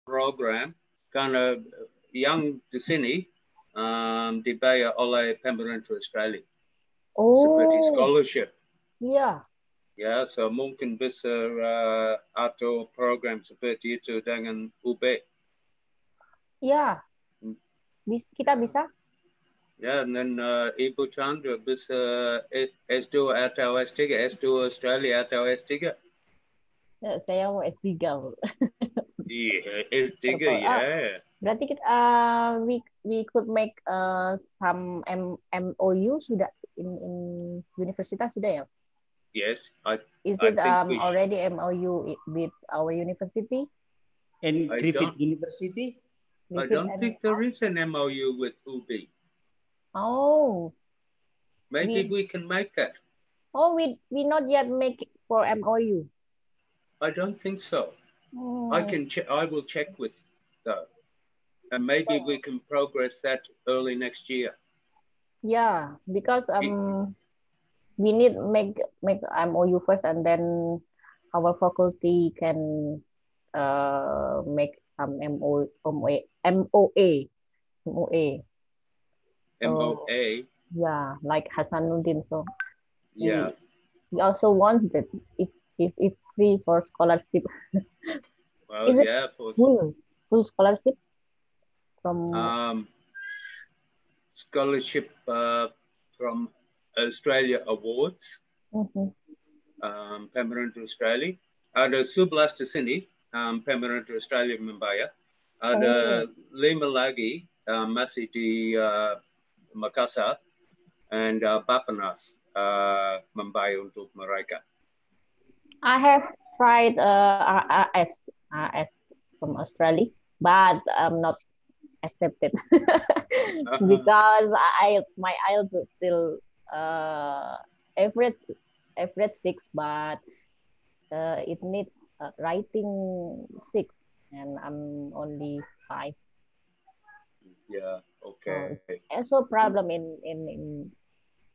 program karena yang di sini dibayar oleh pemerintah Australia seperti scholarship. Iya. Ya, so mungkin bisa atau program seperti itu dengan UB. Iya. Kita bisa. Ya, dan Ibu Chandra bisa S2 atau S3, S2 Australia atau S3. Ya, saya mau S3. Iya, S3 ya. Berarti kita, we could make some MOU sudah in universitas sudah ya? Yes, Is it already MOU with our university? And Griffith University? I don't think there is an MOU with UB. Oh. Maybe we can make that. Oh, we not yet make it for MOU. I don't think so. I will check with though. And maybe we can progress that early next year. Yeah, because we need make MOU first, and then our faculty can make some MOA. Yeah, like Hasanuddin. So yeah, we also want that if it's free for scholarship. Well, yeah, for full scholarship from scholarship from Australia Awards, pemerintah Australia. Ada 11 di sini, pemerintah Australia membayar. Ada 5 lagi masih di Makassar, and Bapanas membayar untuk mereka. I have tried AS from Australia, but I'm not accepted because my IELTS is still average 6, but it needs writing 6, and I'm only 5. Yeah, okay. Also problem in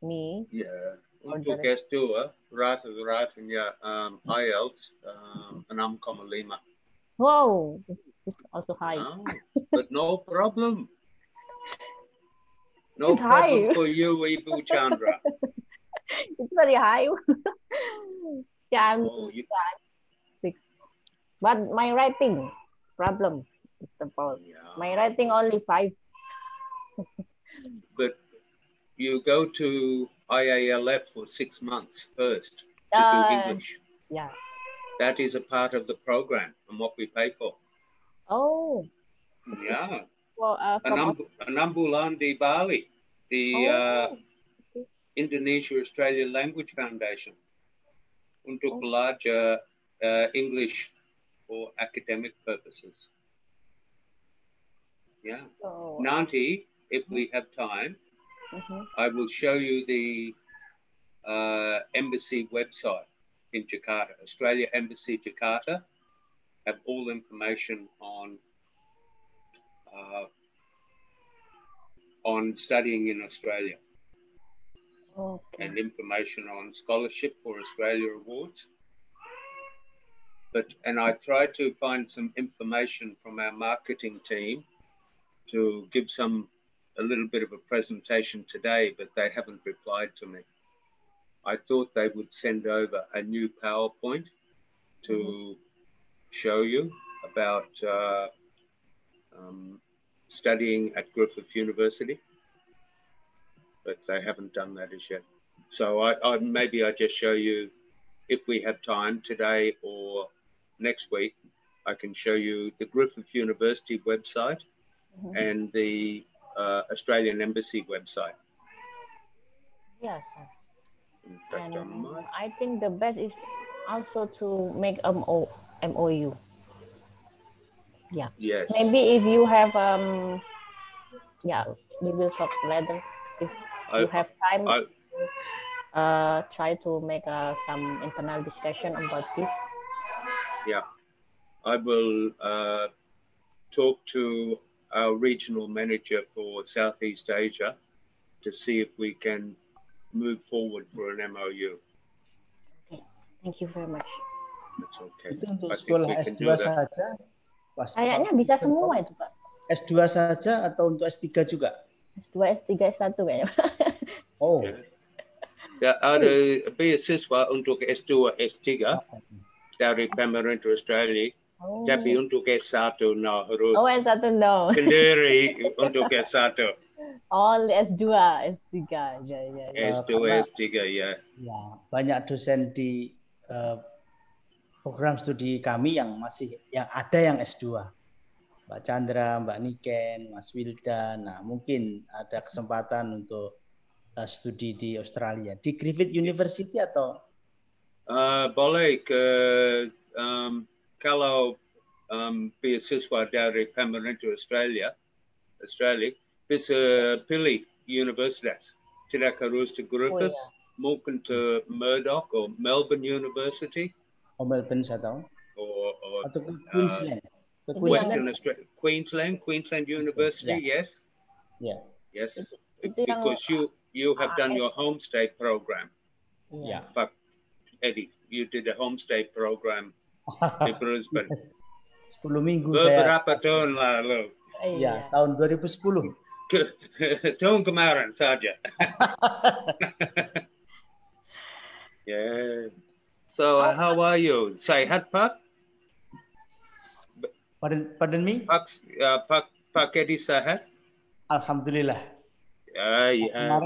me. Yeah, untuk S2 rata-ratanya IELTS 6,5. Wow, it's also high. But no problem. No it's problem high. for you, Ibu Chandra. It's very high. Yeah, I'm 6. But my writing problem is the problem. Yeah. My writing only 5. But you go to IALF for 6 months first to do English. Yeah. That is a part of the program and what we pay for. Oh. Yeah. Well, 6 bulan di Bali, the Indonesia-Australia Language Foundation, untuk belajar English for academic purposes. Yeah. Nanti, if we have time, I will show you the embassy website in Jakarta. Australia Embassy Jakarta have all information on studying in Australia. Okay. And information on scholarship for Australia Awards. And I tried to find some information from our marketing team to give a little bit of a presentation today, but they haven't replied to me. I thought they would send over a new PowerPoint to show you about studying at Griffith University, but they haven't done that as yet. So maybe I just show you, if we have time today or next week, I can show you the Griffith University website and the Australian Embassy website. Yes, sir. And I think the best is also to make MOU. Yeah. Yes. Maybe if you have yeah, we will talk later. If you have time, try to make some internal discussion about this. Yeah, I will talk to our regional manager for Southeast Asia to see if we can move forward for an MOU. Okay, thank you very much. That's okay. Itu untuk sekolah S2 saja, Kayaknya bisa semua itu, Pak. S2 saja atau untuk S3 juga? S2, S3, S1 kayaknya. Oh. Ya, ada beasiswa untuk S2, S3 dari pemerintah Australia. Tapi untuk S1 harus S1 no. sendiri untuk S1. S2, S3. S2, S3 ya. Ya, banyak dosen di program studi kami yang ada yang S2. Mbak Chandra, Mbak Niken, Mas Wildan. Nah, mungkin ada kesempatan untuk studi di Australia. Di Griffith University atau? Boleh kalau beasiswa dari pemerintah Australia bisa pilih universitas. Tidak harus di Griffith, mungkin ke Murdoch atau Melbourne University. Melbourne saya tahu. Atau ke Queensland. Western Australia, Queensland University, yes. Yeah. Yes, because you have done your homestay program. Yeah. But Eddie, you did a homestay program di Brisbane. 10 minggu beberapa tahun lalu. Ya, tahun 2010. Tahun kemarin saja. Yeah. So how are you? Sehat, Pak? Pardon me? Pak Edi sehat? Alhamdulillah. Ya,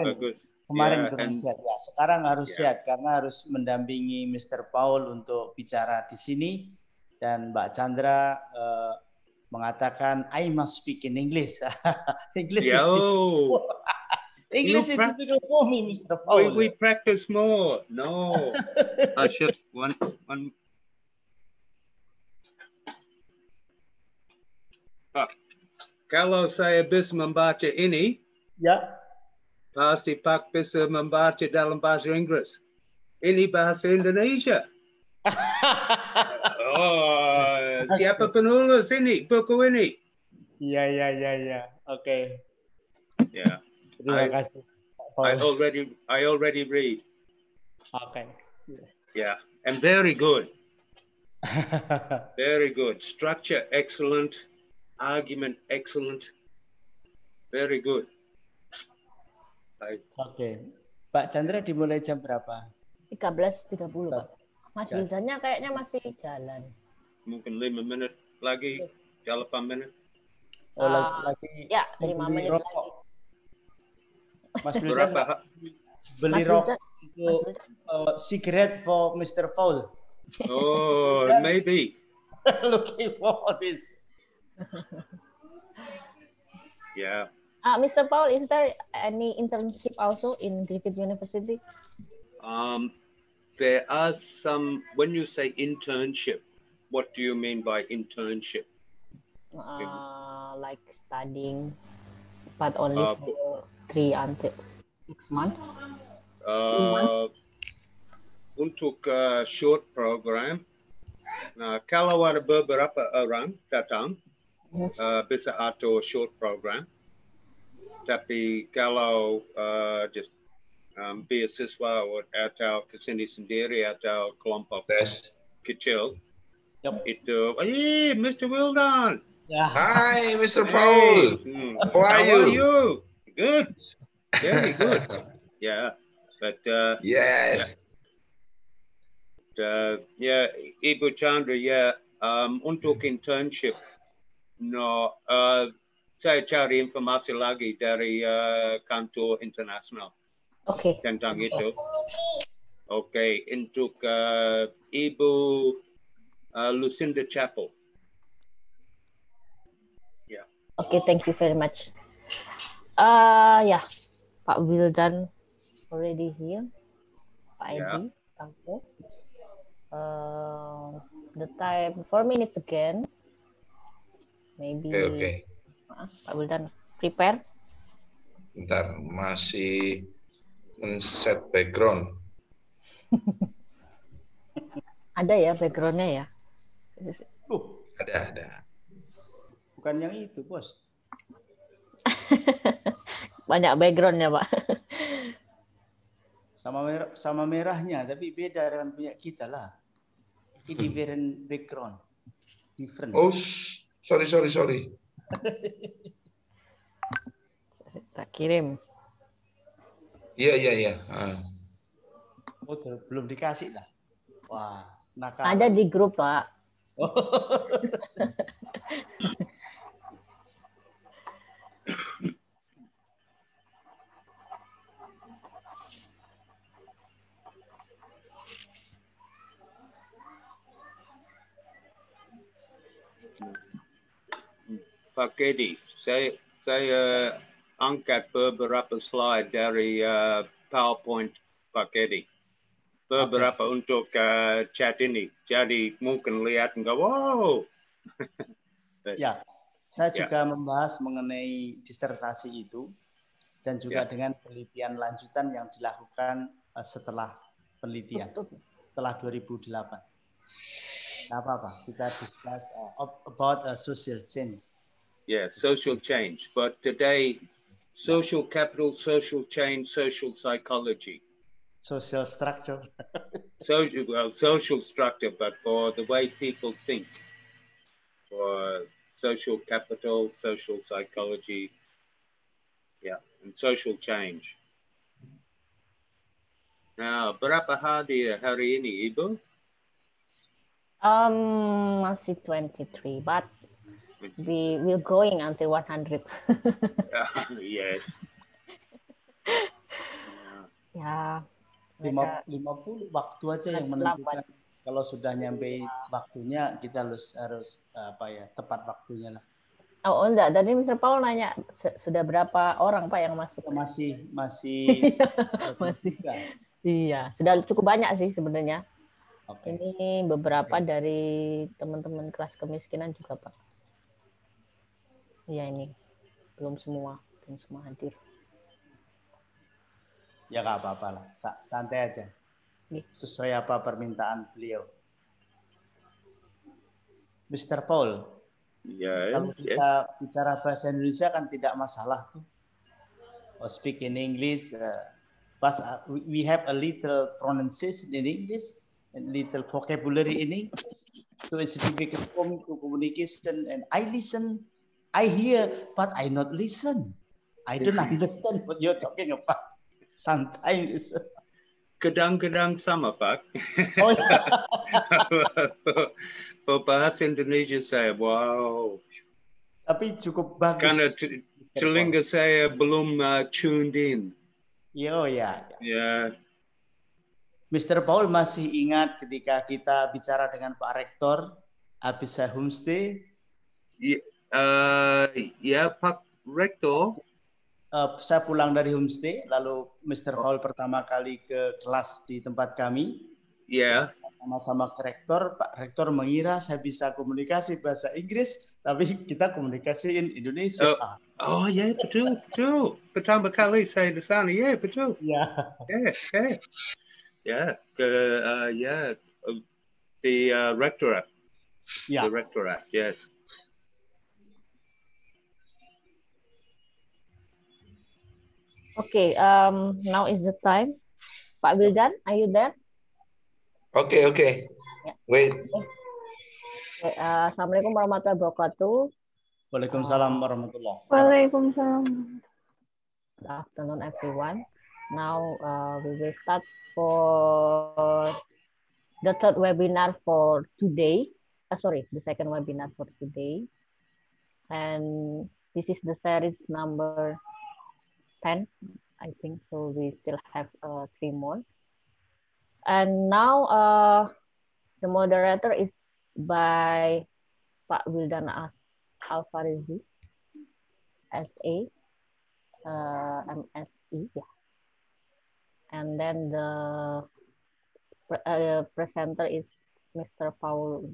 bagus. Kemarin sehat. Ya, sekarang harus sehat karena harus mendampingi Mr. Paul untuk bicara di sini dan Mbak Chandra mengatakan I must speak in English. English is difficult. English is difficult for me, Mr. Paul. We practice more. No. I should one. Kalau saya bisa membaca ini, ya, pasti Pak bisa membaca dalam bahasa Inggris. Ini bahasa Indonesia. Siapa penulis ini, buku ini? Ya. Oke. Yeah. Terima kasih. I already read. Okay. Yeah, and very good. Very good. Structure excellent. Argument excellent. Very good. Oke. Pak Chandra dimulai jam berapa? 13.30, Pak. Mas Wildannya kayaknya masih jalan. Mungkin 5 menit lagi, 8 menit. Lagi. Ya, 5 menit rokok. lagi. Mas Wildan beli rokok untuk cigarette for Mr. Paul. Oh, maybe. Looking for this. Yeah. Mr. Paul, is there any internship also in Griffith University? There are some. When you say internship, what do you mean by internship? Like studying, but only for 3 until 6 months. Untuk short program. Nah, kalau ada beberapa orang datang, bisa atur short program. Tapi kalau just beasiswa atau kesini sendiri atau kelompok kecil, itu, Mr. Wildan. Hi, Mr. Paul. How are you? Good. Very good. Yeah, but yes. Yeah, Ibu Chandra, untuk internship, saya cari informasi lagi dari kantor internasional. Oke. Tentang itu. Oke, untuk Ibu Lucinda Chapel. Yeah. Okay, thank you very much. Pak Wildan already here. Pak Edi, Tangko. The time 4 minutes again. Maybe. Okay. Pak Wildan prepare. Bentar, masih men-set background. Ada ya backgroundnya ya? Ada. Bukan yang itu, Bos. Banyak backgroundnya, Pak. Sama merahnya, tapi beda dengan punya kita lah. Ini different background. Different. Oh, Sorry. Tak kirim. Iya. Oh, belum dikasih dah. Wah, nakal. Ada di grup, Pak. Pak Edi, saya angkat beberapa slide dari PowerPoint Pak Edi. Beberapa untuk chat ini. Jadi mungkin lihat dan go, wow. Ya, saya juga membahas mengenai disertasi itu dan juga dengan penelitian lanjutan yang dilakukan setelah penelitian, setelah 2008. Nah, apa-apa, kita discuss about social change. Yeah, social change. But today, social capital, social change, social psychology. Social structure. Social structure, but for the way people think. For social capital, social psychology, and social change. Now, berapa hadir hari ini, Ibu? Masih 23, but we will going until 100. Yes. Ya. 50 waktu aja yang menentukan. Kalau sudah nyampe waktunya, kita harus tepat waktunya lah. Oh enggak, tadi Mr. Paul nanya sudah berapa orang Pak yang masuk? Masih. Iya, sudah cukup banyak sih sebenarnya. Okay. Ini beberapa dari teman-teman kelas kemiskinan juga Pak. Iya ini belum semua hadir. Ya nggak apa-apa lah, santai aja. Sesuai apa permintaan beliau. Mr. Paul, kalau kita bicara bahasa Indonesia kan tidak masalah tuh. Speak in English, but we have a little pronunciation in English, and little vocabulary in English. So it's difficult for me to communication, and I listen, I hear, but I not listen. I don't understand what you're talking about. Sometimes. Kadang-kadang sama, Pak. Oh, ya. Bahasa Indonesia saya, wow. Tapi cukup bagus. Karena telinga saya belum tuned in. Ya. Mr. Paul masih ingat ketika kita bicara dengan Pak Rektor habis saya homestay? Ya, Pak Rektor. Saya pulang dari homestay, lalu Mr. Paul pertama kali ke kelas di tempat kami. Iya. Sama-sama ke rektor, Pak Rektor mengira saya bisa komunikasi bahasa Inggris, tapi kita komunikasiin Indonesia. Oh ya, betul. Pertama kali saya di sana, ya betul. Ya. The rectorate. Yeah. The rectorate, yes. Okay, now is the time. Pak Wildan, are you there? Okay. Wait. Assalamualaikum warahmatullahi wabarakatuh. Waalaikumsalam warahmatullahi wabarakatuh. Waalaikumsalam. Good afternoon, everyone. Now we will start for the third webinar for today. The second webinar for today. And this is the series number 10, I think. So we still have 3 more. And now the moderator is by Pak Wildan Al Farizi SE, MSE. Yeah. And then the presenter is Mr. Paul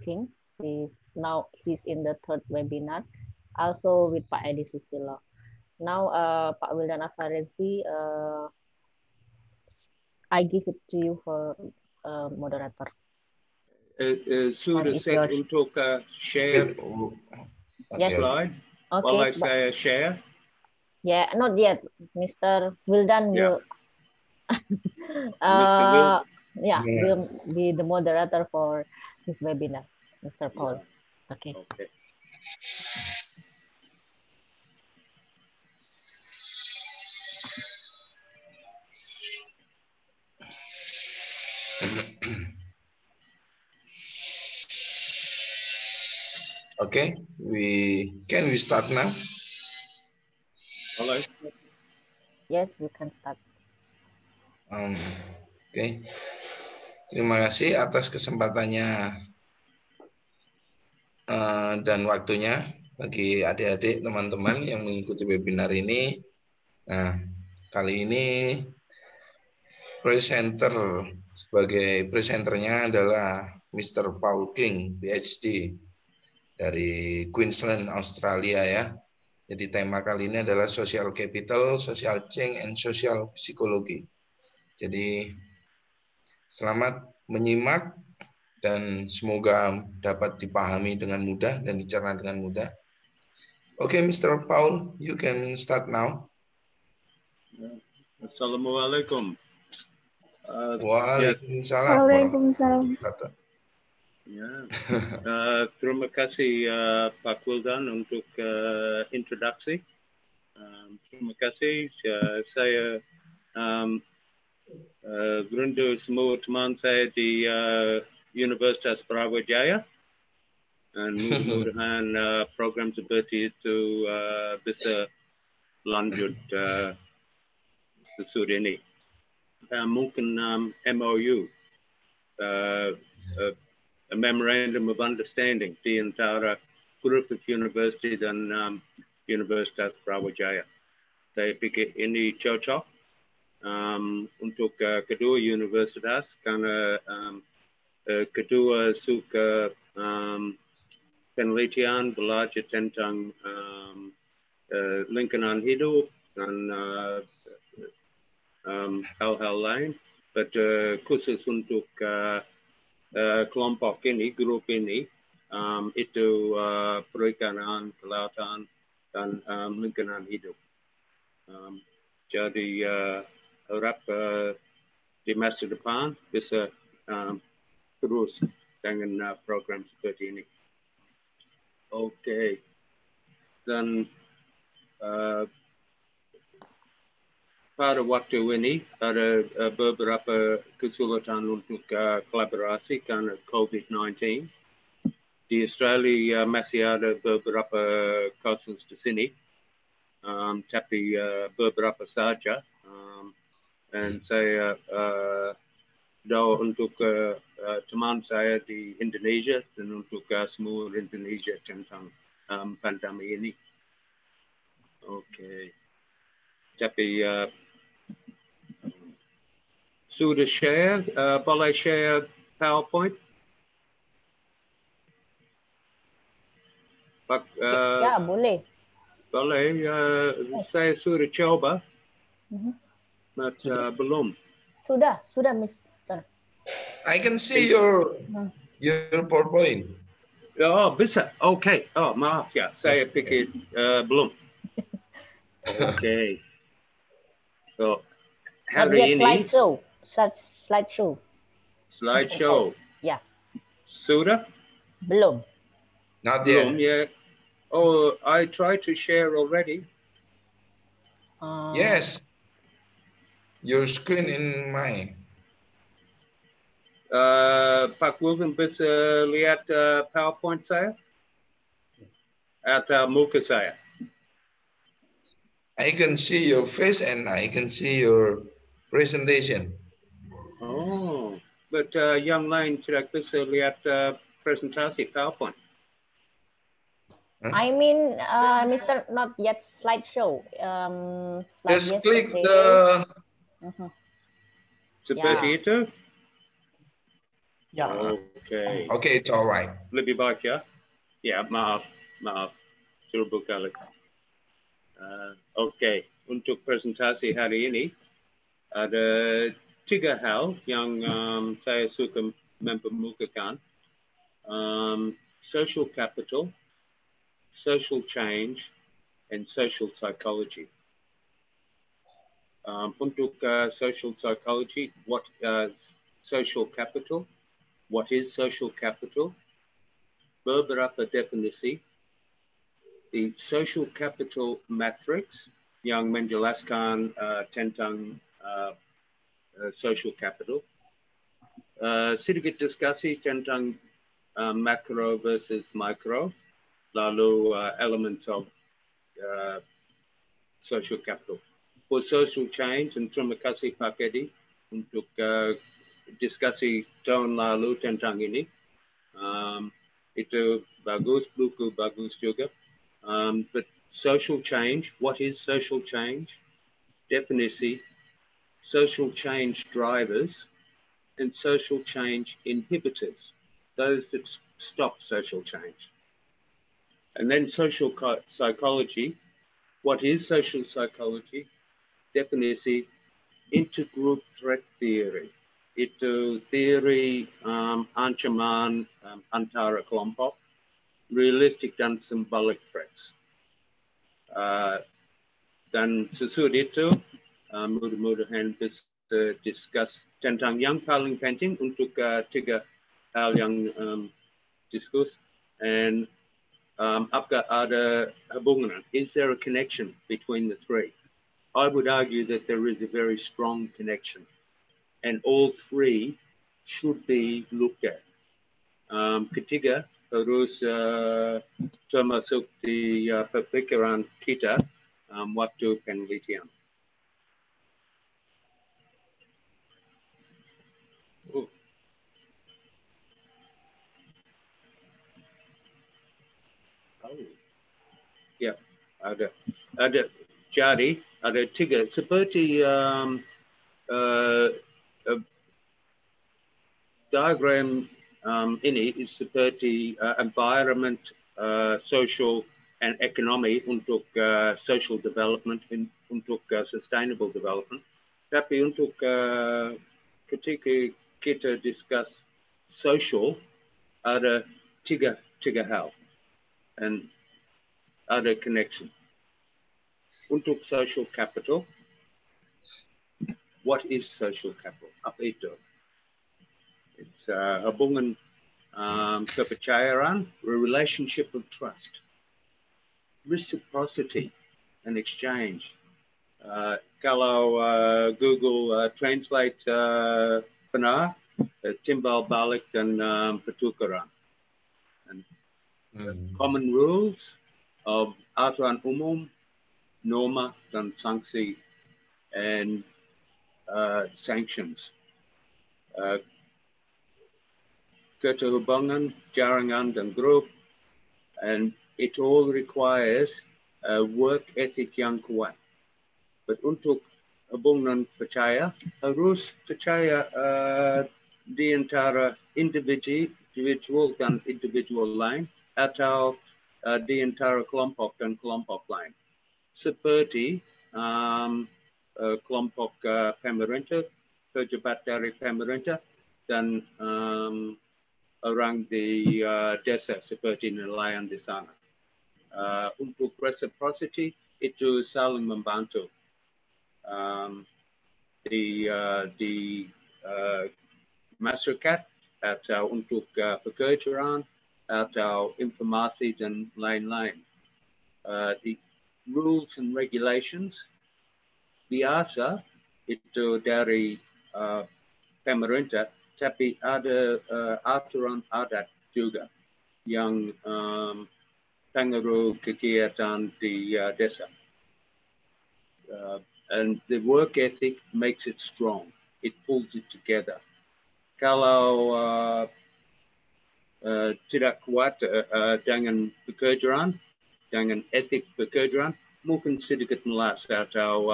King. He's in the third webinar, also with Pak Edi Susilo. Now, Pak Wildan Al Farizi, I give it to you for moderator. Sudah set untuk share slide? Okay. While I share? Yeah, not yet. Mr. Wildan will. Mr. Will. Will be the moderator for this webinar, Mr. Paul. Okay. Okay. Okay, can we start now? Hello. Yes, you can start. Oke. Terima kasih atas kesempatannya dan waktunya bagi adik-adik teman-teman yang mengikuti webinar ini. Nah, kali ini sebagai presenternya adalah Mr. Paul King, Ph.D. dari Queensland, Australia ya. Jadi tema kali ini adalah Social Capital, Social Change, and Social Psychology. Jadi selamat menyimak dan semoga dapat dipahami dengan mudah dan dicerna dengan mudah. Oke, Mr. Paul, you can start now. Assalamualaikum. Waalaikumsalam. Waalaikumsalam. Ya. Terima kasih Pak Wildan untuk introduksi. Terima kasih. Saya rindu semua teman saya di Universitas Brawijaya. Dan mudah-mudahan program seperti itu bisa lanjut sesudah ini. Mungkin MOU, a Memorandum of Understanding di antara Griffith University dan Universitas Brawijaya. Saya pikir ini cocok untuk kedua universitas karena kedua suka penelitian belajar tentang lingkungan hidup dan hal-hal lain. But khusus untuk kelompok ini, grup ini, itu perikanan, kelautan, dan lingkungan hidup. Jadi harap di masa depan bisa terus dengan program seperti ini. Oke. Dan pada waktu ini ada beberapa kesulitan untuk kolaborasi karena COVID-19. Di Australia masih ada beberapa kasus di sini, tapi beberapa saja. Dan saya doa untuk teman saya di Indonesia dan untuk semua Indonesia tentang pandemi ini. Oke. Tapi sudah share, boleh share PowerPoint? Ya, boleh. Boleh, saya sudah coba, but belum. Sudah, Mr. I can see your PowerPoint. Oh, bisa. Oke. Oh, maaf ya. Saya pikir belum. Oke. So, hari ini Slideshow. Ya. Sudah? Belum. Not yet. Belum ya. Oh, I tried to share already. Yes. Your screen in mine. Pak Wildan bisa lihat PowerPoint saya? Atau muka saya? I can see your face and I can see your presentation. Oh, but yang lain tidak bisa lihat presentasi PowerPoint. I mean, Mr. Not yet slideshow. Just click the. Seperti itu? Ya. Oke. Oke, it's alright. Lebih baik ya? Ya, maaf. Seribu kali. Oke, untuk presentasi hari ini ada 3 hal yang saya suka mempermukakan. Social capital, social change, and social psychology. Untuk social psychology, social capital? What is social capital? beberapa definisi, the social capital matrix yang menjelaskan tentang social capital, sedikit diskusi tentang macro versus micro, lalu elements of social capital. For social change, dan terima kasih Pak Edi untuk diskusi tahun lalu tentang ini. Itu bagus, buku bagus juga. But social change, what is social change? Definisi, social change drivers and social change inhibitors, those that stop social change. And then social psychology, what is social psychology? Definisi, intergroup threat theory. Itu teori ancaman antara kelompok, realistic dan symbolic threats. Dan sesudah itu, mudah-mudahan bisa discuss tentang yang paling penting untuk tiga hal yang discuss. And apakah ada hubungan? Is there a connection between the three? I would argue that there is a very strong connection, and all three should be looked at. Ketiga, harus termasuk di pemikiran kita waktu penelitian. Ya, ada. Jadi ada tiga seperti diagram ini seperti environment, social and economy untuk social development, untuk sustainable development. Tapi untuk ketika kita discuss social, ada tiga hal and ada connection. Untuk social capital, what is social capital? Apa itu? It's hubungan kepercayaan, a relationship of trust, reciprocity and exchange. Kalau Google Translate pernah timbal balik dan pertukaran. And common rules of aturan umum, norma dan sanksi, and sanctions. Keterhubungan, jaringan dan grup, and it all requires work ethic yang kuat. But untuk hubungan percaya, harus percaya di antara individual dan individual lain, atau di antara kelompok dan kelompok lain. Seperti kelompok pemerintah, pejabat dari pemerintah, dan orang di desa seperti nelayan di sana. Untuk reciprocity, itu saling membantu. Di masyarakat, atau untuk pekerjaan, atau informasi dan lain-lain. The rules and regulations biasa itu dari pemerintah, tapi ada aturan adat juga yang pengaruh kegiatan di desa. And the work ethic makes it strong. It pulls it together. Kalau tidak kuat dengan pekerjaan, dengan etik pekerjaan, mungkin sedikit melas atau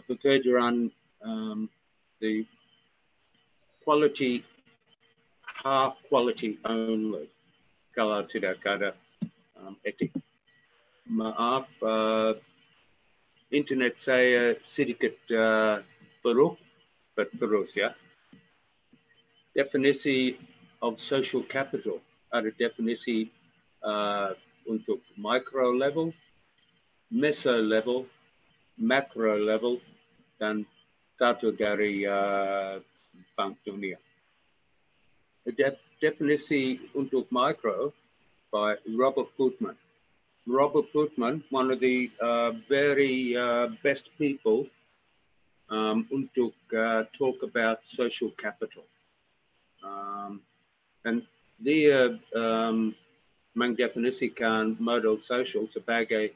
pekerjaan the quality, half quality only, kalau tidak ada etik. Maaf, internet saya sedikit buruk, terus ya. Definisi of social capital, ada definisi untuk micro level, meso level, macro level, dan satu dari Bank Dunia. Definisi untuk Micro by Robert Putman. Robert Putman, one of the very best people untuk talk about social capital. Dan dia mendefinisikan model sosial sebagai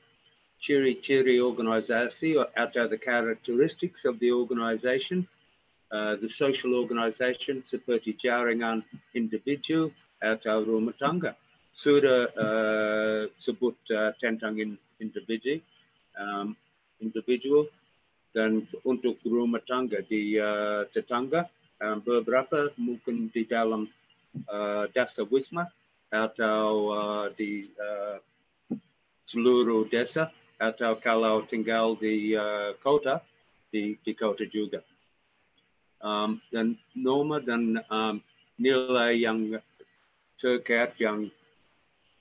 ciri-ciri organisasi atau the characteristics of the organisation, the social organisation seperti jaringan individu atau rumah tangga. Sudah sebut tentang individu, individual, dan untuk rumah tangga di tetangga, beberapa mungkin di dalam desa wisma atau di seluruh desa, atau kalau tinggal di kota, di kota juga. Dan norma dan nilai yang terkait yang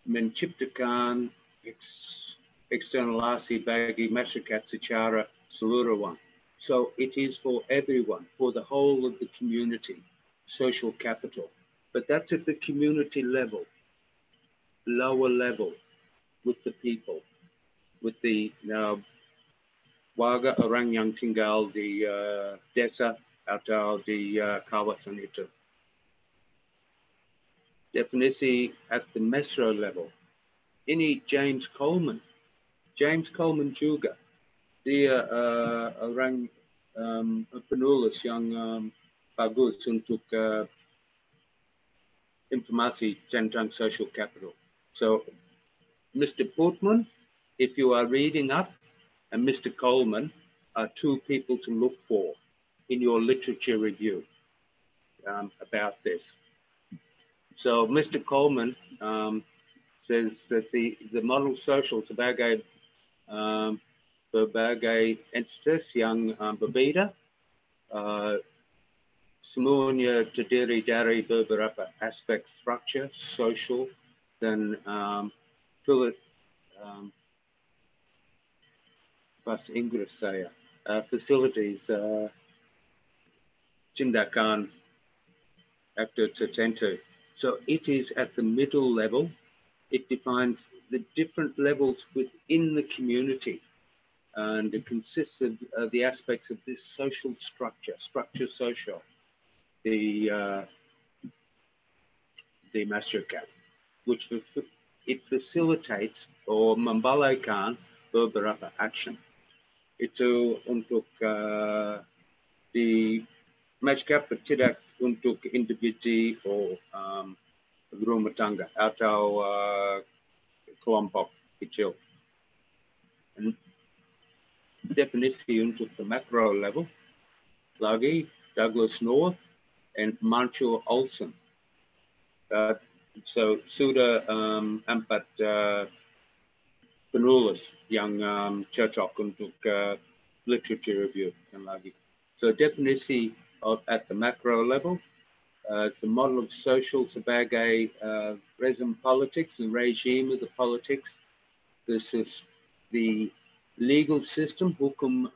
menciptakan eksternalasi bagi masyarakat secara keseluruhan. So it is for everyone, for the whole of the community, social capital. But that's at the community level, lower level, with the people, with the warga orang yang tinggal di desa atau di kawasan itu. Definisi at the mesro level. Ini James Coleman. James Coleman juga. Dia orang penulis yang bagus untuk informasi tentang social capital. So, Mr. Portman, if you are reading up, and Mr. Coleman are two people to look for in your literature review about this. So, Mr. Coleman says that the model social sebagai berbagai entitas yang berbeda, semuanya terdiri dari beberapa aspek structure, social, dan bahasa Inggris saya, facilities, tindakan aktor tertentu. So it is at the middle level. It defines the different levels within the community. And it consists of the aspects of this social structure social, the masyarakat, which it facilitates or membalaikan beberapa action. Itu untuk di masyarakat tidak untuk individu atau rumah tangga atau kelompok kecil. And definisi untuk the macro level lagi Douglas North and Manchur Olson. So sudah empat penulis yang cocok untuk literature review dan lagi. So definisi at the macro level, it's a model of social sebagai regime politics, the regime of the politics. This is the legal system, hukum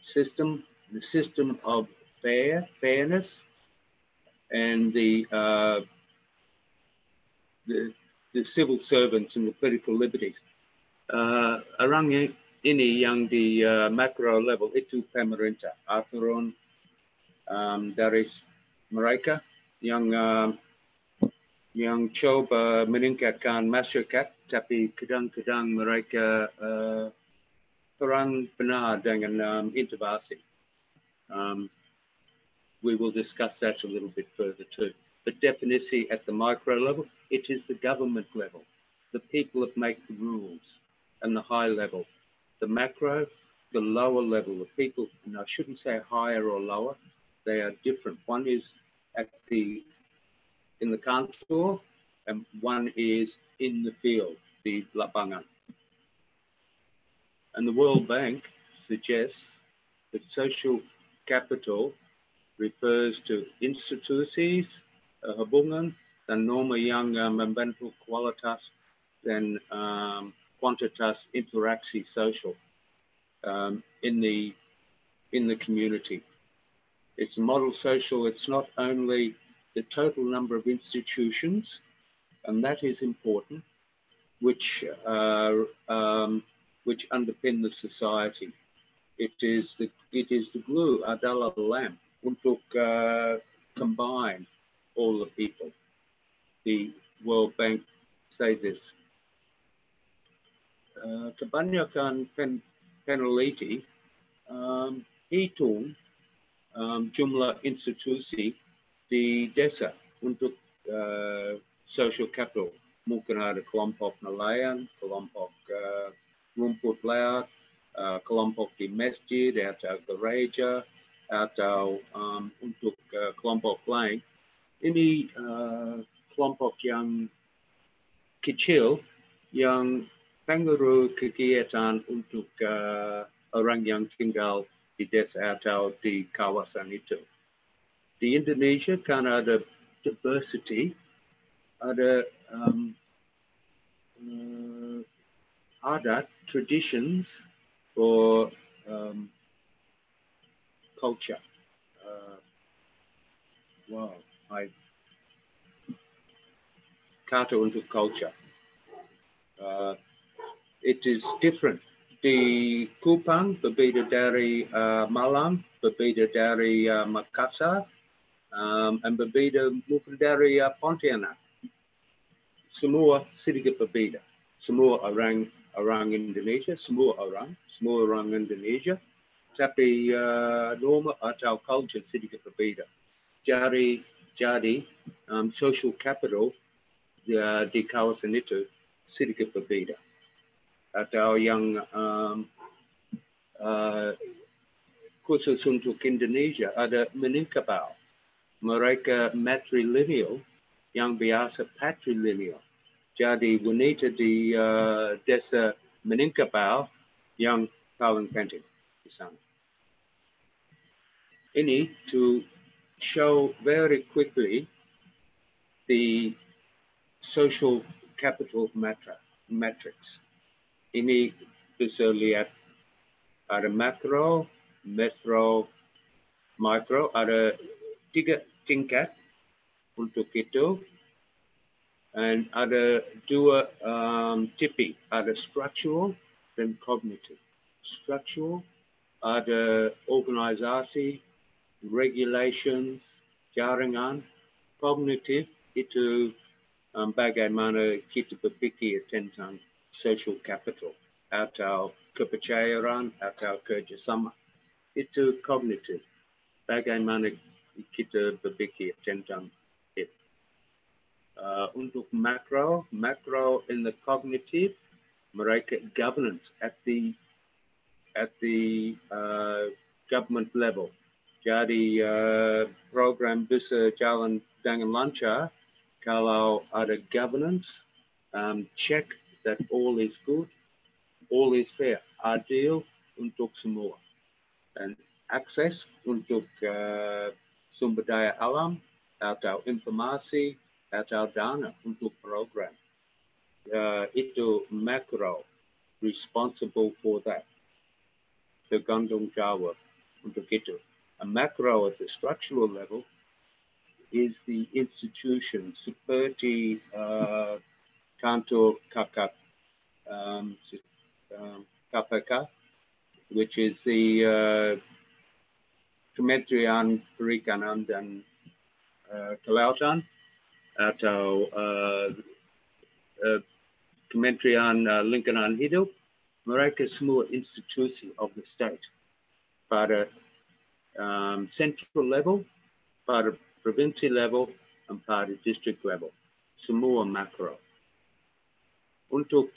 system, the system of fairness, and the civil servants and the political liberties. Orang ini yang di macro level itu pemerintah, aturan dari mereka yang coba meningkatkan masyarakat, tapi kadang-kadang mereka kurang benar dengan intervensi. We will discuss that a little bit further too. But definisi at the micro level, it is the government level, the people that make the rules, and the high level. The macro, the lower level, the people, and I shouldn't say higher or lower, they are different. One is in the kantor, and one is in the field, the lapangan. And the World Bank suggests that social capital refers to institusi, hubungan, dan norma yang membentuk kualitas dan kuantitas interaksi social in the community. It's a model social. It's not only the total number of institutions, and that is important, which underpin the society. It is the glue, adalah, lamp, untuk combine all the people. The World Bank say this. Kebanyakan peneliti hitung jumlah institusi di desa untuk social capital. Mungkin ada kelompok nelayan, kelompok rumput laut, kelompok di masjid atau gereja, atau untuk kelompok lain. Ini kelompok yang kecil yang pengaruh kegiatan untuk orang yang tinggal di desa atau di kawasan itu. Di Indonesia kan ada diversity, ada adat, traditions, or culture. Kata untuk culture. It is different. Di Kupang berbeda dari Malang, berbeda dari Makassar, and berbeda mungkin dari Pontianak. Semua sedikit berbeda. Semua orang Indonesia, semua orang Indonesia, tapi norma atau culture sedikit berbeda. Jadi social capital di kawasan itu sedikit berbeda. Atau yang khusus untuk Indonesia ada Minangkabau. Mereka matrilineal yang biasa patrilineal. Jadi wanita di desa Minangkabau yang paling penting di sana. Ini to show very quickly the social capital metrics. Ini bisa lihat ada makro, metro, micro, ada 3 tingkat untuk itu. And ada 2 tipe, ada structural dan cognitive. Structural, ada organisasi, regulations, jaringan. Cognitive itu bagaimana kita berpikir tentang social capital atau kepercayaan atau kerjasama. Itu cognitive. Bagaimana kita berpikir tentang itu. Untuk macro in the cognitive, mereka governance at the government level. Jadi program bisa jalan dengan lancar kalau ada governance, check that all is good, all is fair, adil untuk semua, dan akses untuk sumber daya alam atau informasi atau dana untuk program. Itu macro, responsible for that. Tergantung jawab untuk itu. A macro at the structural level is the institution seperti kantor KPK, which is the Kementerian Perikanan dan Kelautan, atau Kementerian Lingkungan Hidup. Mereka semua institusi of the state. Pada central level, pada provinsi level, dan pada district level. Semua macro. Untuk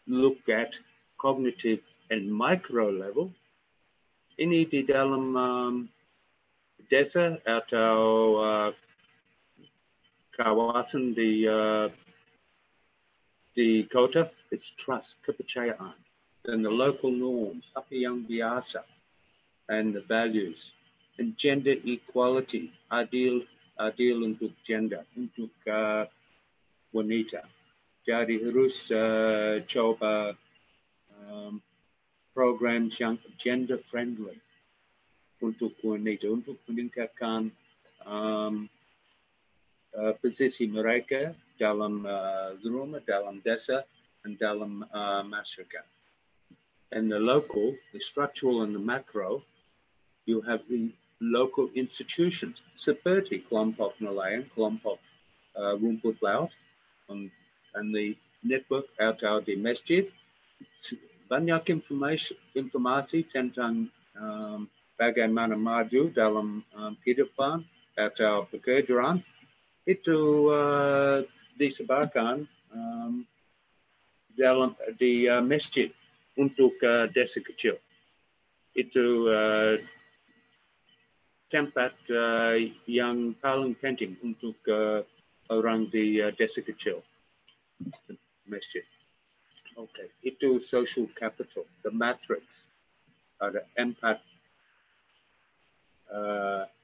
look at cognitive and micro level, ini di dalam desa atau kawasan di kota, it's trust, kepercayaan, and the local norms, apa yang biasa, and the values, and gender equality, adil untuk gender, untuk wanita. Jadi harus coba programs yang gender friendly untuk wanita, untuk meningkatkan posisi mereka dalam rumah, dalam desa, dan dalam masyarakat. And the local, the structural and the macro, you have the local institutions seperti kelompok nelayan, kelompok rumput laut, and the network atau di masjid. Banyak informasi tentang bagaimana maju dalam kehidupan atau pekerjaan itu disebarkan di masjid untuk desa kecil. Itu tempat yang paling penting untuk orang di desa kecil, masjid. Okay, itu social capital, the matrix. Ada 4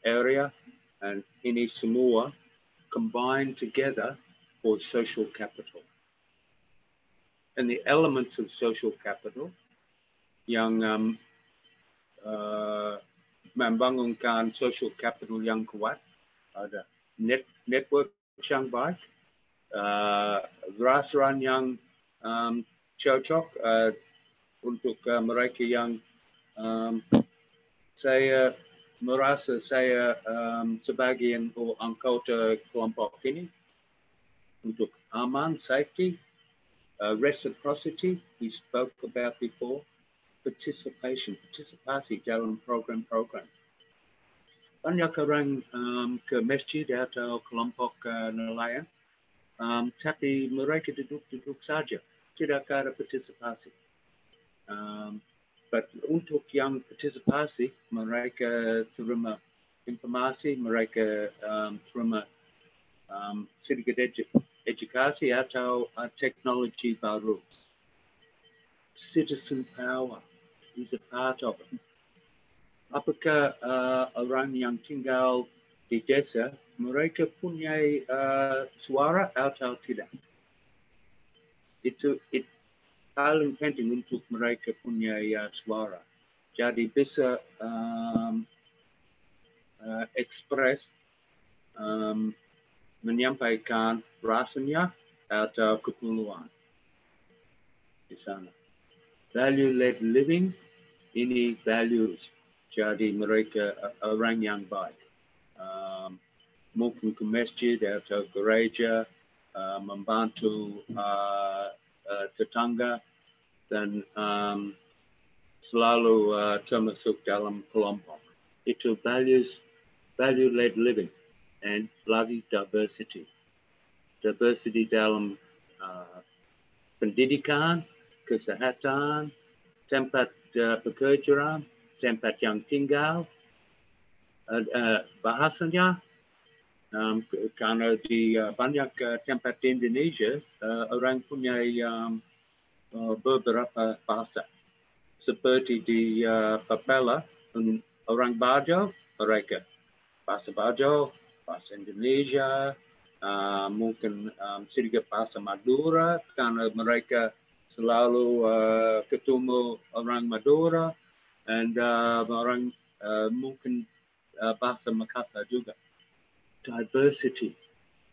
area, and ini semua combined together for social capital. And the elements of social capital yang membangunkan social capital yang kuat, ada network yang baik, rasaran yang cocok untuk mereka yang saya merasa saya sebagian anggota kelompok ini, untuk aman, safety, reciprocity, we spoke about before, partisipasi dalam program-program. Banyak orang ke masjid atau kelompok nelayan, tapi mereka duduk-duduk saja, tidak ada partisipasi. But untuk yang partisipasi, mereka terima informasi, mereka terima sedikit edukasi atau teknologi baru. Citizen power is a part of it. Apakah orang yang tinggal di desa, mereka punya suara atau tidak? Itu paling penting untuk mereka punya suara. Jadi bisa ekspres, menyampaikan rasanya atau keperluan di sana. Value-led living, ini values. Jadi mereka orang yang baik. Mungkin ke masjid atau gereja, membantu tetangga, dan selalu termasuk dalam kelompok. Itu value-led living. And lagi diversity. Diversity dalam pendidikan, kesehatan, tempat pekerjaan, tempat yang tinggal, bahasanya, karena di banyak tempat di Indonesia, orang punya beberapa bahasa. Seperti di Papela, orang Bajo, mereka bahasa Bajo, bahasa Indonesia, mungkin sedikit bahasa Madura, karena mereka selalu ketemu orang Madura, dan orang mungkin bahasa Makassar juga. Diversity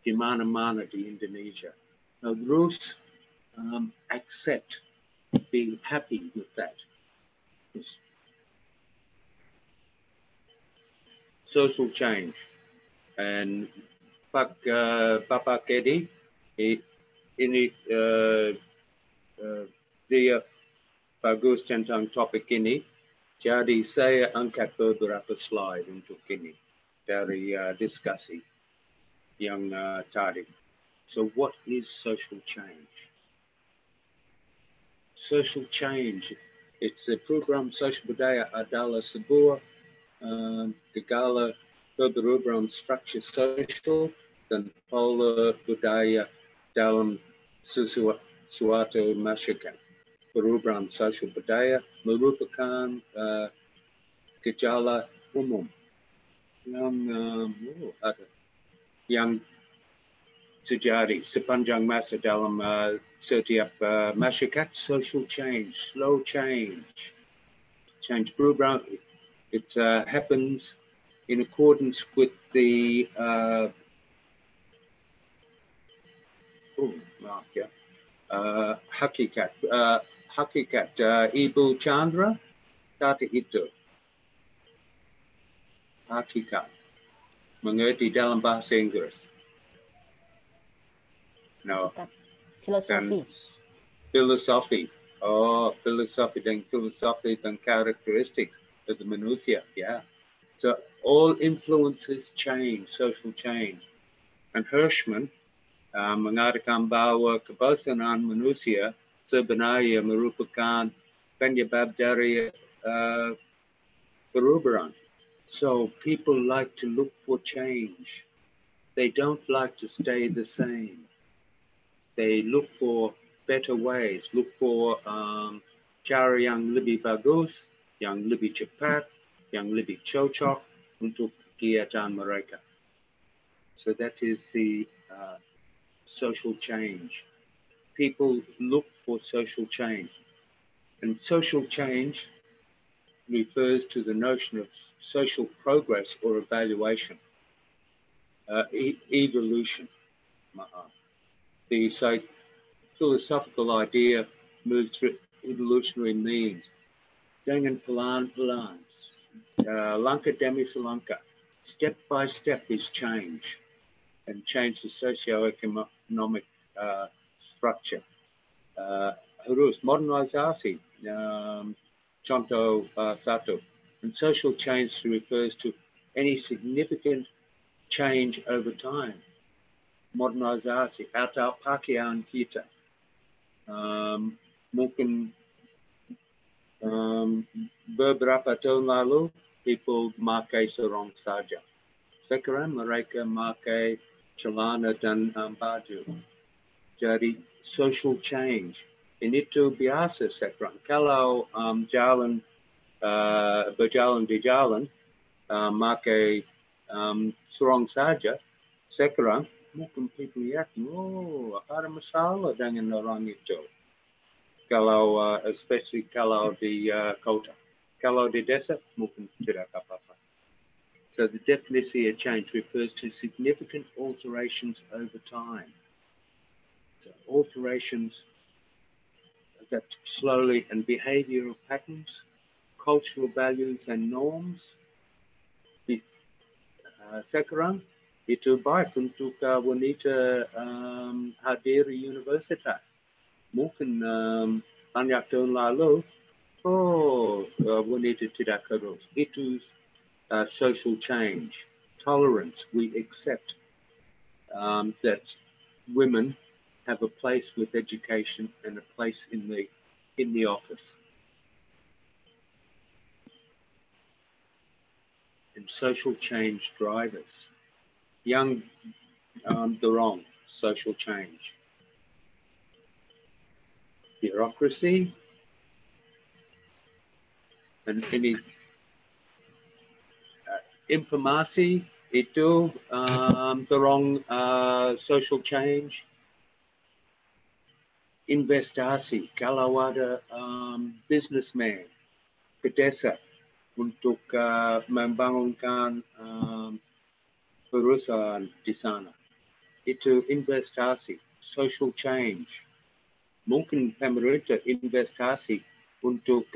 di mana-mana di Indonesia. Now, terus accept, be happy with that. Yes. Social change. And Bapak Edi, ini dia bagus tentang topik ini. Jadi saya angkat beberapa slide untuk ini dari diskusi yang tadi. So what is social change? Social change, it's a program social budaya adalah sebuah segala program structure social dan pola budaya dalam suatu masyarakat. Program social budaya merupakan gejala umum yang terjadi sepanjang masa dalam setiap masyarakat. Social change, slow change program, it happens in accordance with the hakikat Ibu Chandra kata itu hakikat mengerti dalam bahasa Inggris. No. Filosofi. Filosofi. Oh, filosofi dan characteristics of the manusia. Yeah. So all influences change, social change. And Hirschman mengatakan bahwa kebosanan manusia sebenarnya merupakan penyebab dari perubahan. So people like to look for change. They don't like to stay the same. They look for better ways, look for cara yang lebih bagus, yang lebih cepat, yang lebih cocok untuk kegiatan mereka. So that is the social change. People look for social change. And social change refers to the notion of social progress or evaluation, evolution. The philosophical idea moves through evolutionary means. Dengan pelan-pelan, langkah demi selangkah, step by step is change, and change the socio-economic structure. Harus modernisasi, contoh satu. And social change refers to any significant change over time. Modernisasi atau pakaian kita. Mungkin beberapa tahun lalu people memakai sarung saja. Sekarang mereka memakai celana dan baju. Jadi social change. Ini itu biasa sekarang. Kalau berjalan di jalan memakai sarung saja, sekarang mungkin people yakin, oh, ada masalah dengan orang itu. Kalau, especially kalau di kota. Kalau di desa, mungkin tidak apa-apa. So the definition of change refers to significant alterations over time. So alterations that slowly and behavioral patterns, cultural values and norms. Sekarang, itu baik untuk wanita hadir di universitas. Mungkin banyak tahun lalu, wanita tidak harus. Itu social change, tolerance. We accept that women have a place with education and a place in the office. And social change drivers. Young, the wrong social change. Bureaucracy, and any informasi itu the wrong social change. Investasi, kalau ada businessman ke desa untuk membangunkan perusahaan di sana. Itu investasi, social change. Mungkin pemerintah investasi untuk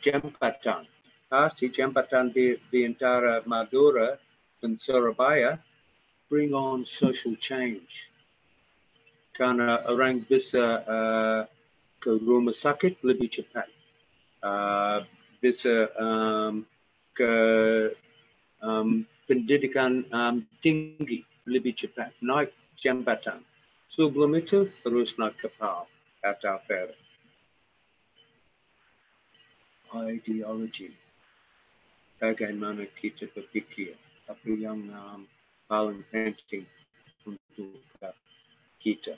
jembatan. Pasti jembatan di antara Madura dan Surabaya bring on social change. Karena orang bisa ke rumah sakit lebih cepat. Bisa ke pendidikan tinggi lebih cepat, naik jembatan. Sebelum itu harus naik kapal atau feri. Ideologi, bagaimana kita berpikir, apa yang paling penting untuk kita.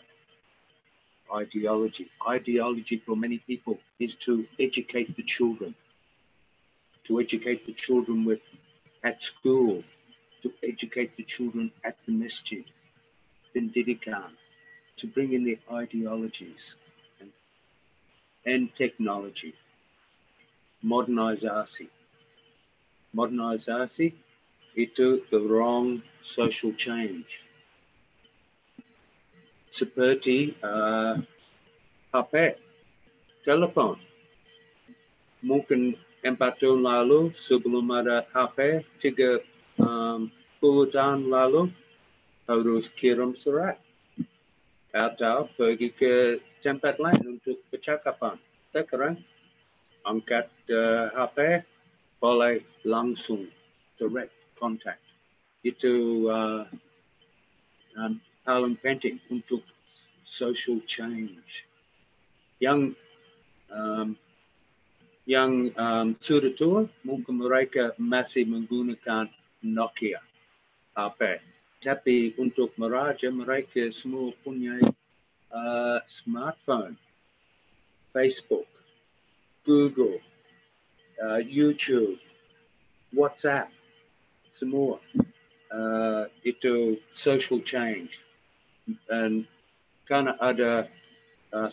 Ideology for many people is to educate the children. To educate the children at school, to educate the children at the masjid, pendidikan, to bring in the ideologies and technology. Modernisasi. Modernisasi itu the wrong social change. Seperti HP, telepon. Mungkin 4 tahun lalu sebelum ada HP, 30 tahun lalu harus kirim surat atau pergi ke tempat lain untuk percakapan. Sekarang angkat HP boleh langsung direct contact. Itu paling penting untuk social change. Yang sudah tua mungkin mereka masih menggunakan Nokia HP. Tapi untuk meraja mereka semua punya smartphone, Facebook, Google, YouTube, WhatsApp, semua. Itu social change. Dan karena ada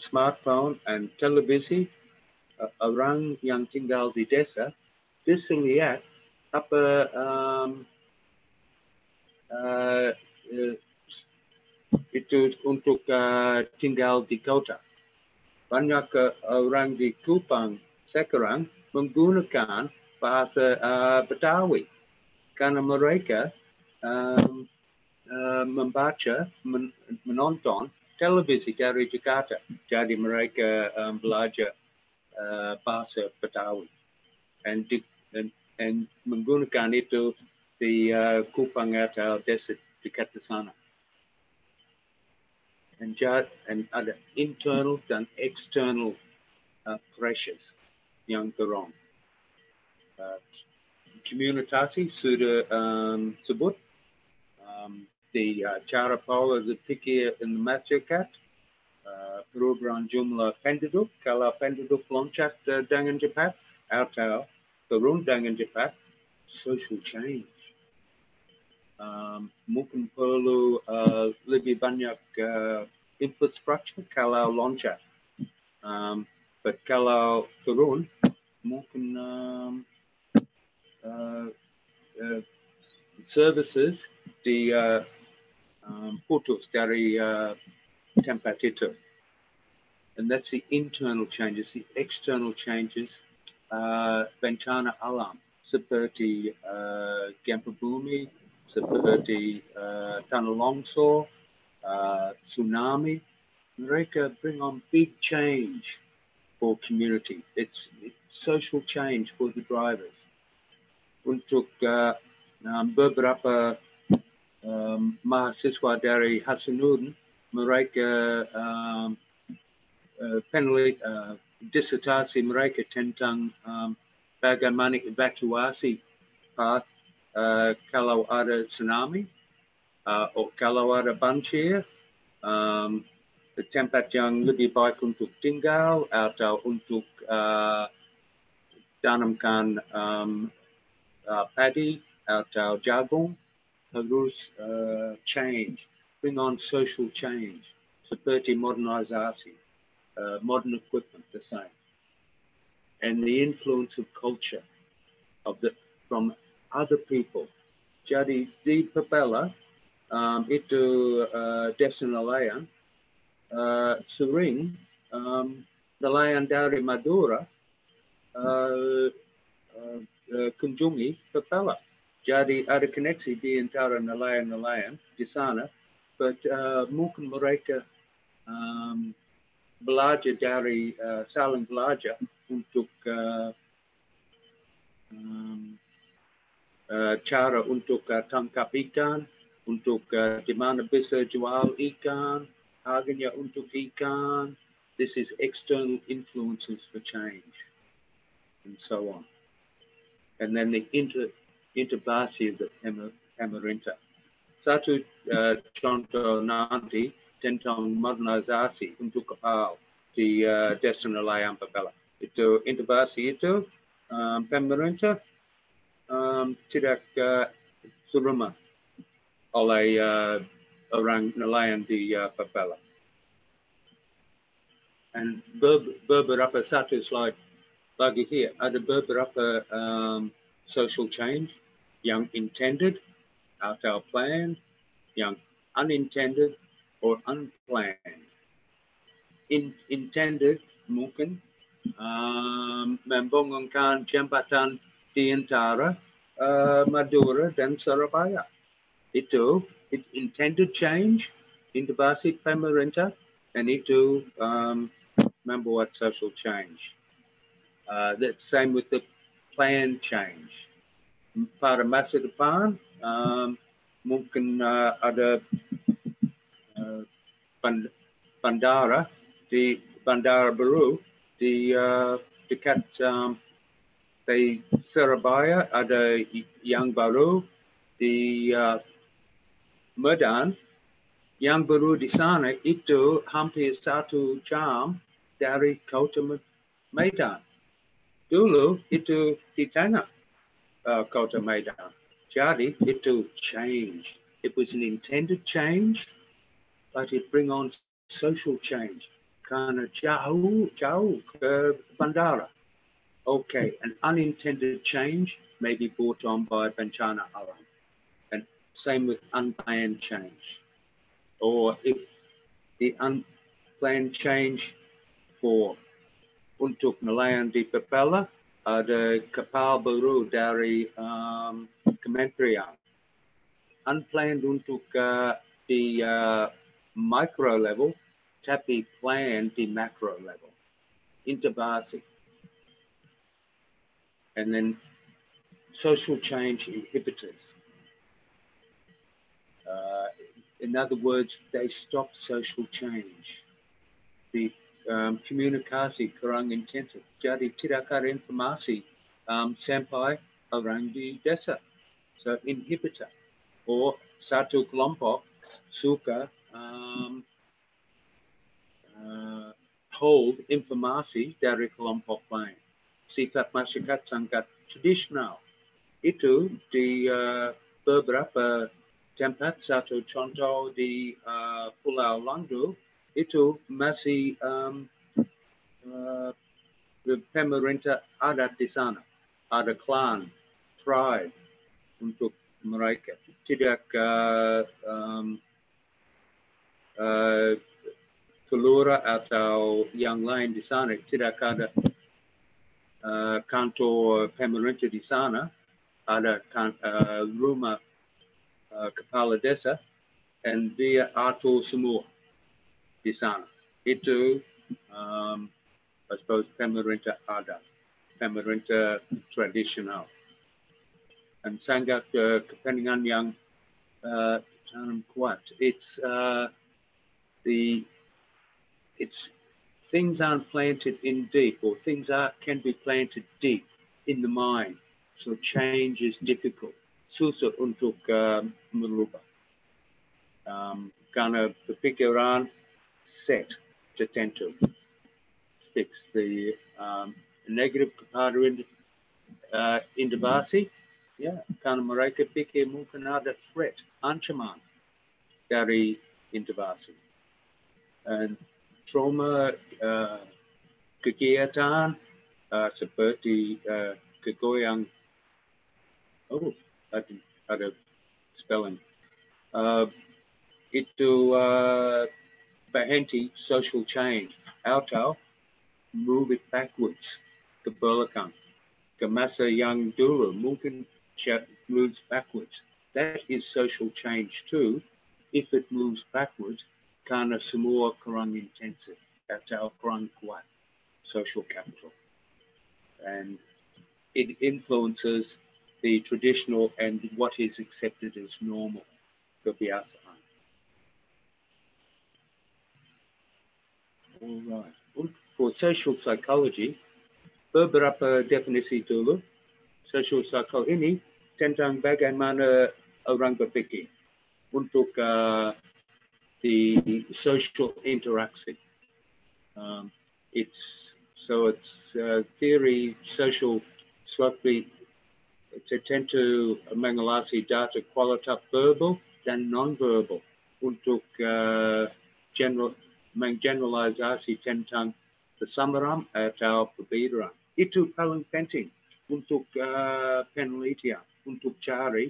smartphone dan televisi, orang yang tinggal di desa bisa lihat apa itu untuk tinggal di kota. Banyak orang di Kupang sekarang menggunakan bahasa Betawi karena mereka membaca, menonton televisi dari Jakarta. Jadi mereka belajar bahasa Betawi dan menggunakan itu di Kupang atau desa dekat di sana. Dan ada internal dan external pressures yang terang. Komunikasi sudah sebut di cara pola berpikir di masyarakat, perubahan jumlah penduduk, kalau penduduk loncat dengan cepat atau turun dengan cepat, social change. Mungkin perlu lebih banyak infrastruktur kalau loncat. But kalau turun, mungkin services di putus dari tempat itu. And that's the internal changes. The external changes, bencana alam seperti gempa bumi, seperti tanah longsor, tsunami. Mereka bring on big change for community. It's social change for the drivers. Untuk beberapa mahasiswa dari Hasanuddin, mereka disertasi mereka tentang bagaimana evakuasi kalau ada tsunami, atau kalau ada banjir, tempat yang lebih baik untuk tinggal atau untuk tanamkan padi atau jagung harus change, bring on social change, seperti modernisasi, modern equipment, the same, and the influence of culture from other people. Jadi di Papela itu desa nelayan, sering nelayan dari Madura kunjungi Papela. Jadi ada koneksi di antara nelayan-nelayan di sana, but mungkin mereka belajar dari saling belajar untuk cara untuk tangkap ikan, untuk di mana bisa jual ikan, harganya untuk ikan. This is external influences for change, and so on. And then the interbasi of the pemerintah. Satu contoh nanti tentang modernisasi untuk kapal di desa nelayan Papela. Itu interbasi itu pemerintah tidak terima oleh orang nelayan di Papela. And beberapa satu slide lagi here, ada beberapa social change yang intended atau planned, yang unintended or unplanned. Intended mungkin membangunkan jembatan di antara Madura dan Surabaya. Itu it's intended change, intubasi pemerintah, and itu membuat social change. That's same with the planned change. Pada masa depan mungkin ada bandara baru di dekat di Surabaya, ada yang baru di Medan. Yang baru di sana itu hampir 1 jam dari kota Medan. Dulu itu di tengah kota Medan. Jadi itu change. It was an intended change, but it bring on social change. Karena jauh ke bandara. Okay, an unintended change may be brought on by bencana alam. And same with unplanned change. Or if the unplanned change untuk nelayan di Papela, ada kapal baru dari kementerian. Unplanned untuk di micro level, tapi planned di macro level. Integrasi. And then social change inhibitors. In other words, they stop social change. The komunikasi kurang intensif. Jadi tidak ada informasi sampai orang di desa. So inhibitor. Or satu kelompok suka hold informasi dari kelompok lain. Sifat masyarakat sangat tradisional. Itu di beberapa tempat, satu contoh di Pulau Landu, itu masih pemerintah adat di sana. Ada klan, tribe untuk mereka. Tidak kelura atau yang lain di sana. Tidak ada kantor pemerintah di sana, ada rumah kepala desa, dan dia atur semua di sana. Itu, I suppose, pemerintah adat, pemerintah tradisional. Dan sangat kepentingan yang kuat. It's things aren't planted in deep, or things can be planted deep in the mind. So change is difficult. Susah untuk merubah. Karena berpikiran set, tertentu. Fix the negative kepada intubasi. Ya, karena mereka pikir mungkin ada threat, ancaman dari intubasi. And trauma kegiatan seperti kegoyang, ada spelling, itu berhenti social change atau move it backwards ke belakang, ke masa yang dulu mungkin moves backwards. That is social change too, if it moves backwards. Karena semua kurang intensif atau kurang kuat social capital, and it influences the traditional and what is accepted as normal, kebiasaan. All right. For social psychology, beberapa definisi dulu. Social psychology ini tentang bagaimana orang berpikir untuk the social interaction. It's theory social seperti tertentu mengelasi data kualitatif verbal dan non-verbal untuk menggeneralisasi tentang kesamaan atau perbedaan. Itu paling penting untuk penelitian, untuk cari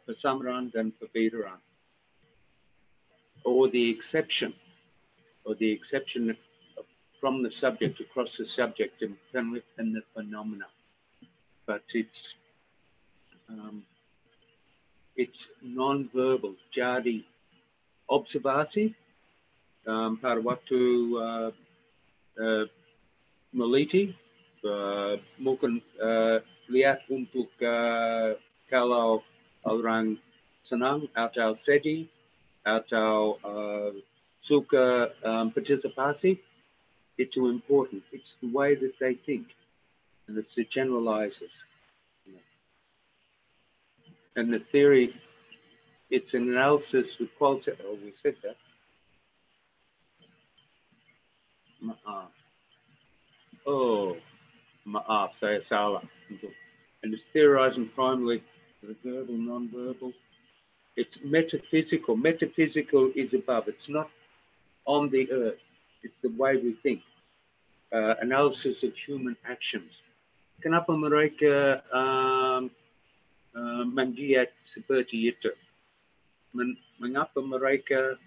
persamaran dan perbedaan, or the exception from the subject across the subject and the phenomena. But it's non-verbal. Jadi observasi pada waktu meliti, mungkin lihat untuk kalau orang senang atau sedih atau suka partisipasi, itu important. It's the way that they think, and it's the generalizers. And the theory, it's an analysis with qualitative. Oh, we said that. Maaf, saya salah. And it's theorizing primarily the verbal, non-verbal. It's metaphysical. Metaphysical is above. It's not on the earth. It's the way we think. Analysis of human actions. Kenapa mereka menggiat seperti itu? Mengapa mereka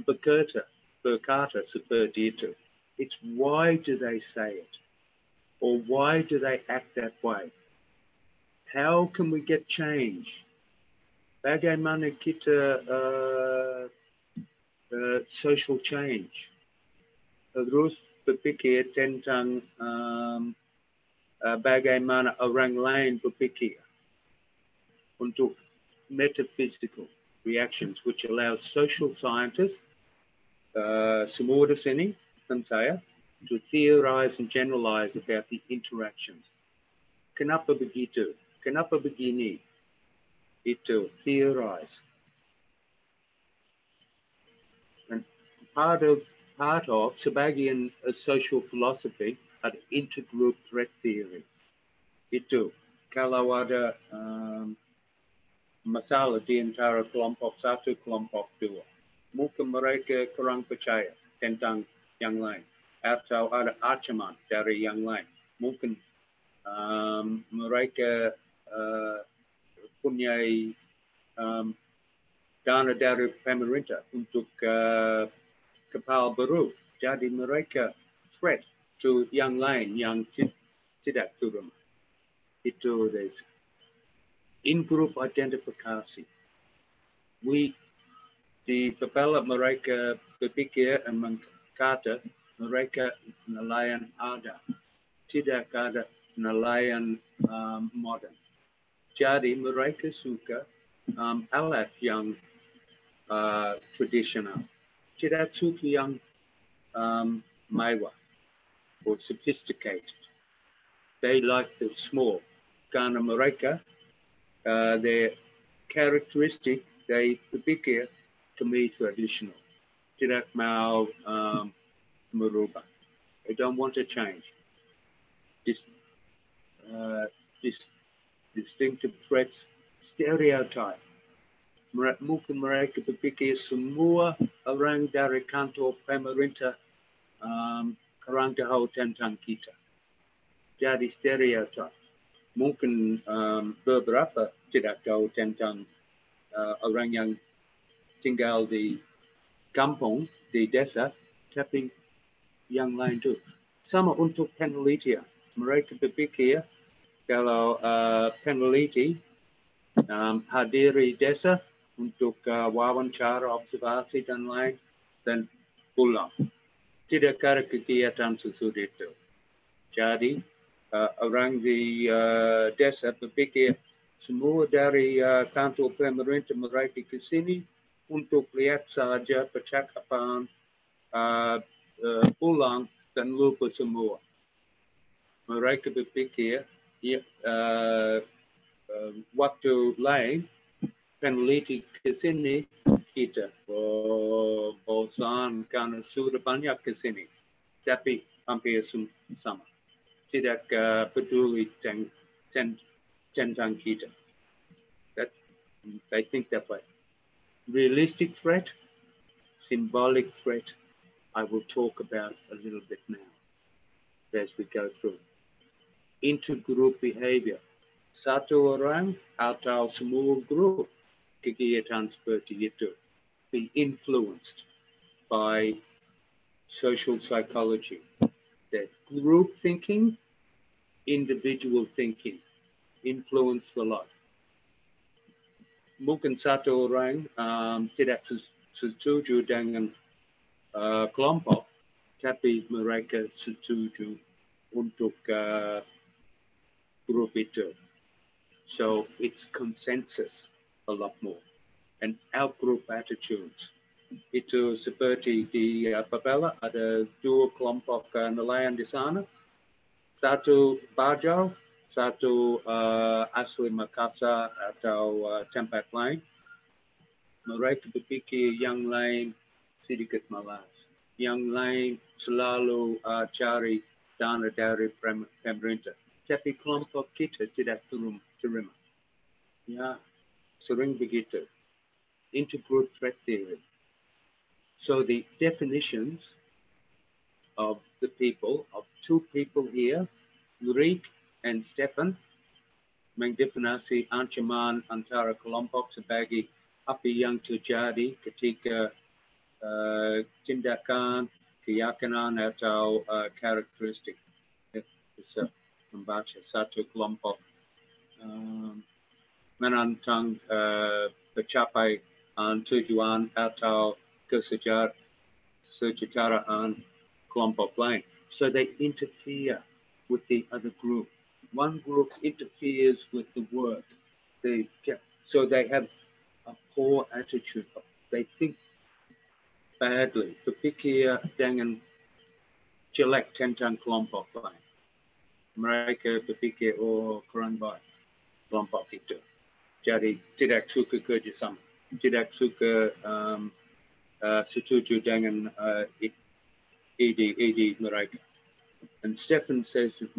berkata seperti itu? It's why do they say it? Or why do they act that way? How can we get change? Bagaimana kita social change? Terus berpikir tentang bagaimana orang lain berpikir untuk metaphysical reactions, which allows social scientists, semua di sini, dan saya, to theorize and generalize about the interactions. Kenapa begitu? Kenapa begini? Itu, theorize. And part of sebagian social philosophy ada intergroup threat theory. Itu, kalau ada masalah di antara kelompok satu, kelompok dua, mungkin mereka kurang percaya tentang yang lain, atau ada ancaman dari yang lain. Mungkin mereka punya dana dari pemerintah untuk kapal baru. Jadi mereka threat to yang lain yang tidak turun. Itu in-group identifikasi. Di Papela mereka berpikir dan mengkata mereka nelayan ada. Tidak ada nelayan modern. Jadi mereka suka alat yang tradisional. Tidak suka yang mewah or sophisticated. They like the small. Karena mereka, their characteristic, they berpikir kami traditional. Tidak mau merubah. They don't want to change. Distinctive threats, stereotype. Mungkin mereka berpikir semua orang dari kantor pemerintah kurang tahu tentang kita. Jadi stereotype. Mungkin beberapa tidak tahu tentang orang yang tinggal di kampung, di desa, tapi yang lain itu. Sama untuk penelitian. Mereka berpikir kalau peneliti hadiri desa untuk wawancara, observasi dan lain, dan pulang. Tidak ada kegiatan sesudah itu. Jadi orang di desa berpikir semua dari kantor pemerintah mereka ke sini untuk lihat saja percakapan, pulang dan lupa semua. Mereka berpikir waktu lain peneliti ke sini kita bosan karena sudah banyak ke sini, tapi hampir sama. Tidak peduli tentang kita. I think that way. Realistic threat, symbolic threat, I will talk about a little bit now as we go through. intergroup behavior. Satu orang atau semua grup kegiatan seperti itu be influenced by social psychology. That group thinking, individual thinking influence a lot. Mungkin satu orang tidak setuju dengan kelompok, tapi mereka setuju untuk group itu. So it's consensus a lot more. And out-group attitudes. Itu seperti di Papela, ada dua kelompok nelayan di sana. Satu Bajau, satu asli Makassar atau tempat lain. Mereka berpikir yang lain sedikit malas. Yang lain selalu cari dana dari pemerintah. Tapi kelompok kita tidak terima. Ya, sering begitu. Intergroup threat theory. So the definitions of the people, of two people here, Rick and Stefan, mendefinisi ancaman antara kelompok sebagai apa yang terjadi ketika tindakan, keyakinan atau karakteristik. Bisa membaca satu kelompok menantang mencapai tujuan atau kesejahteraan kelompok lain. So they interfere with the other group. One group interferes with the work. So they have a poor attitude. They think badly. Berpikir dengan jelek tentang kelompok lain. Mereka berpikir, oh kurang baik kelompok itu. Jadi tidak suka kerjasama. Tidak suka setuju dengan ide mereka. And Stefan says that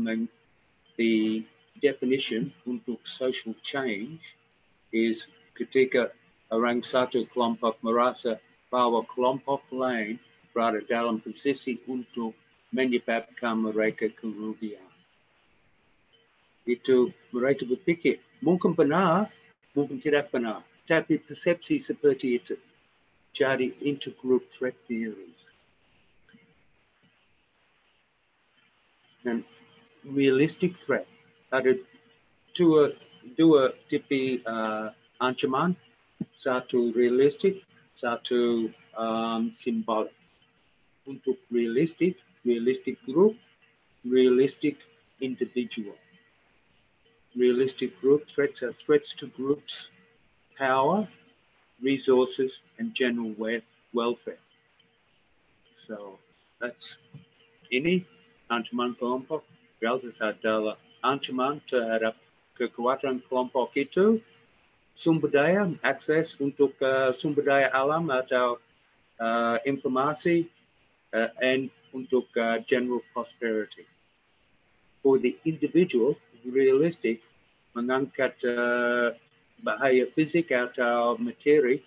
the definition untuk social change is ketika orang satu kelompok merasa bahwa kelompok lain berada dalam posisi untuk menyebabkan mereka kerugian. Itu mereka berpikir, mungkin benar, mungkin tidak benar. Tapi persepsi seperti itu. Jadi intergroup threat theories. Dan realistic threat. Ada dua tipe ancaman. Satu realistic, satu simbolik. Untuk realistic group, realistic individual. Realistic group threats are threats to groups, power, resources, and general welfare. So that's ini ancaman kelompok. Realitas adalah ancaman terhadap kekuatan kelompok itu, sumber daya, akses untuk sumber daya alam atau informasi, and untuk general prosperity. For the individual, realistic mengangkat bahaya fisik atau materi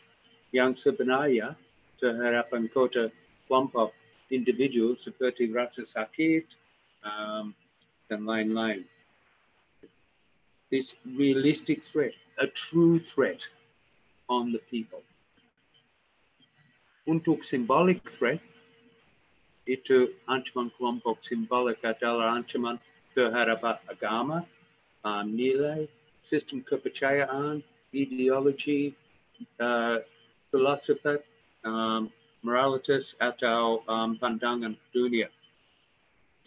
yang sebenarnya terhadap anggota kelompok individu seperti rasa sakit dan lain-lain. This realistic threat, a true threat on the people. Untuk symbolic threat, itu ancaman kelompok simbolik adalah ancaman terhadap agama, nilai, sistem kepercayaan, ideologi, filsafat, moralitas atau pandangan dunia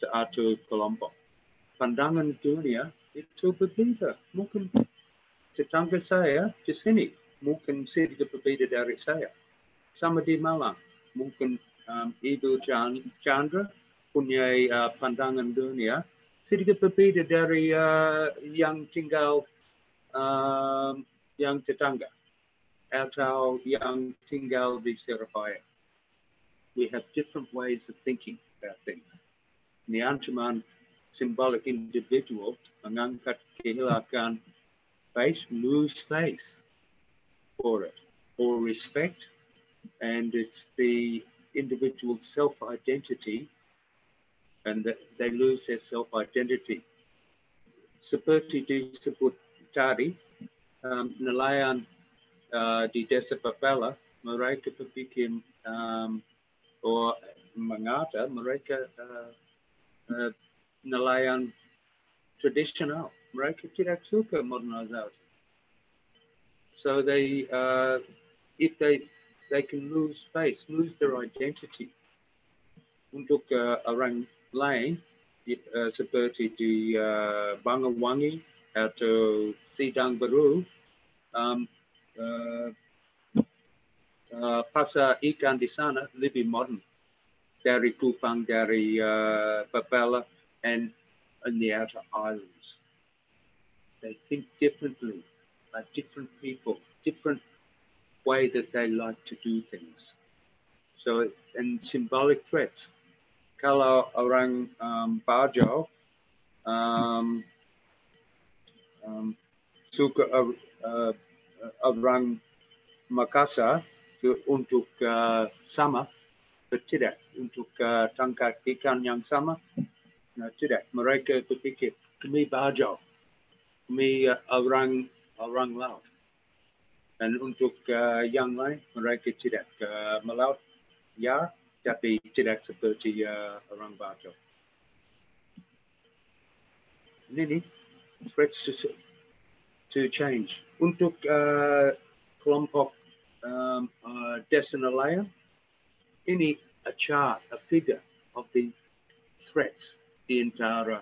satu kelompok. Pandangan dunia itu berbeda. Mungkin tetangga saya di sini mungkin sedikit berbeda dari saya. Sama di Malang, mungkin Ibu Chandra punya pandangan dunia sedikit berbeda dari yang tinggal yang tetangga atau yang tinggal di Surabaya. We have different ways of thinking about things. Ini ancaman symbolic individual mengangkat kehilangan lose face for it, or respect, and it's the individual self-identity, and that they lose their self-identity seperti disebut tadi, nelayan di desa Papela, mereka berpikir mengata mereka nelayan tradisional. Mereka tidak suka modernisasi. So if they can lose their identity. Untuk orang lain, seperti di Banglawangi atau Sidang Baru, pasar ikan di sana lebih modern dari Kupang, dari Papela, and the outer islands. They think differently, like different people, different way that they like to do things. So, and symbolic threats. Kalau orang Bajo suka orang Makassar untuk sama, tidak untuk tangkap ikan yang sama, tidak. Mereka berpikir kami Bajo, kami orang laut. Dan untuk yang lain, mereka tidak melaut, ya, tapi tidak seperti orang Bajo. Ini threats to change. Untuk kelompok desa nelayan, ini a chart, a figure of the threats di antara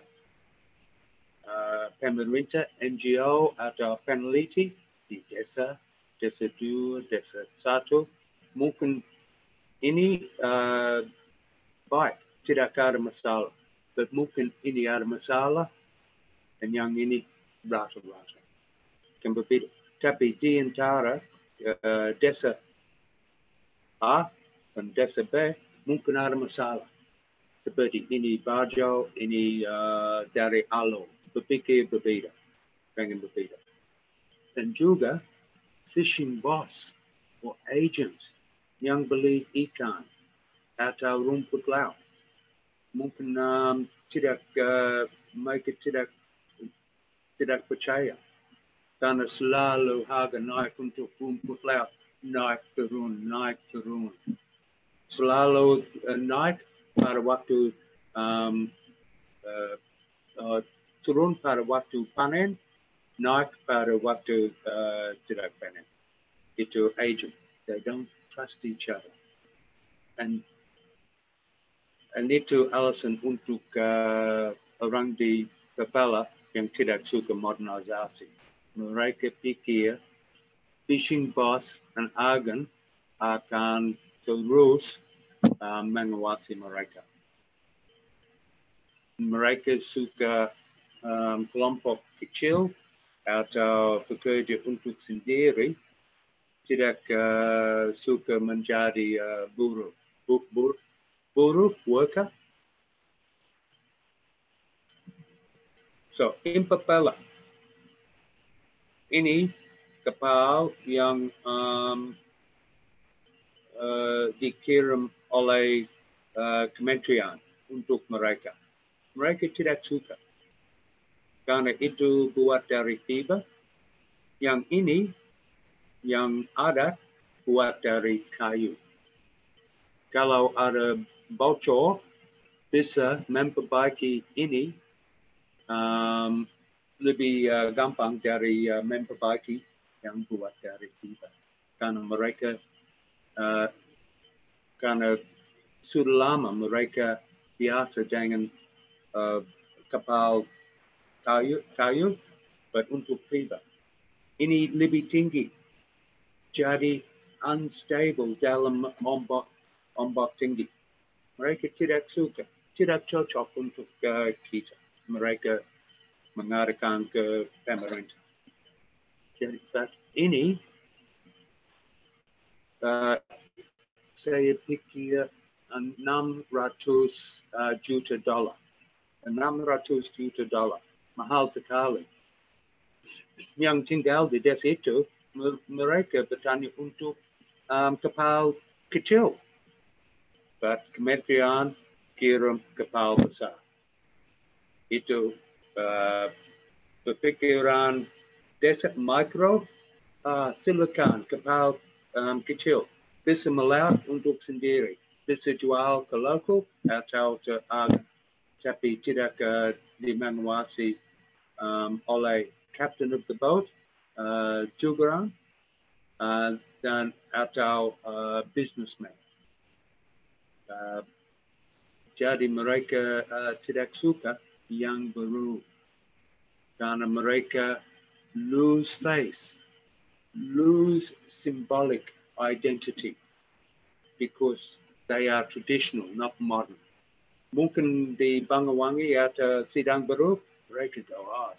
pemerintah, NGO atau peneliti di desa 2, desa 1. Mungkin ini baik, tidak ada masalah. But mungkin ini ada masalah dan yang ini rata-rata. Kan berbeda. Tapi di antara desa A dan desa B mungkin ada masalah. Seperti ini Bajo, ini dari Alo. Berpikir berbeda. Pengen berbeda. Dan juga fishing boss or agent yang beli ikan atau rumput laut. Mungkin mereka tidak percaya. Karena selalu harga naik untuk rumput laut. Naik turun. Selalu naik pada waktu turun pada waktu panen, naik pada waktu tidak panen. Itu agent. They don't trust each other. And itu alasan untuk orang di Papela yang tidak suka modernisasi. Mereka pikir fishing boss dan agen akan terus mengawasi mereka. Mereka suka kelompok kecil atau bekerja untuk sendiri, tidak suka menjadi buruh, worker. So, in Papela, ini kapal yang dikirim oleh kementerian untuk mereka. Mereka tidak suka. Karena itu buat dari fiber. Yang ini yang ada buat dari kayu. Kalau ada bocor, bisa memperbaiki ini lebih gampang dari memperbaiki yang buat dari fiber. Karena mereka, karena sudah lama mereka biasa dengan kapal kayu, but untuk fiber. Ini lebih tinggi. Jadi unstable dalam ombak tinggi. Mereka tidak suka, tidak cocok untuk kita. Mereka mengadakan ke pemerintah. Jadi ini saya pikir $600 juta. $600 juta. Mahal sekali. Yang tinggal di desa itu, mereka bertanya untuk kapal kecil. But kementerian kirim kapal besar. Itu berpikiran desa mikro, silakan kapal kecil bisa melaut untuk sendiri, bisa jual ke lokal atau ke tapi tidak dimanwasi oleh captain of the boat, juga dan atau businessman. Jadi mereka tidak suka yang baru karena mereka lose face, lose symbolic identity because they are traditional, not modern. Mungkin di Banglawangi atau Sidang Baru, mereka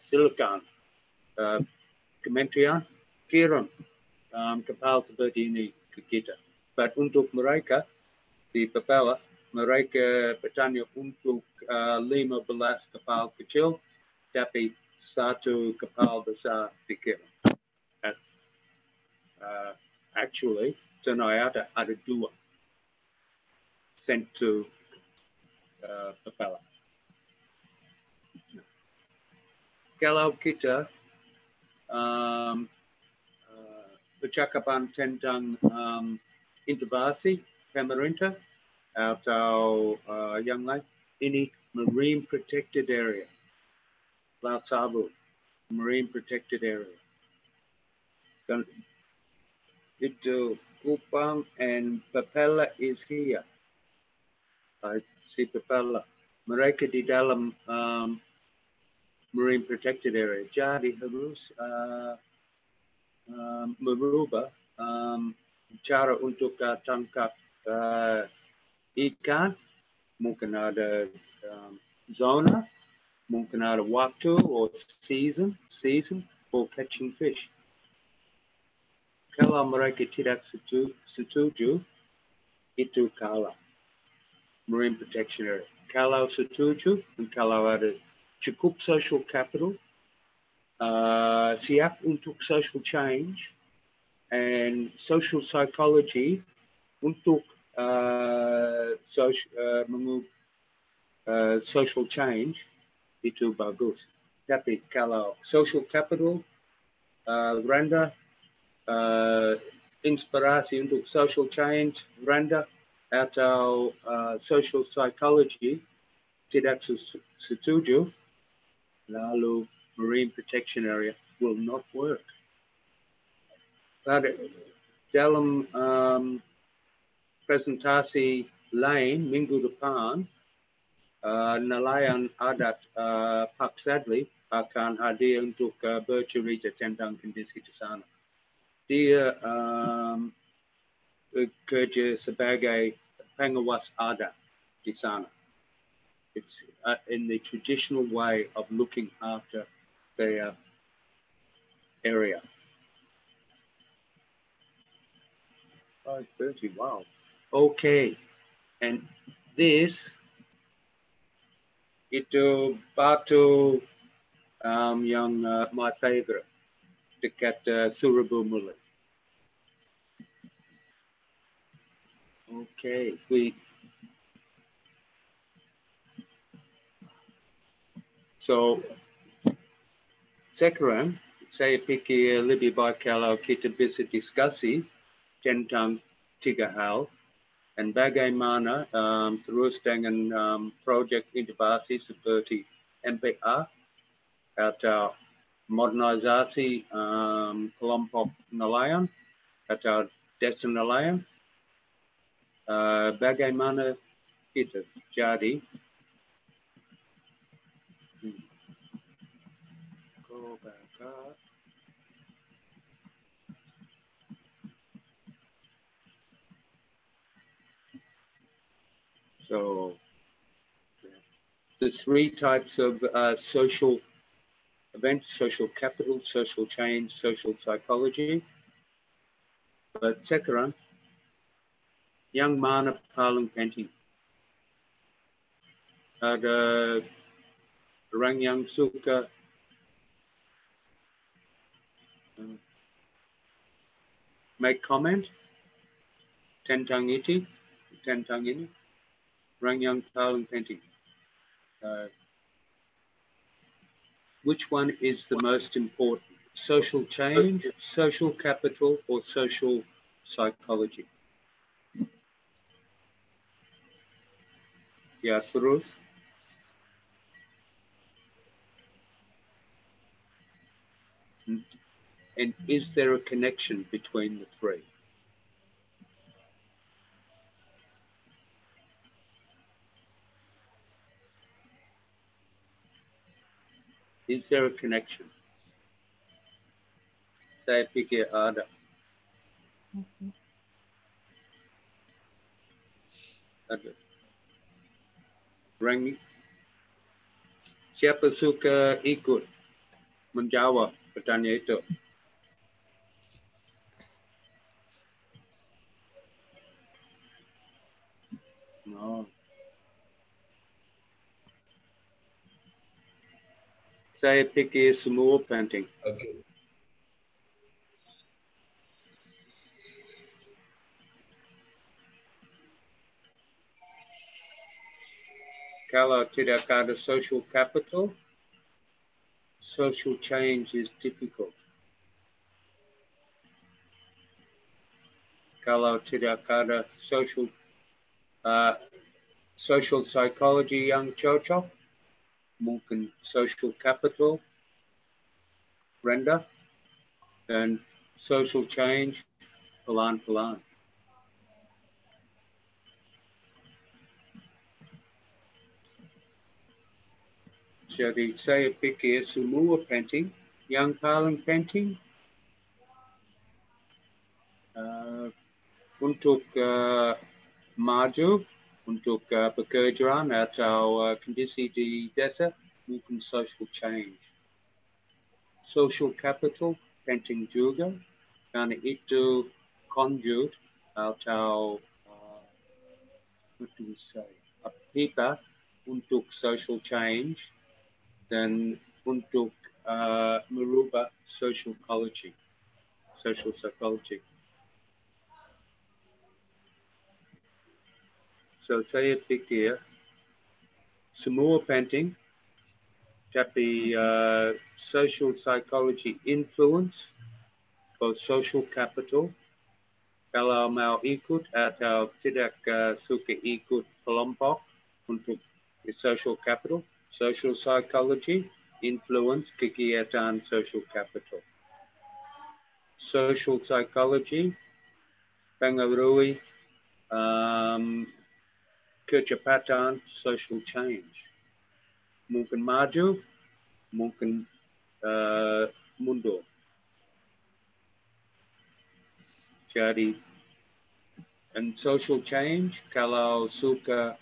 silakan kementerian kirim kapal seperti ini ke kita. But untuk mereka di Papela, mereka bertanya untuk 15 kapal kecil, tapi satu kapal besar dikirim. Actually, ternyata ada 2 sent to Papela. Kalau kita percakapan tentang intervensi pemerintah atau yang lain, ini marine protected area, Laut Sabu, marine protected area. Dan itu Kupang and Papela is here. Si Papela, mereka di dalam marine protected area. Jadi harus merubah cara untuk tangkap ikan. Mungkin ada zona, mungkin ada waktu or season for catching fish. Kalau mereka tidak setuju, itu kalah. Marine protection area. Kalau setuju, dan kalau ada cukup social capital, siap untuk social change and social psychology untuk social change, itu bagus. Tapi kalau social capital rendah, inspirasi untuk social change rendah, atau social psychology tidak setuju, lalu marine protection area will not work. Pada dalam presentasi lain minggu depan, nelayan adat Pak Sadli akan hadir untuk bercerita tentang kondisi di sana. Dia bekerja sebagai pengawas adat di sana. It's in the traditional way of looking after their area. 5:30, wow. Okay, and this itu batu yang my favorite dekat Surabaya Mulai. Okay, so sekarang saya pikir lebih baik kalau kita bisa diskusi tentang 3 hal dan bagaimana terus dengan projek inovasi seperti MPA atau modernisasi kelompok nelayan atau desa nelayan, bagaimana kita jadi so the 3 types of social events: social capital, social change, social psychology. But sekarang, yang mana paling penting? Ada orang yang suka make comment tentang ini, orang yang paling penting. which one is the most important? Social change, social capital, or social psychology? Ya, terus. And is there a connection between the three? Is there a connection? Saya pikir ada. Ada. Rangi. Siapa suka ikut menjawab pertanyaan itu? No. Saya pikir semua penting. Okay. Kalau tidak ada social capital, social change is difficult. Kalau tidak ada social psychology yang cocok, mungkin social capital rendah, dan social change pelan-pelan. Jadi saya pikir semua penting. Yang paling penting untuk maju, untuk pekerjaan atau kondisi di desa, mungkin social change. Social capital penting juga, karena itu conduit atau what do we say? Pipa untuk social change dan untuk merubah social psychology. So saya pikir semua penting, tapi social psychology influence for social capital. Kalau mau ikut atau tidak suka ikut kelompok untuk social capital, social psychology influence kegiatan social capital. Social psychology pengaruhi kecepatan social change. Mungkin maju, mungkin mundur. Jadi, and social change, kalau suka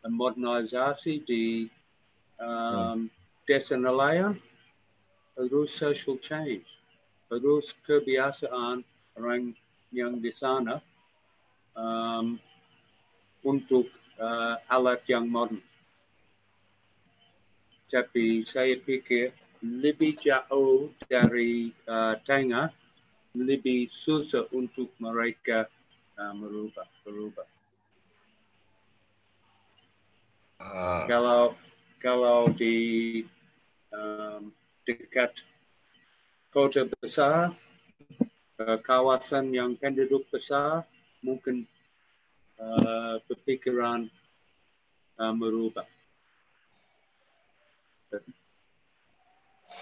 modernisasi di desa nelayan, harus social change. Harus kebiasaan orang yang di sana untuk alat yang modern. Tapi saya pikir lebih jauh dari tengah, lebih susah untuk mereka berubah. Kalau di dekat kota besar, kawasan yang penduduk besar, mungkin berpikiran merubah.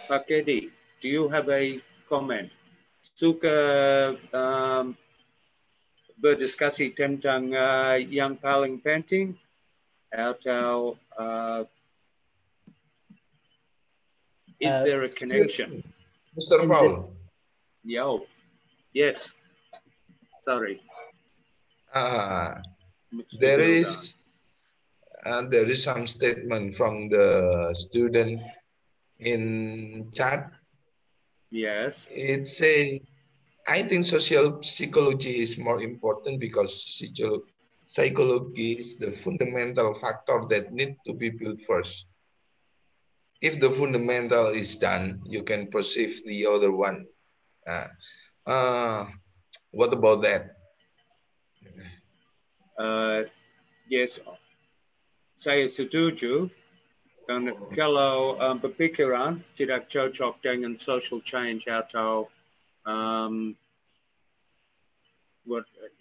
Pak Edi, do you have a comment? Suka berdiskusi tentang yang paling penting atau is there a connection? Mr. Paul. Yes. Sorry. There is some statement from the student in chat. Yes. It says, I think social psychology is more important because psychology is the fundamental factor that need to be built first. If the fundamental is done, you can perceive the other one. What about that? Yes, saya setuju. Dan kalau berpikiran tidak cocok dengan social change atau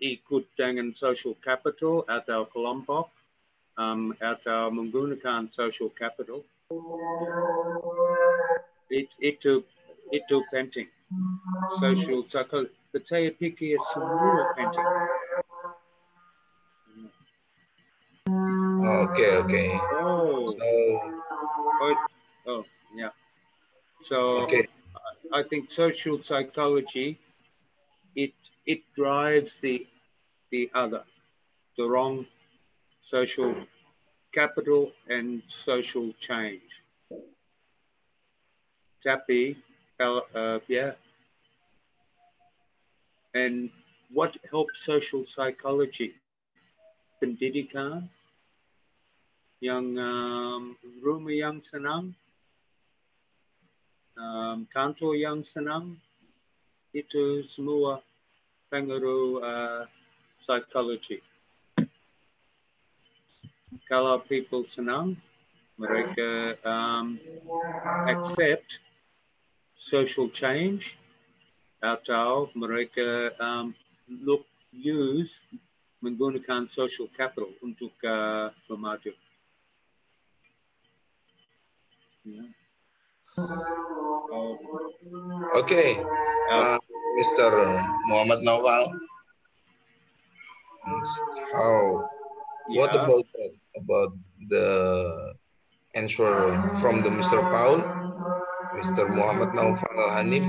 ikut dengan social capital atau kelompok atau menggunakan social capital, itu penting. Social psychology, saya pikir semua penting. Okay. Yeah. So I think social psychology, it drives the other, the wrong social capital and social change. Tapi, yeah. And what helps social psychology? Pendidikan, yang rumah yang senang, kantor yang senang, itu semua pengaruh psychology. Kalau people senang, mereka accept social change, atau mereka use menggunakan social capital untuk memaju. Yeah. Okay, Mr. Muhammad Naufal. What about that? About the answer from the Mr. Paul, Mr. Muhammad Naufal Hanif?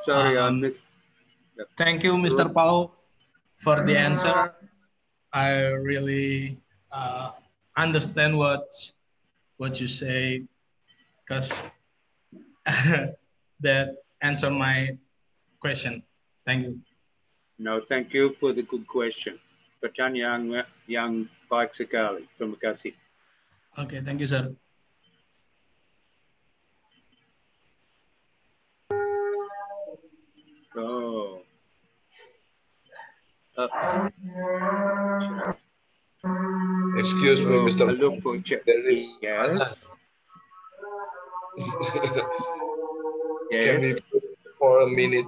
Sorry, I missed. Thank you, Mr. Paul, for the answer. I really understand what you say, because that answered my question. Thank you. No, thank you for the good question. Pertanyaan yang baik sekali. Terima kasih. Okay, thank you, sir. Oh. Excuse me, Mr. Look for there is yes. Yes. Can we put for a minute?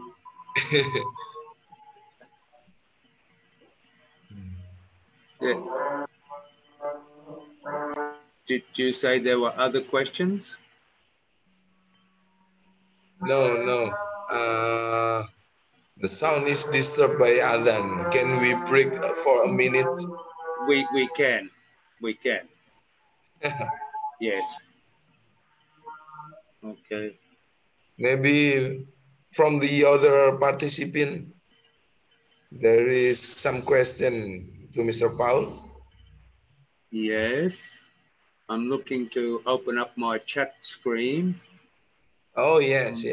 Did you say there were other questions? No. The sound is disturbed by Adhan. Can we break for a minute? We can. Yes. Okay. Maybe from the other participant, there is some question to Mr. Paul. Yes. I'm looking to open up my chat screen. Oh, yes,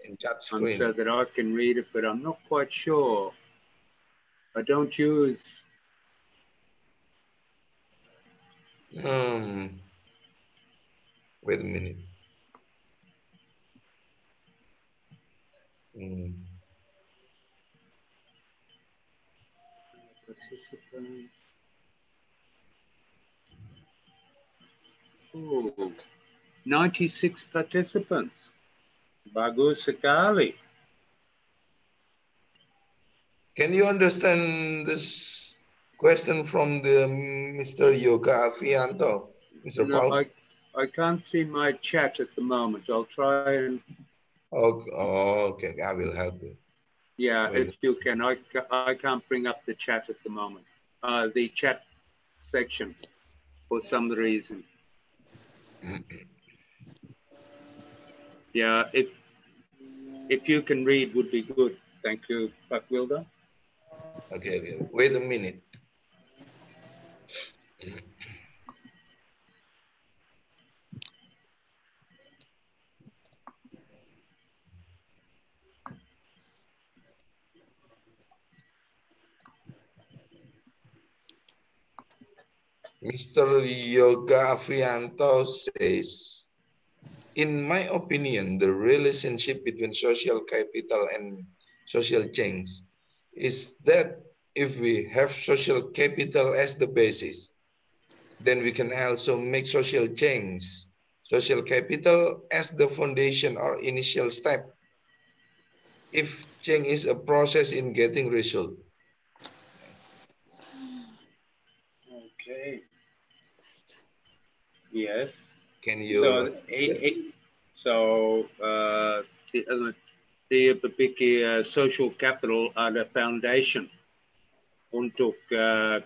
in chat screen. So that I can read it, but I'm not quite sure. I don't use... Wait a minute. Participants. Oh, 96 participants. Bagus sekali. Can you understand this question from the Mr. Yoga Afianto, Mr. Paul? I can't see my chat at the moment. I'll try and... Okay, I will help you. Yeah, if you can. I can't bring up the chat at the moment. The chat section for some reason. Yeah, if you can read would be good. Thank you, Pak Wildan. Okay. Wait a minute. Mr. Yoga Afrianto says, in my opinion, the relationship between social capital and social change is that if we have social capital as the basis, Then we can also make social change, social capital as the foundation or initial step. If change is a process in getting result. Okay. Yes. Can you? The berpikir social capital ada foundation untuk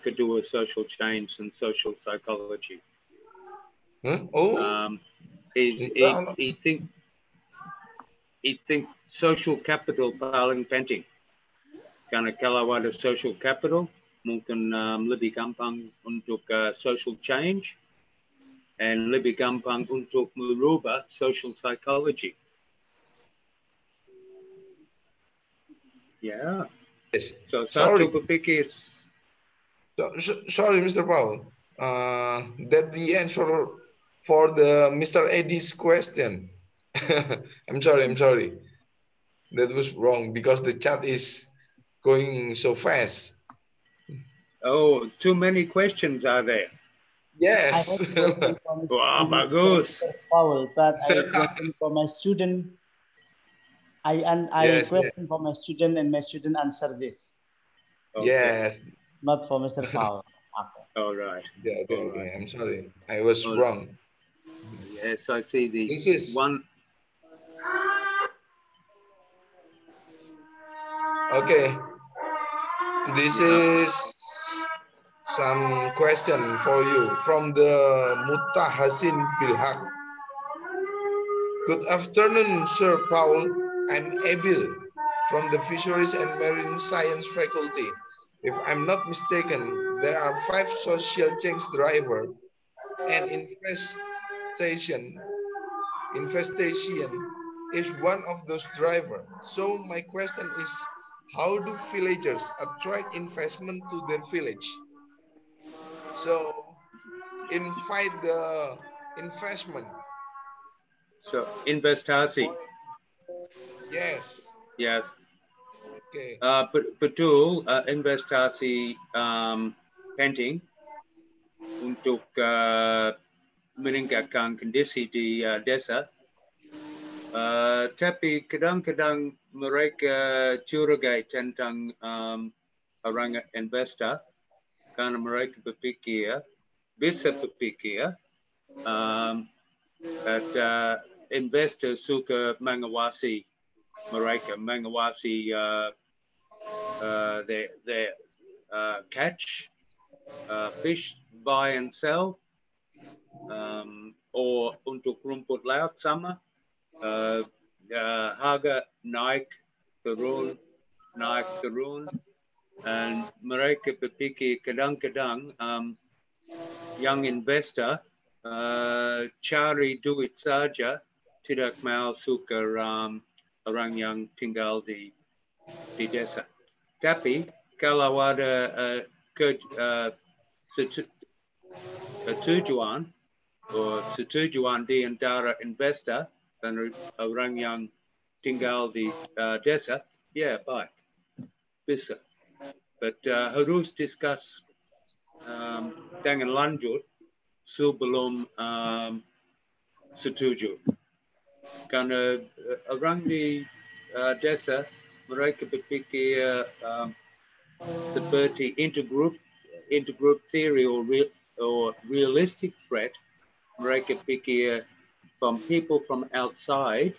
kedua social change and social psychology. Huh? Oh, He think social capital paling penting. Karena kalau ada social capital, mungkin lebih gampang untuk social change and lebih gampang untuk merubah social psychology. Yeah. Yes. So Sorry. satu berpikir. Sorry, Mr. Paul. That the answer for the Mr. Edi's question. I'm sorry. That was wrong because the chat is going so fast. Oh, too many questions are there? Yes. I have a question for Mr. Paul, but I question for my student. I question for my student and my student answer this. Okay. Yes. Not for Mr. Paul. Okay. All right. Yeah, okay. I'm sorry. I was wrong. Yes, I see the one. Okay. This is some question for you from the Mutahasin Bilhak. Good afternoon, Sir Paul. I'm Ebil from the Fisheries and Marine Science Faculty. If I'm not mistaken, there are 5 social change drivers and infestation is one of those drivers. So my question is, how do villagers attract investment to their village? So invite the investment. So investasi. Yes. Yes. Okay. Betul, investasi penting untuk meningkatkan kondisi di desa. Tapi kadang-kadang mereka curigai tentang orang investor karena mereka bisa berpikir investor suka mengawasi mereka, mengawasi their catch fish, buy and sell, or untuk rumput laut sama. Harga naik turun, and mereka berpikir kadang-kadang yang investor cari duit saja, tidak mau suka orang yang tinggal di desa. Tapi kalau ada setujuan di antara investor dan orang yang tinggal di desa, ya baik, bisa. But harus discuss dengan lanjut sebelum setuju. Karena orang di desa mereka berpikir seperti intergroup theory or realistic threat. Mereka pikir from people from outside,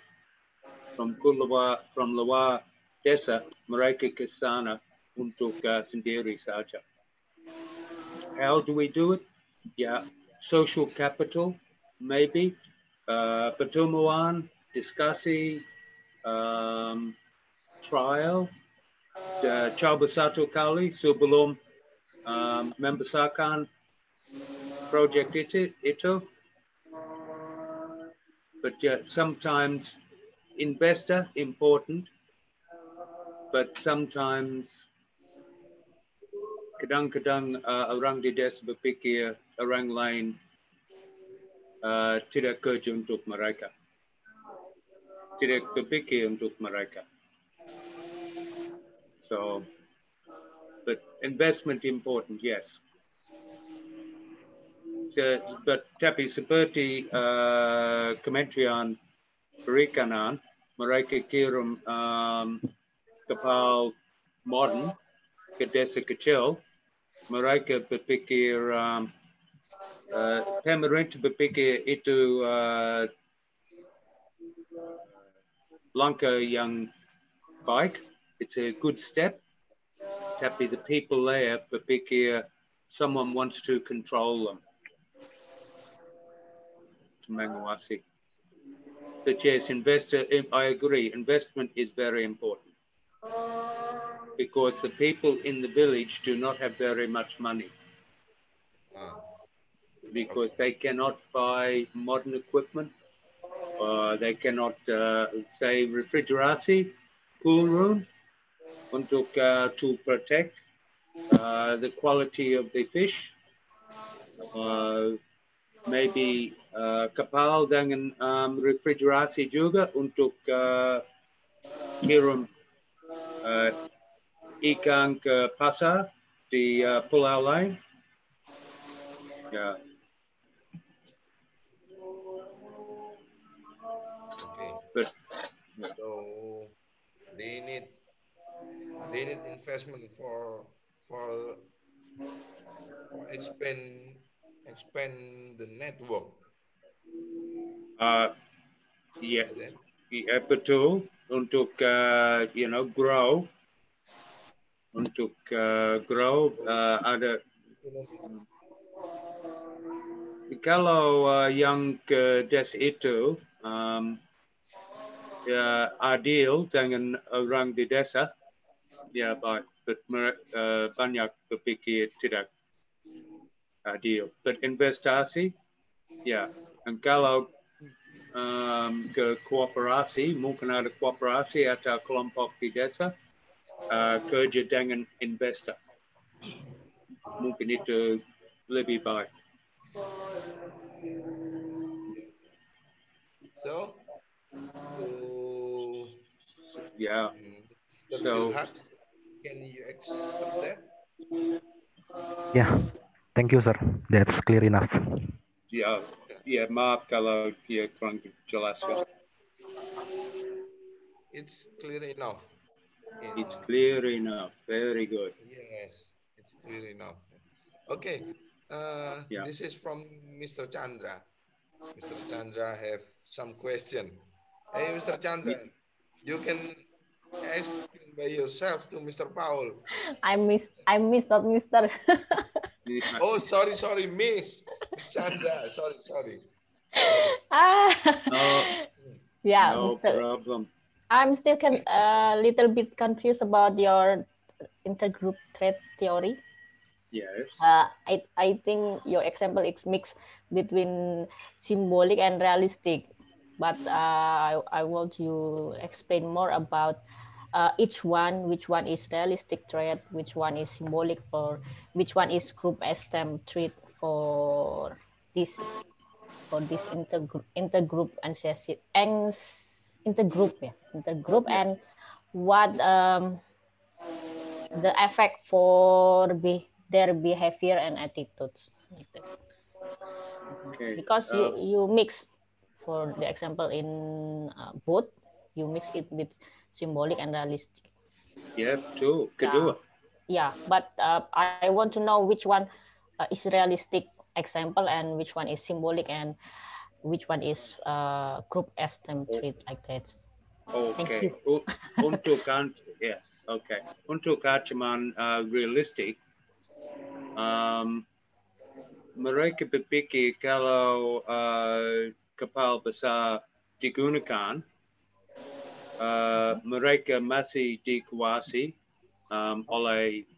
from luar desa, mereka ke sana untuk sendiri saja. How do we do it? Yeah, social capital, maybe. Pertemuan, diskusi, trial, coba satu kali sebelum membesarkan project itu. But sometimes investor important, but sometimes kadang-kadang orang di desa berpikir orang lain tidak kerja untuk mereka, tidak berpikir untuk mereka. So, but investment important, yes. tapi seperti Kementerian Perikanan, mereka kirim kapal modern ke desa kecil. Mereka berpikir, pemerintah berpikir itu langkah yang baik. It's a good step. Tapi the people there berpikir someone wants to control them. To menguasai. But yes, I agree, investment is very important. Because the people in the village do not have very much money. Because they cannot buy modern equipment. They cannot, say, refrigerasi, cool room, untuk to protect the quality of the fish. Maybe kapal dengan refrigerasi juga untuk kirim ikan ke pasar di pulau lain. Yeah. Okay. But so they need investment for expand the network. Yeah, betul, untuk grow, untuk grow ada. Kalau yang ke desa itu ya adil dengan orang di desa, ya baik, banyak berpikir tidak adil. But investasi, ya, dan kalau ke kooperasi, mungkin ada kooperasi atau kelompok di desa kerja dengan investor. Mungkin itu lebih baik. So, yeah. So, can you accept that? Yeah, thank you, sir. That's clear enough. Yeah, maaf kalau dia kurang jelas. It's clear enough. It's clear enough. Very good. Yes, it's clear enough. Okay, this is from Mr. Chandra. Mr. Chandra have some question. Hey, Mr. Chandra, you can ask by yourself to Mr. Paul. I missed not Mr. Oh, sorry, Miss Chandra. Sorry. Yeah, no Mr. problem. I'm still a little bit confused about your intergroup trait theory. Yes. I think your example is mixed between symbolic and realistic, but I want you explain more about each one, which one is realistic trait, which one is symbolic, or which one is group esteem trait for this intergroup and intergroup and what the effect for their behavior and attitudes like that. Okay. Because you mix, for the example in both, you mix it with symbolic and realistic. Yeah, too. Kedua. Yeah, but I want to know which one is realistic example and which one is symbolic and which one is group esteem trait like that. Okay. Untuk yes. Okay. Untuk ancaman realistik, mereka berpikir kalau kapal besar digunakan, mereka masih dikuasai oleh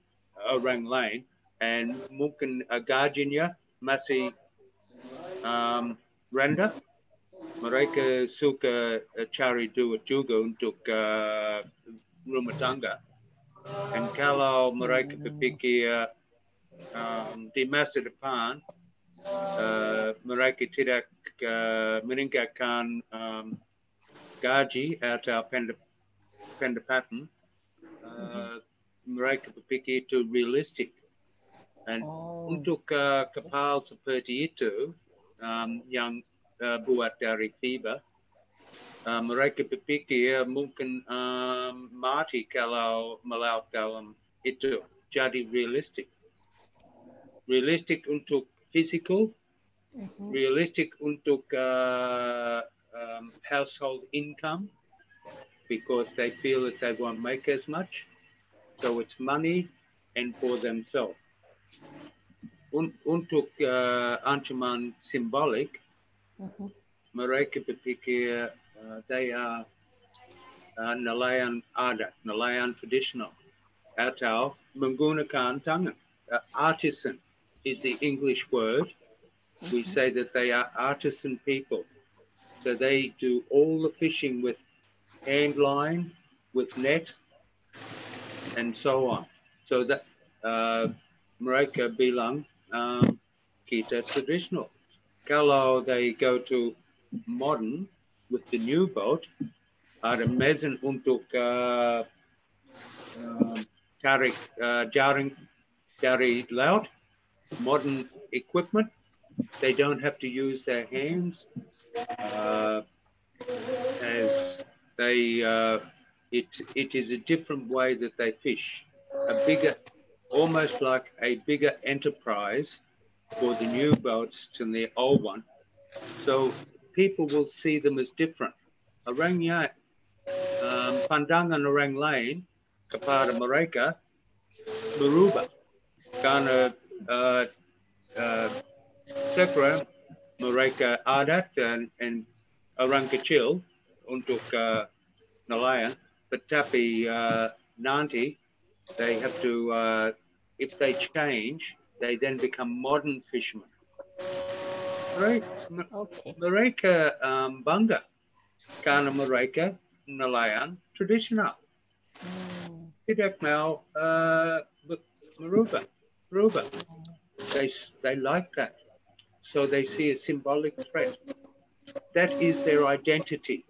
orang lain, dan mungkin gajinya masih rendah. Mereka suka cari duit juga untuk rumah tangga. Dan kalau mereka berpikir di masa depan, mereka tidak meningkatkan gaji atau pendapatan, mereka berpikir itu realistik. And untuk kapal seperti itu yang buat dari fiber, mereka berpikir mungkin mati kalau melaut dalam itu. Jadi realistik. Realistik untuk fisikal, realistic untuk household income, because they feel that they won't make as much. So it's money and for themselves. Untuk ancaman simbolik, mereka berpikir they are nelayan adat, nelayan tradisional, atau menggunakan tangan. Artisan is the English word. We say that they are artisan people. So they do all the fishing with hand line, with net, and so on. So that mereka bilang kita traditional. Kalau they go to modern with the new boat, ada mesin untuk tarik jaring dari laut, modern equipment. They don't have to use their hands as they. It is a different way that they fish. A bigger, almost like a bigger enterprise for the new boats than the old one. So people will see them as different. Orangnya, pandangan orang lain kepada mereka berubah karena segera mereka adat dan orang kecil untuk nelayan, tetapi nanti they have to, if they change, they then become modern fishermen. Mereka bangga karena mereka nelayan tradisional. Tidak mau merubah. They like that. So they see a symbolic threat. That is their identity.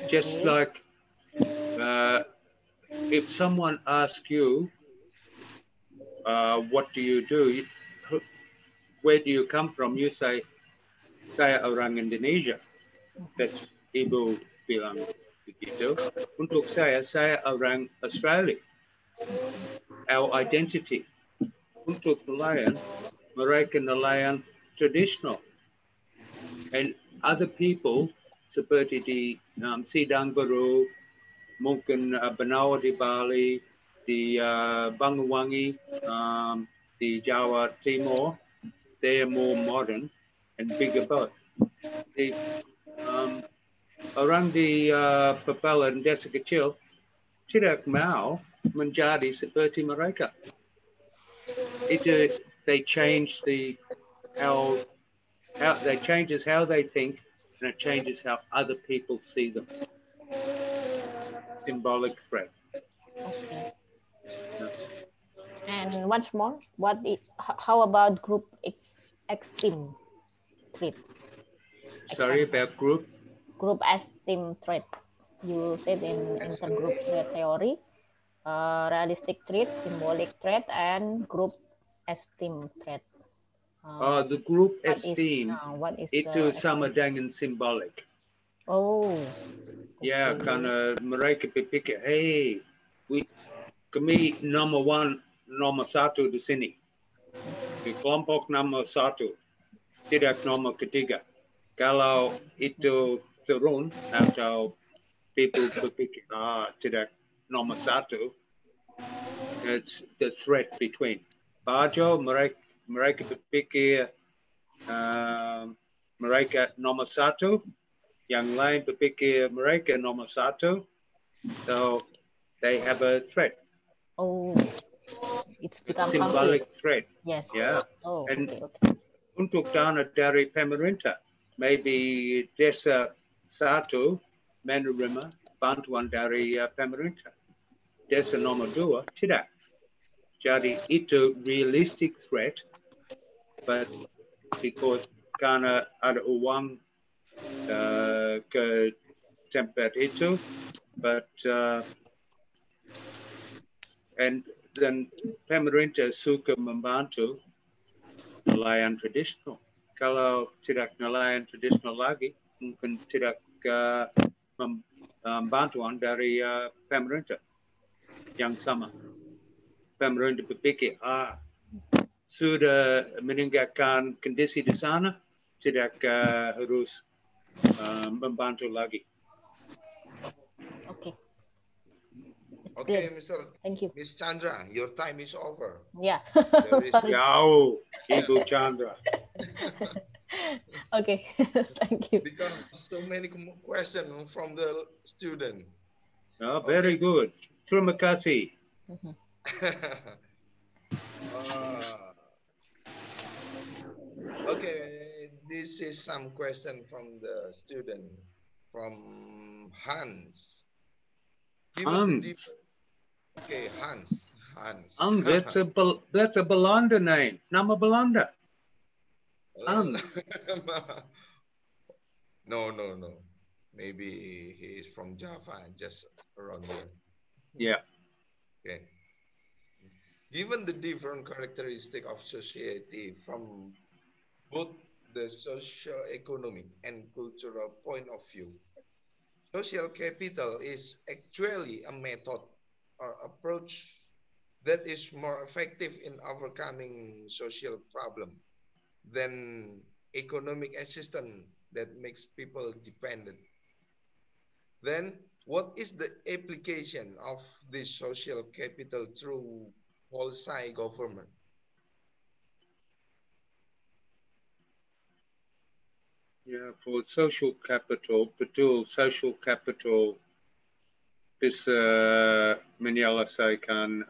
Just like if someone asks you, what do you do? Where do you come from? You say, saya orang Indonesia. That's Ibu bilang begitu. Untuk saya orang Australia. Our identity. Untuk nelayan, mereka nelayan tradisional. And other people, seperti di Sidang Baru, mungkin Benau di Bali, di Banyuwangi, di Jawa Timur, they are more modern and bigger boat. Orang di Papela dan desa kecil tidak mau menjadi seperti mereka. They change how they changes how they think, and it changes how other people see them. Symbolic threat. Okay. And once more, how about group esteem threat? Sorry, about group? Group esteem threat. You said in intergroup theory, realistic threat, symbolic threat, and group esteem threat. The group esteem, what is itu sama dengan symbolic. Oh. Ya, karena mereka berpikir, hey, kami nomor satu di sini. Di kelompok nomor satu, tidak nomor ketiga. Kalau itu turun atau people berpikir, tidak nomor satu, it's the threat between. Bajo, mereka berpikir mereka nomor satu, yang lain berpikir mereka nomor satu, so they have a threat. Oh, it's become symbolic conflict. Threat. Yes. Yeah. Oh, and okay. Untuk dana dari pemerintah, maybe desa satu menerima bantuan dari pemerintah. Desa nomor dua tidak. Jadi itu realistic threat, but because karena ada uang ke tempat itu, but and dan pemerintah suka membantu nelayan tradisional. Kalau tidak nelayan tradisional lagi, mungkin tidak bantuan dari pemerintah yang sama. Pemerintah berpikir, sudah meninggalkan kondisi di sana, tidak harus membantu lagi. Okay. Okay, Good. Thank you. Miss Chandra, your time is over. Yeah. There is Jauh, Ibu Chandra. Okay. Thank you. because so many questions from the student. Oh, very good. Terima kasih. Okay, this is some question from the student, from Hans. Okay, Hans. That's a Belanda name. Nama Belanda. Hans. No. Maybe he is from Java, just around here. Yeah. Okay. Given the different characteristic of society from both the socio-economic and cultural point of view, social capital is actually a method or approach that is more effective in overcoming social problem than economic assistance that makes people dependent. Then, what is the application of this social capital through policy government? Yeah, for social capital, betul social capital bisa menyelesaikan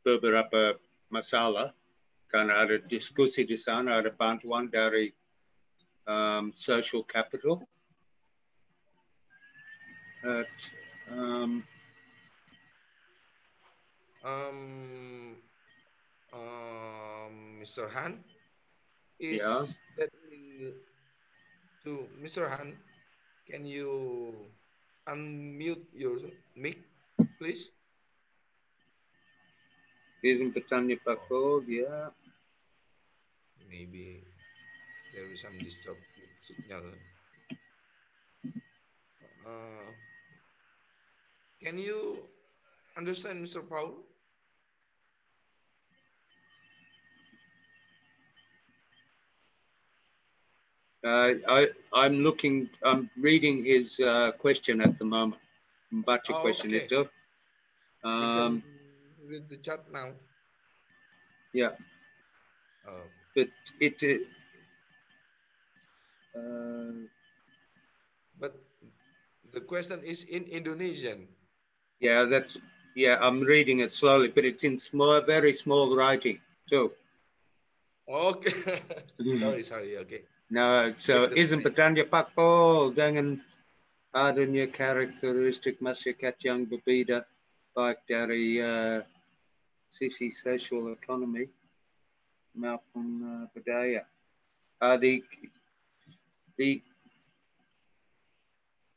beberapa masalah karena ada diskusi di sana, ada bantuan dari social capital. Mr. Han, Yeah. that to Mr. Han, can you unmute your mic, please? Izin bertanya Pak Paul, yeah. Maybe there is some disturb signal. Can you understand, Mr. Paul? I'm reading his question at the moment. Membaca question Okay. itu. You can read the chat now. Yeah. But but the question is in Indonesian. Yeah, I'm reading it slowly, but it's in very small writing too. Okay. Sorry. Okay. No, so izin bertanya Pak Paul, dengan adanya karakteristik masyarakat yang berbeda baik dari sisi social economy maupun budaya.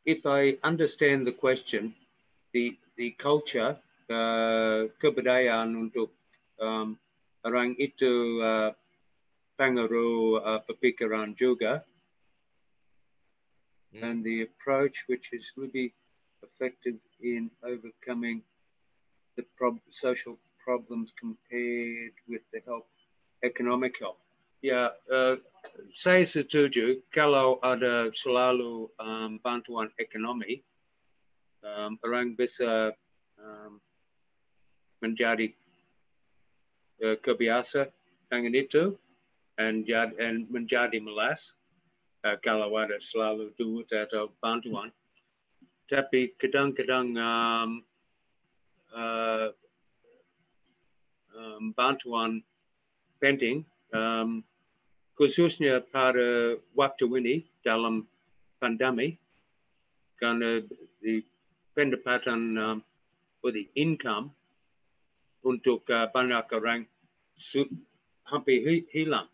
If I understand the question, the culture, kebudayaan untuk orang itu pengaruh perpikiran juga, and the approach which is really effective in overcoming the social problems compared with the economic health. Ya, saya setuju kalau ada selalu bantuan ekonomi, orang bisa menjadi kebiasa dengan itu dan menjadi malas kalau ada selalu duit atau bantuan. Tapi kadang-kadang bantuan penting, khususnya pada waktu ini dalam pandemi, karena di pendapatan the income untuk banyak orang hampir hilang.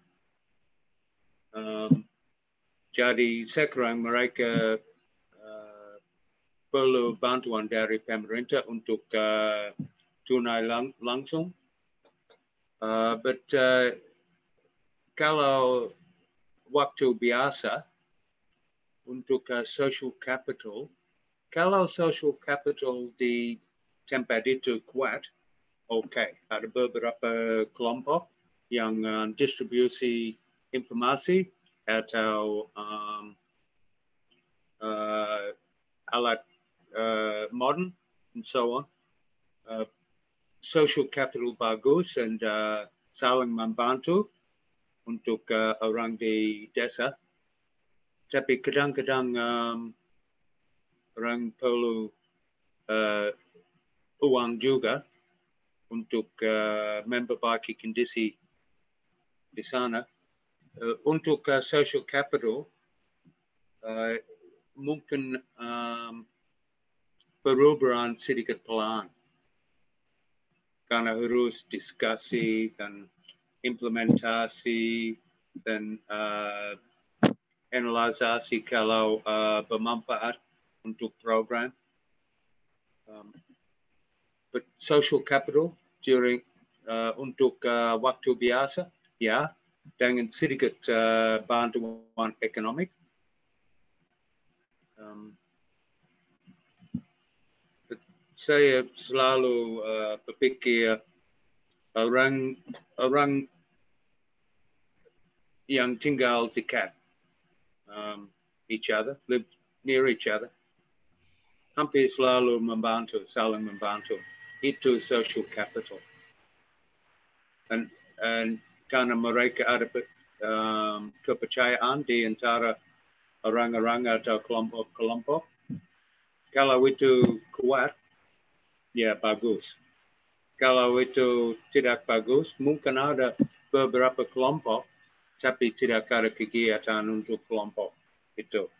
Jadi sekarang mereka perlu bantuan dari pemerintah untuk tunai langsung. But kalau waktu biasa untuk social capital, kalau social capital di tempat itu kuat, oke, ada beberapa kelompok yang distribusi informasi atau alat modern and so on. Social capital bagus dan saling membantu untuk orang di desa. Tapi kadang-kadang orang perlu uang juga untuk memperbaiki kondisi di sana. Untuk social capital, mungkin perubahan sedikit pelan. Karena harus diskusi dan implementasi dan analisasi kalau bermanfaat untuk program. But social capital during untuk waktu biasa, ya, dengan sedikit bantuan ekonomi. Saya selalu berpikir orang yang tinggal dekat each other, live near each other, hampir selalu membantu, saling membantu. Itu social capital. Dan karena mereka ada kepercayaan di antara orang-orang atau kelompok-kelompok, kalau itu kuat, ya bagus. Kalau itu tidak bagus, mungkin ada beberapa kelompok, tapi tidak ada kegiatan untuk kelompok itu.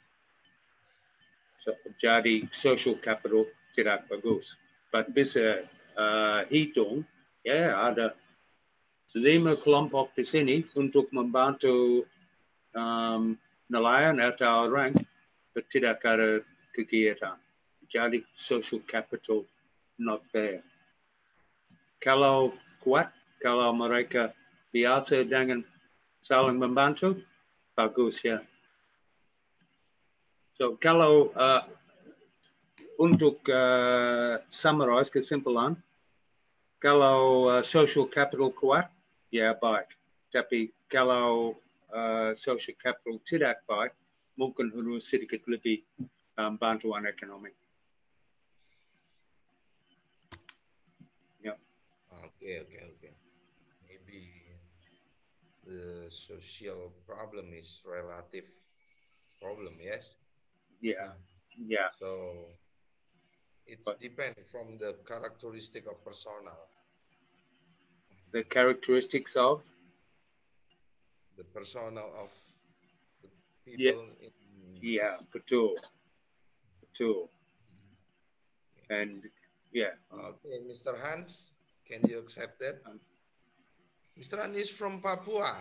Jadi social capital tidak bagus. But bisa hitung, ya ada 5 kelompok di sini untuk membantu nelayan atau orang tidak ada kegiatan. Jadi social capital not there. Kalau kuat, kalau mereka biasa dengan saling membantu, bagus ya. So kalau untuk summarize kesimpulan, kalau social capital kuat, ya baik. Tapi kalau social capital tidak baik, mungkin harus sedikit lebih bantuan ekonomi. Yeah. Okay. Maybe the social problem is relative problem, yes? Yeah. So it's depend from the characteristic of personnel. The characteristics of the personnel of the people. Yeah, betul. And yeah. Okay, Mr. Hans, can you accept that? Mr. Hans is from Papua.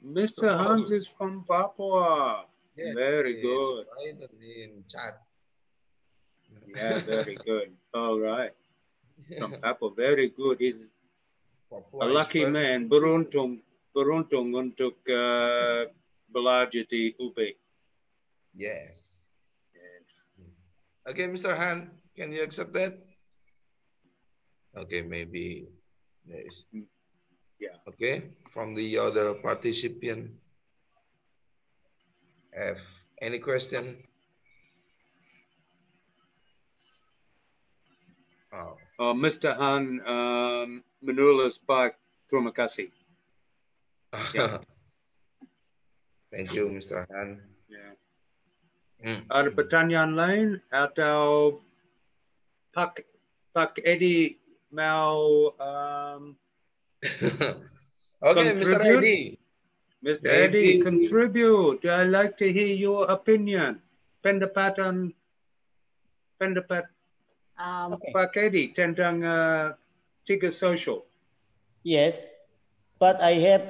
Mr. Hans is from Papua. Yes, very good. Right in chat. Yeah, very good. All right. From Papua, very good. He's Papua a lucky man. Beruntung untuk belajar di UB. Yes. Okay, Mr. Han, can you accept that? Okay, maybe there is. Yeah. Okay, from the other participant, have any question? Mr. Han menulis baik. Terima kasih. Yeah. Thank you, Mr. Han. Yeah. Ada pertanyaan lain atau Pak Edi mau okay, Mr. Edi. Mr. Edi, contribute. I'd like to hear your opinion. Pendapat Pak Edi tentang tiga social. Yes, but I have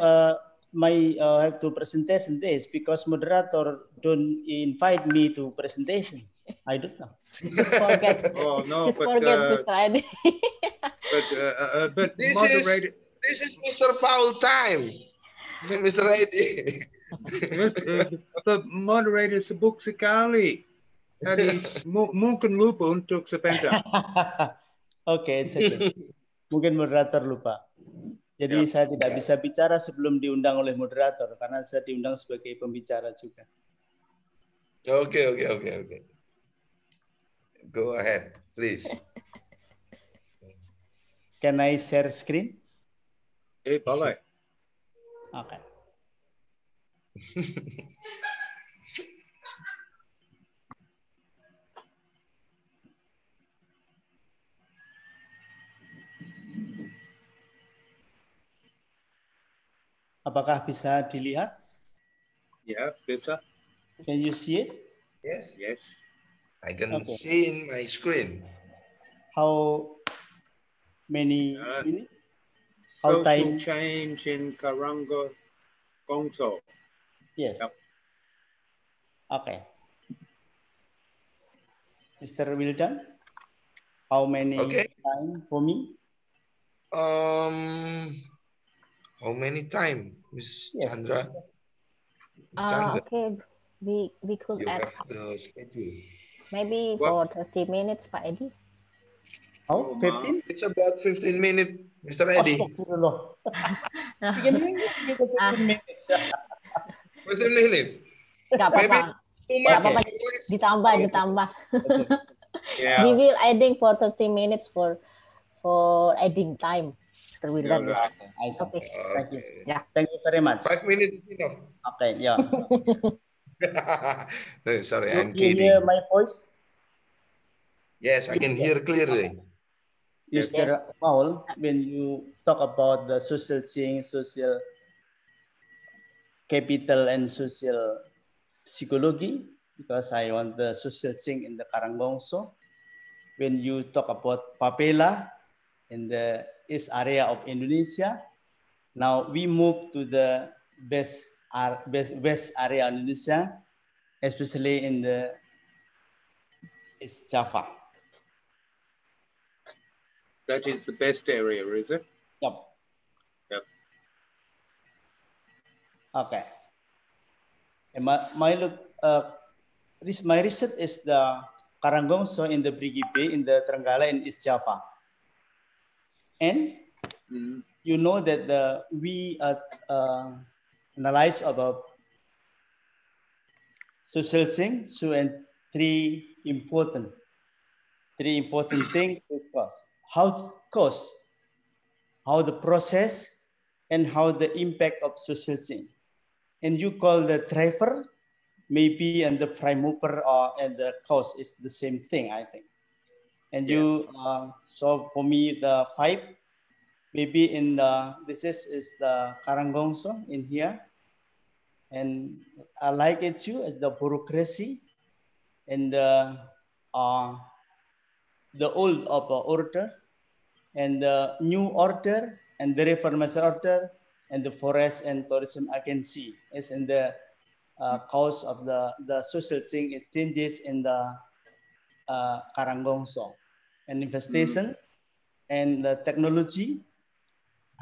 have to presentation this because moderator don't invite me to presentation. I don't know. Just forget. Oh no, Just forget, Mr. Edi. but This moderator. is Mr. Paul time. Mr. Edi. But moderator sibuk sekali. Tadi mungkin lupa untuk sebentar. Oke, it's okay. Mungkin moderator lupa. Jadi saya tidak bisa bicara sebelum diundang oleh moderator karena saya diundang sebagai pembicara juga. Oke. Go ahead, please. Can I share screen? Boleh. Oke. Apakah bisa dilihat? Ya, bisa. Can you see it? Yes. Yes. I can see in my screen. How many minutes? How Social time? change in Karanggongso. Yes. Yep. Okay. Mr. Wildan, how many time for me? How many time, Miss Chandra? Okay, we could add the schedule. maybe for 30 minutes, Pak Edi. Oh, 15? It's about 15 minutes, Mr. Edi. Speaking English with 15 minutes. 15 minutes. Gak apa-apa. Gak apa-apa. Ditambah. Yeah. We will adding for 30 minutes for adding time, Mr. Wildan. Okay. Thank you. Yeah. Thank you very much. 5 minutes, you know. Okay, yeah. Sorry, I'm You kidding. hear my voice? Yes, I can hear clearly. Mr. Paul, when you talk about the social change, social capital, and social psychology, because I want the social change in the Karanggongso. When you talk about Papela in the east area of Indonesia, now we move to the west area of Indonesia, especially in the East Java. That is the best area, is it? Yep. Okay. And my research is the Karanggongso in the Brigi Bay in the Trenggalek in East Java. And you know that we analyze about social change, so and three important things to cause. How the process, and how the impact of social change. And you call the driver, maybe, and the prime mover and the cause is the same thing, I think. And you so for me the 5, maybe in the this is the Karanggongso in here. And I like it too as the bureaucracy and the old order and the new order and the reformation order and the forest and tourism agency is in the cause of the social changes in the Karanggongso and investigation and the technology,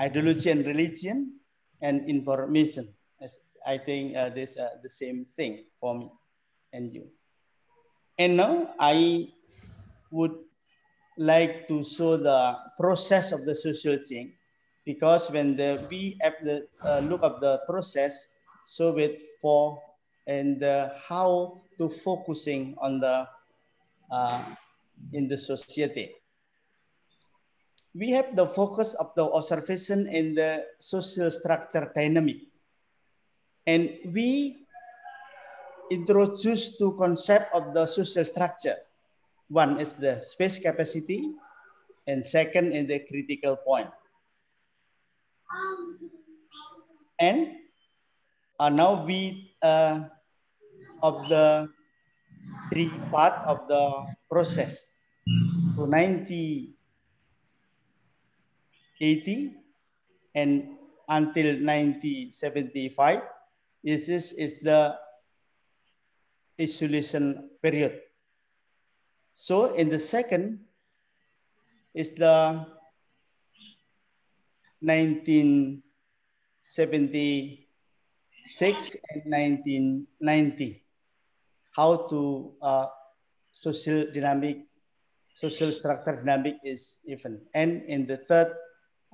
ideology and religion and information. I think this the same thing for me and you. And now I would like to show the process of the social change, because when we have the look at the process, so it for and how to focusing on the in the society. We have the focus of the observation in the social structure dynamic. And we introduce two concepts of the social structure. One is the space capacity, and second is the critical point. And now we of the 3 part of the process. So 1980 and until 1975, this is the isolation period. So in the second is the 1976 and 1990. How to social structure dynamic is even. And in the third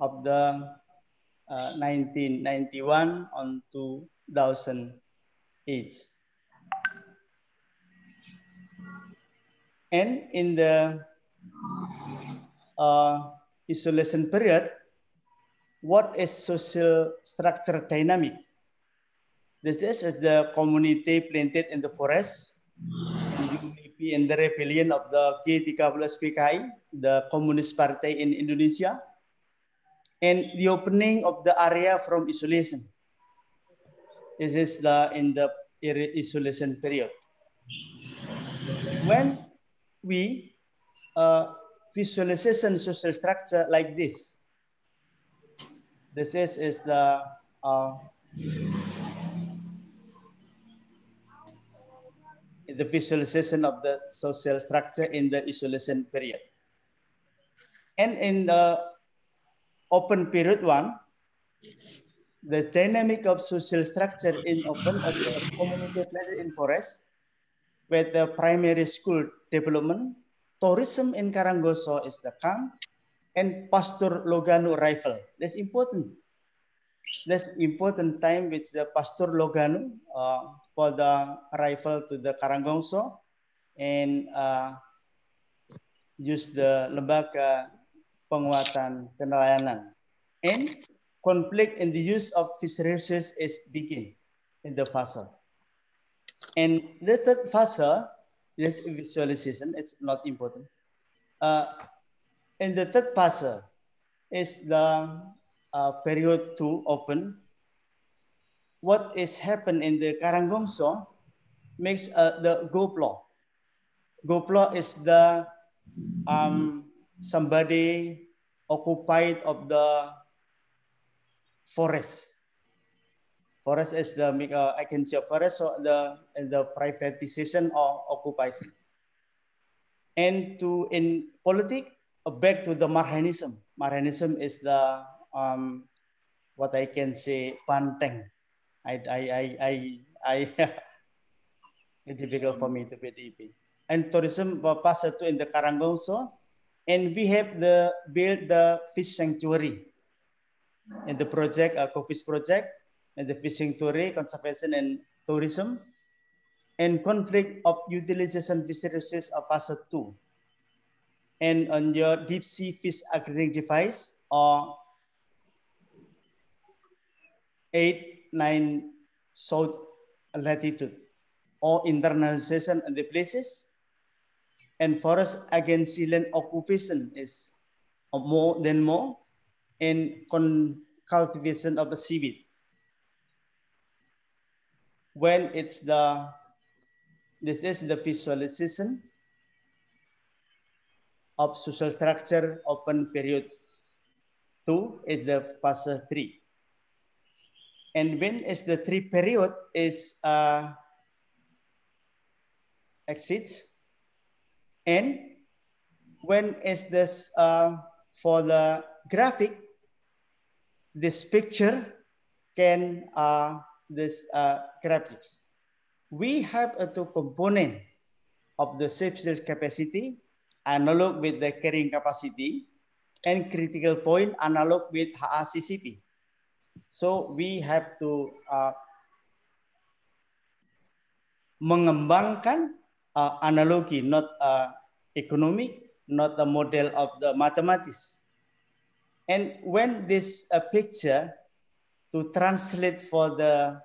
of the 1991 on 2008. And in the isolation period, what is social structure dynamic? This is the community planted in the forest, and you may be in the rebellion of the G13 FPIK, the Communist Party in Indonesia, and the opening of the area from isolation. This is in the isolation period. When we visualization social structure like this, this is the visualization of the social structure in the isolation period. And in the open period one, the dynamic of social structure in open as a community planted in forest with the primary school development, tourism in Karanggongso is the camp, and Pastor Logano arrival. That's important. That's important time with the Pastor Logano for the arrival to the Karanggongso and use the lembaga penguatan kenelayanan. And conflict in the use of fisheries is begin in the fase. And the third fase, this visualization, it's not important. In the third fase is the period 2 open. What is happened in the Karanggongso makes the GoPro. GoPro is the somebody occupied of the forest. Forest is the agency of forest, so the privatization or occupation. And in politics, back to the Marhanism. Marhanism is the what I can say panteng. It's difficult for me to be deep. And tourism was satu in the Karanggongso, and we have built the fish sanctuary in the project, COFIS project, and the fish sanctuary, conservation and tourism, and conflict of utilization fisheries of fase 2. And on your deep sea fish aggregating device or 8-9 south latitude or internalization in the places, and forest against land occupation is more than more, and cultivation of the seaweed. When it's this is the visualization of social structure open period 2 is the fase 3. And when is the 3 period is exits, and when is this for the graphic, this picture can this graphics. We have a 2 component of the subsistence capacity, analog with the carrying capacity, and critical point analog with HACCP. So we have to mengembangkan analogi, not economic, not the model of the mathematics. And when this picture to translate for the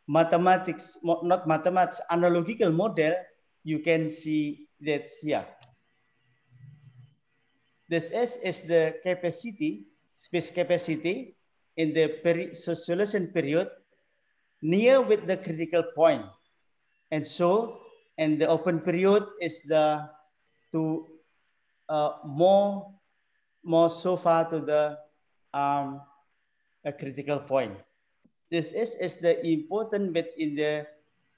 mathematics, not mathematics, analogical model, you can see that here. This is the capacity, space capacity in the socialization period near with the critical point. And so, and the open period is the more so far to the a critical point. This is the important bit in the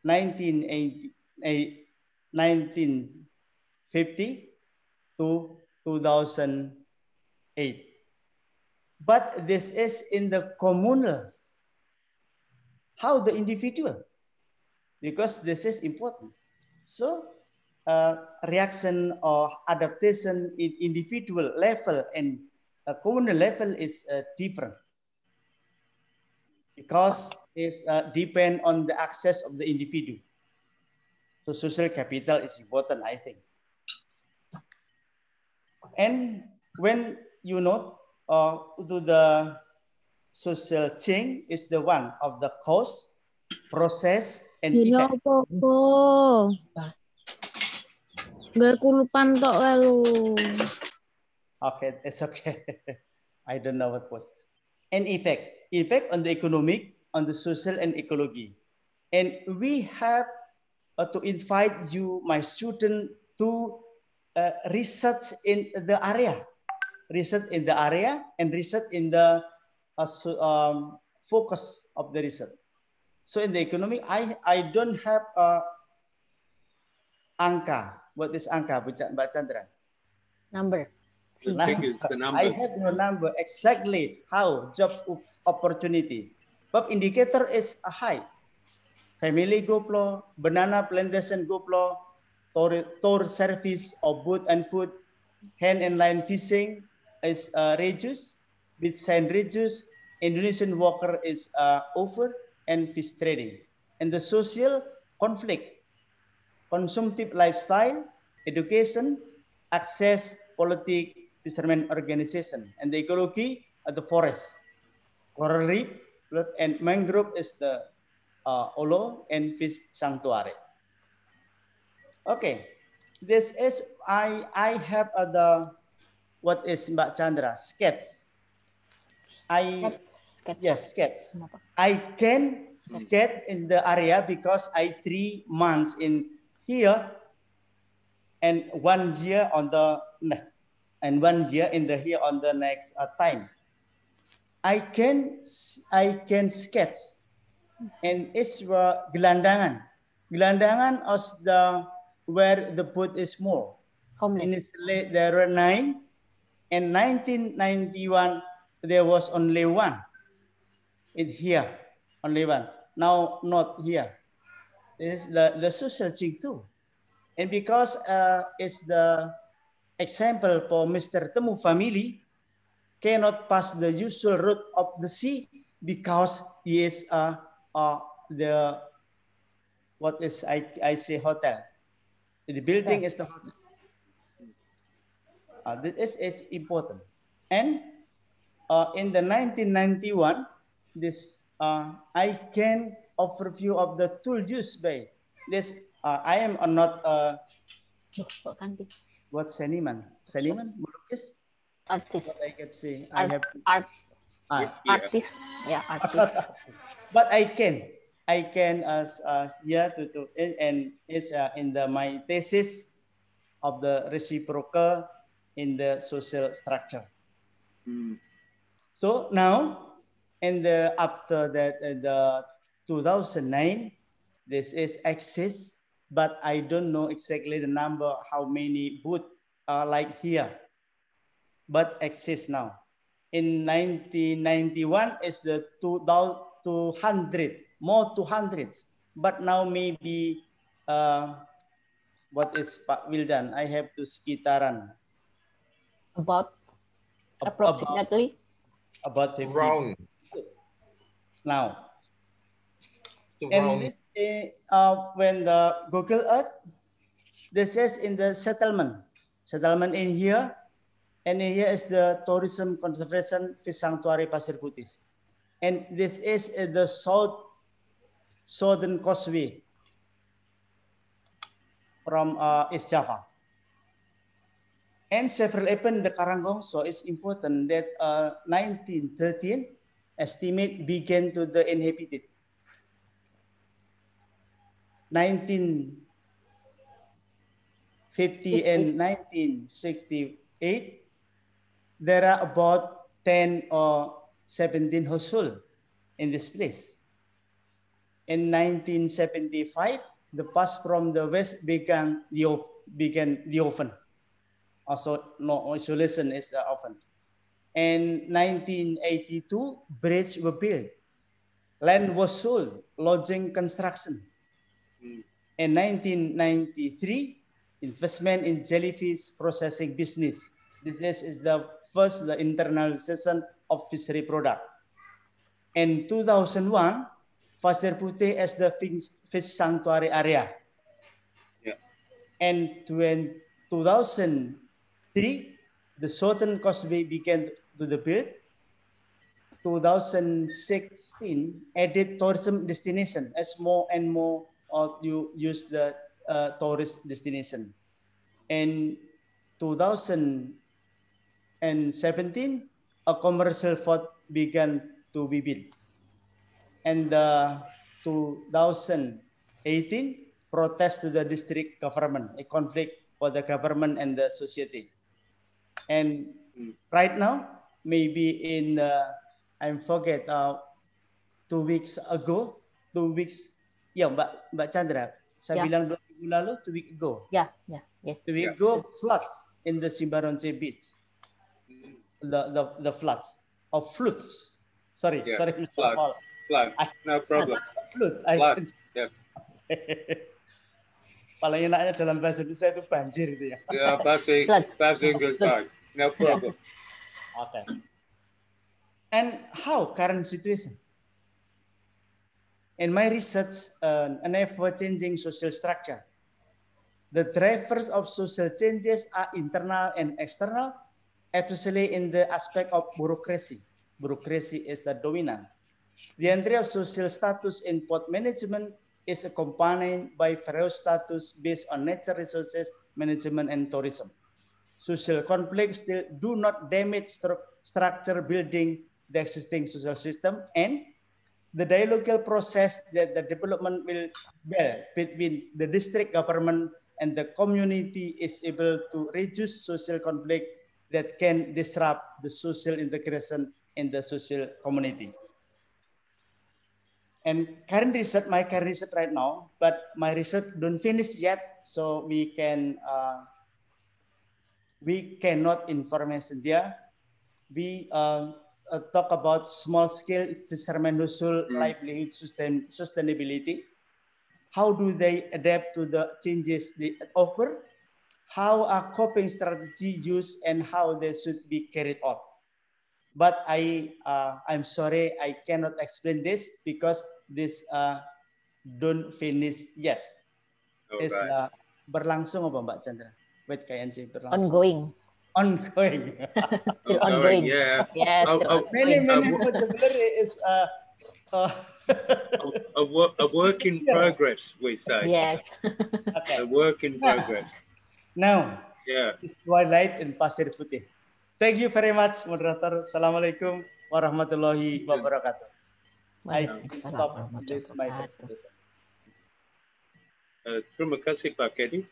1950 to 2008. But this is in the communal. How the individual? Because this is important. So reaction or adaptation in individual level and communal level is different. Because it depends on the access of the individual. So social capital is important, I think. And when you know to the social change is the one of the cause, process, and effect. Okay, it's okay. I don't know what was. And effect. Effect on the economic, on the social and ecology. And we have to invite you, my student, to research in the area. Research in the area and research in the focus of the research. So in the economic, I don't have angka. What is angka, Mbak Chandra? Number. The numbers. I have no number exactly how job opportunity. But indicator is high. Family goplo, banana plantation goplo, tour service of boat and food, hand and line fishing is reduced, beach sign reduced, Indonesian worker is over, and fish trading. And the social conflict, consumptive lifestyle, education, access, politics, fishermen organization, and the ecology of the forest, coral reef, and mangrove is the oleh and fish sanctuary. Okay, this is I have the what is Mbak Chandra sketch. Sketch. I can sketch in the area because I 3 months in here and 1 year on the next and 1 year in the here on the next time. I can sketch and it's gelandangan. Gelandangan is the where the boat is more. Initially there were 9. In 1991 there was only 1. In here only 1. Now not here. This is the social thing too. And because it's the example for Mr. Temu family cannot pass the usual route of the sea because he is the what is I say hotel. The building is the hotel. This is important. And in the 1991, this I can overview of the tool used by this. I am not what seniman? Seniman? Melukis? Artist. What I can say. Artist. Yeah, artist. But I can yeah to and it's in my thesis of the reciprocal in the social structure. So now in the after that the 2009 this is access, but I don't know exactly the number how many booths are like here, but access now. In 1991 is the 200 more 200s, but now maybe what is Pak Wildan? I have to sekitaran. Approximately? About 50. Round. Now. And this, when the Google Earth, this is in the settlement. Settlement in here. And in here is the Tourism Conservation Fish Sanctuary Pasir Putih. And this is the southern causeway from East Java. And several events the Karanggongso is important that 1913 estimate began to the inhabited. 1950 and 1968 there are about 10 or 17 households in this place. In 1975, the pass from the west began began the oven. Also, no isolation is oven. In 1982, bridge were built. Land was sold, lodging construction. In 1993, investment in jellyfish processing business. This is the first the internalization of fishery product. In 2001, Pasir Putih as the fish sanctuary area. Yeah. And 2003, the Southern Causeway began to be built. 2016, added tourism destination as more and more you use the tourist destination. In 2017, a commercial port began to be built. And 2018, protest to the district government, a conflict for the government and the society. And right now, maybe in, I forget, 2 weeks ago, 2 weeks, ya Mbak Chandra, saya bilang 2 minggu lalu, 2 weeks ago. Yes. 2 weeks ago, floods in the Simbaronce beach. The floods, or floods. Sorry, Mr. Paul. Flood, no problem. Flood. Yeah. Paling enaknya dalam bahasa Indonesia itu banjir itu ya. Yeah, bahasa Inggris, no problem. Okay. And how current situation? In my research, an ever-changing social structure. The drivers of social changes are internal and external, especially in the aspect of bureaucracy. Bureaucracy is the dominant. The entry of social status in port management is accompanied by various status based on natural resources management and tourism. Social conflicts still do not damage structure building the existing social system, and the dialogical process that the development will bear between the district government and the community is able to reduce social conflict that can disrupt the social integration in the social community. And my current research right now, but my research don't finish yet, so we cannot information there. We talk about small-scale fishermen household livelihood sustainability. How do they adapt to the changes that occur? How are coping strategies used and how they should be carried out? But I'm sorry, I cannot explain this because this don't finish yet. Okay. It's berlangsung apa Mbak Chandra? Wait, KNC berlangsung. Ongoing. Still ongoing. Yeah. Yes. Many vocabulary is a work in progress, we say. Yes. Okay. A work in progress. Now, Yeah. it's twilight in Pasir Putih. Thank you very much, moderator. Assalamualaikum warahmatullahi wabarakatuh. I stop this my presentation. Terima kasih Pak Edi.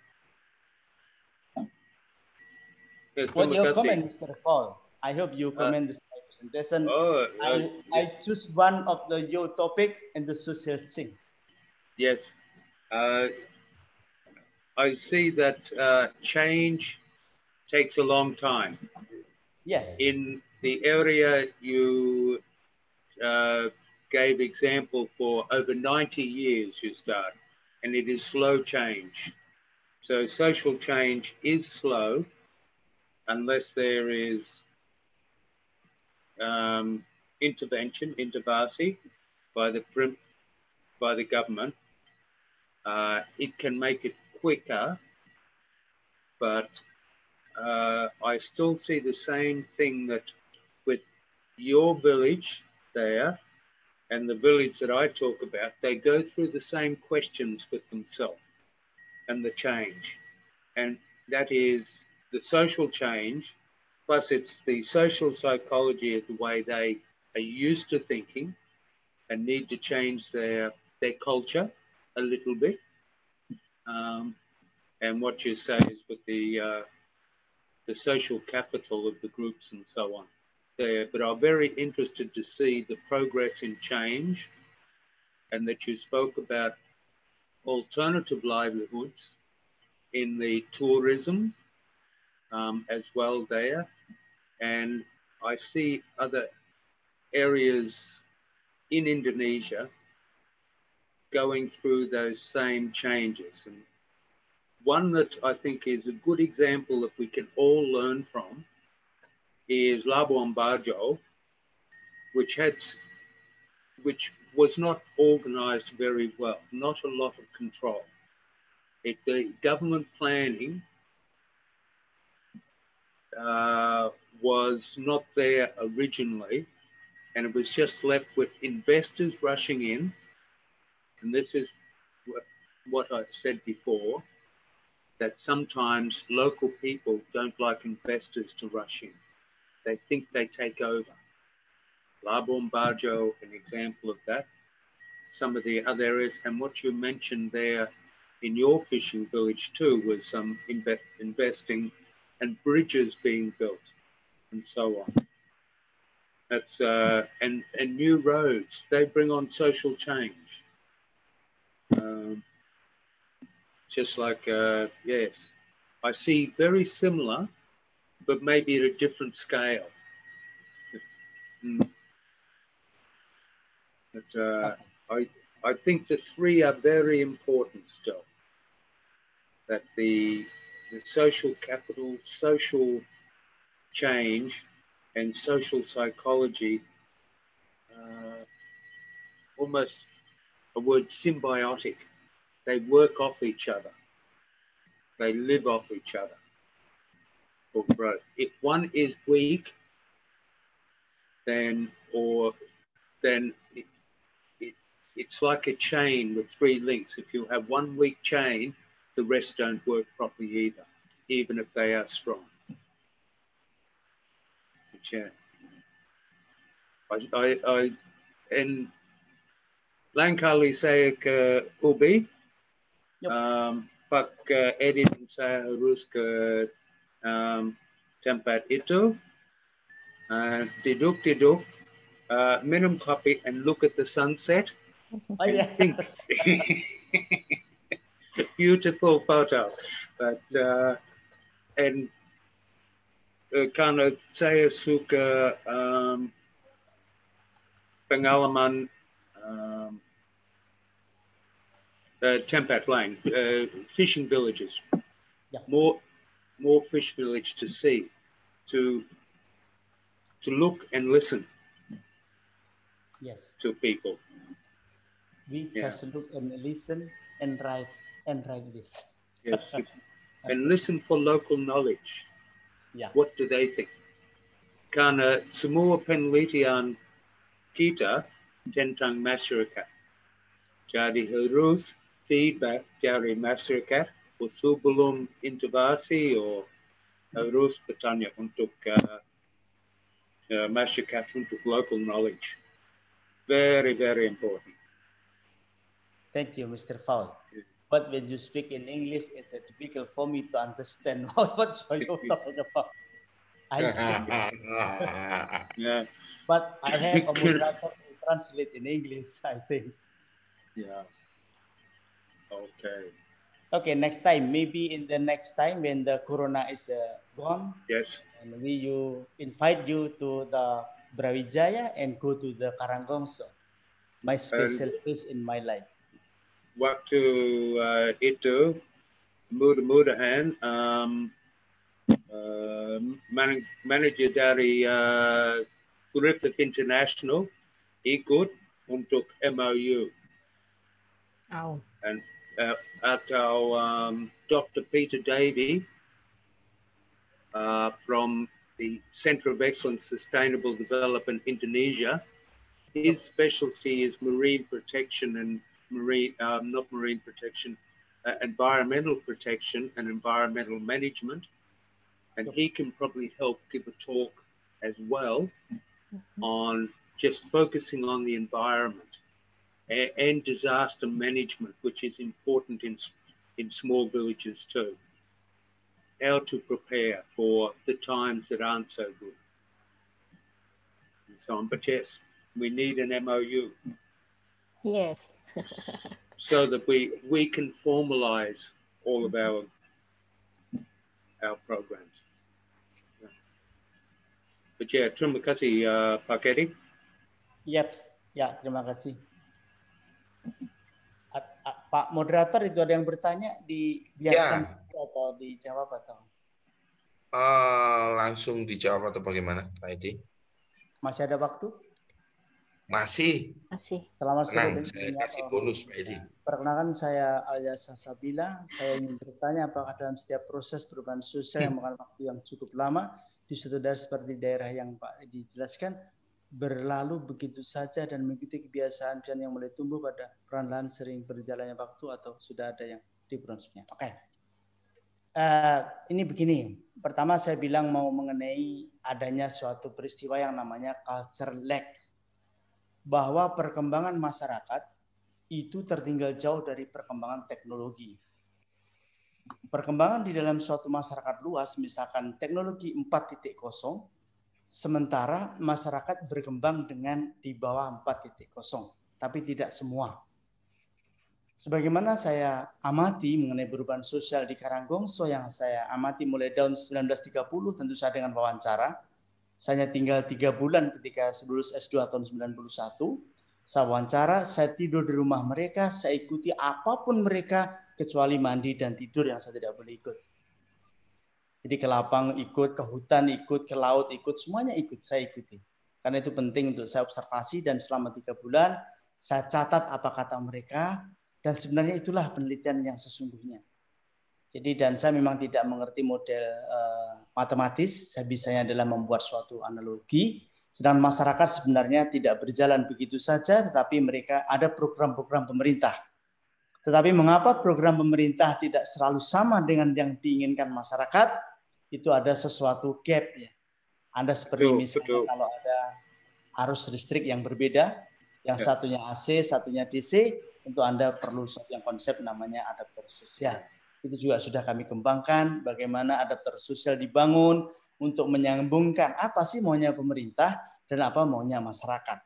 What your comment, Mr. Paul? I hope you comment this my presentation. I choose one of your topic in the social things. Yes. I see that change takes a long time. Yes. In the area you gave example for over 90 years you start, and it is slow change. So social change is slow unless there is intervention, intervention by the government. It can make it quicker, but I still see the same thing that with your village there and the village that I talk about, they go through the same questions with themselves and the change. And that is the social change, plus it's the social psychology of the way they are used to thinking and need to change their culture a little bit. And what you say is with the social capital of the groups and so on there. But I'm very interested to see the progress in change, and that you spoke about alternative livelihoods in the tourism as well there. And I see other areas in Indonesia going through those same changes. And one that I think is a good example that we can all learn from is Labuan Bajo, which was not organized very well, not a lot of control. The government planning was not there originally, and it was just left with investors rushing in. And this is what I said before, that sometimes local people don't like investors to rush in. They think they take over. Labuan Bajo, an example of that. Some of the other areas, and what you mentioned there in your fishing village too, was some investing and bridges being built and so on. That's and new roads. They bring on social change. Just like yes, I see very similar, but maybe at a different scale. But I think the three are very important still. That the social capital, social change, and social psychology, almost a word symbiotic. They work off each other. They live off each other for growth. If one is weak, then it's like a chain with three links. If you have one weak chain, the rest don't work properly either, even if they are strong. And lain kali saya ke Ubi, Pak Edi dan saya harus ke tempat itu, duduk, minum kopi and look at the sunset. Oh, yeah. Think. Beautiful photo, but and karena saya suka pengalaman tempat lain, fishing villages, yeah. more fish village to see, to look and listen. Yes. To people. We just look and listen and write this. Yes, and listen for local knowledge. Yeah. What do they think? Karena semua penelitian kita tentang masyarakat. Jadi harus feedback dari masyarakat sebelum intervensi, atau harus bertanya untuk masyarakat untuk local knowledge. Very, very important. Thank you, Mr. Faul. But when you speak in English, it's difficult for me to understand what you're talking about. Yeah. But I have a moderator to translate in English, I think. Yeah. Okay. Okay, next time, maybe in the next time when the corona is gone. Yes. And we invite you to the Brawijaya and go to the Karanggongso, my special place in my life. Waktu itu mudah-mudahan manager dari Griffith International ikut untuk MOU. Oh. And atau Dr. Peter Davey from the Center of Excellence Sustainable Development Indonesia. His specialty is marine protection and environmental protection and environmental management. And he can probably help give a talk as well on just focusing on the environment and disaster management, which is important in small villages too. How to prepare for the times that aren't so good. And so on. But yes, we need an MOU. Yes. So that we can formalize all of our our programs. But yeah, terima kasih Pak Edi. Yep, ya terima kasih. Pak moderator, itu ada yang bertanya, dibiarkan atau dijawab atau? Langsung dijawab atau bagaimana, Pak Edi? Masih ada waktu? Masih. Selamat sore. Saya kasih bonus, Pak Edi. Perkenalkan, saya alias Sabila. Saya ingin bertanya apakah dalam setiap proses perubahan sosial yang memakan waktu yang cukup lama di suatu daerah seperti daerah yang Pak Edi jelaskan berlalu begitu saja dan mengikuti kebiasaan yang mulai tumbuh pada perlahan-lahan sering berjalannya waktu atau sudah ada yang diprosesnya. Oke. Ini begini. Pertama saya bilang mau mengenai adanya suatu peristiwa yang namanya culture lag. Bahwa perkembangan masyarakat itu tertinggal jauh dari perkembangan teknologi. Perkembangan di dalam suatu masyarakat luas, misalkan teknologi 4.0, sementara masyarakat berkembang dengan di bawah 4.0, tapi tidak semua. Sebagaimana saya amati mengenai perubahan sosial di Karanggongso yang saya amati mulai tahun 1930, tentu saja dengan wawancara. Saya tinggal 3 bulan ketika lulus S2 tahun 91. Saya wawancara, saya tidur di rumah mereka, saya ikuti apapun mereka kecuali mandi dan tidur yang saya tidak boleh ikut. Jadi ke lapang ikut, ke hutan ikut, ke laut ikut, semuanya ikut, saya ikuti. Karena itu penting untuk saya observasi dan selama 3 bulan saya catat apa kata mereka dan sebenarnya itulah penelitian yang sesungguhnya. Jadi dan saya memang tidak mengerti model matematis, saya bisanya adalah membuat suatu analogi. Sedangkan masyarakat sebenarnya tidak berjalan begitu saja, tetapi mereka ada program-program pemerintah. Tetapi mengapa program pemerintah tidak selalu sama dengan yang diinginkan masyarakat? Itu ada sesuatu gap ya. Anda seperti misalnya kalau ada arus listrik yang berbeda, yang satunya AC, satunya DC, tentu Anda perlu suatu yang konsep namanya adaptor sosial. Itu juga sudah kami kembangkan, bagaimana adaptor sosial dibangun untuk menyambungkan apa sih maunya pemerintah dan apa maunya masyarakat.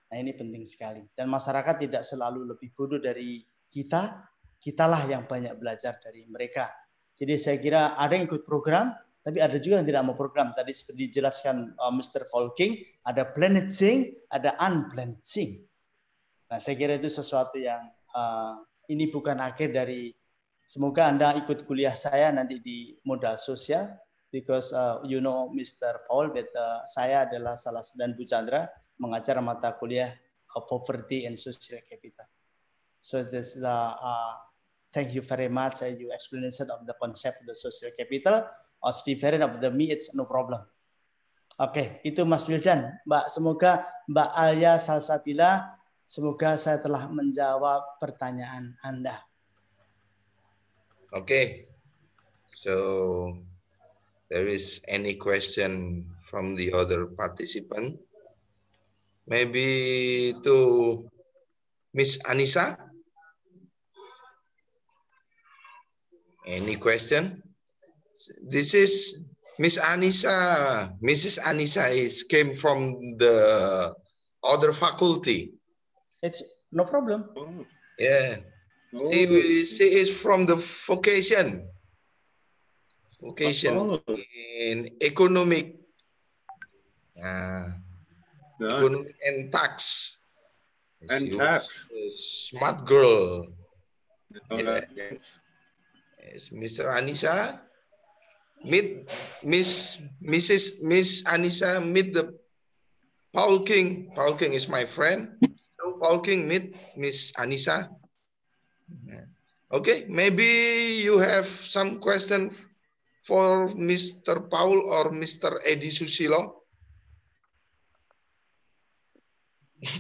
Nah ini penting sekali. Dan masyarakat tidak selalu lebih bodoh dari kita, kitalah yang banyak belajar dari mereka. Jadi saya kira ada yang ikut program, tapi ada juga yang tidak mau program. Tadi seperti dijelaskan Mr. Falking, ada planning, ada unplanning. Nah, saya kira itu sesuatu yang ini bukan akhir dari, semoga Anda ikut kuliah saya nanti di modal sosial, because you know Mr. Paul, but saya adalah Salah dan Bu Chandra mengajar mata kuliah Poverty and Social Capital. So this thank you very much. You explanation of the concept of the social capital. As different of the me, it's no problem. Oke, itu Mas Wildan. Mbak, semoga Mbak Alia Salsabila, semoga saya telah menjawab pertanyaan Anda. Okay, so there is any question from the other participant? Maybe to Miss Anissa? Any question? This is Miss Anissa. Mrs. Anissa came from the other faculty. It's no problem. Yeah. She is from the vocation in economic, economic and tax. And tax. Smart girl. Yeah. Yes, Mr. Anissa, meet Miss Anissa, meet the Paul King. Paul King is my friend. So Paul King, meet Miss Anissa. Okay, maybe you have some question for Mr. Paul or Mr. Edi Susilo. I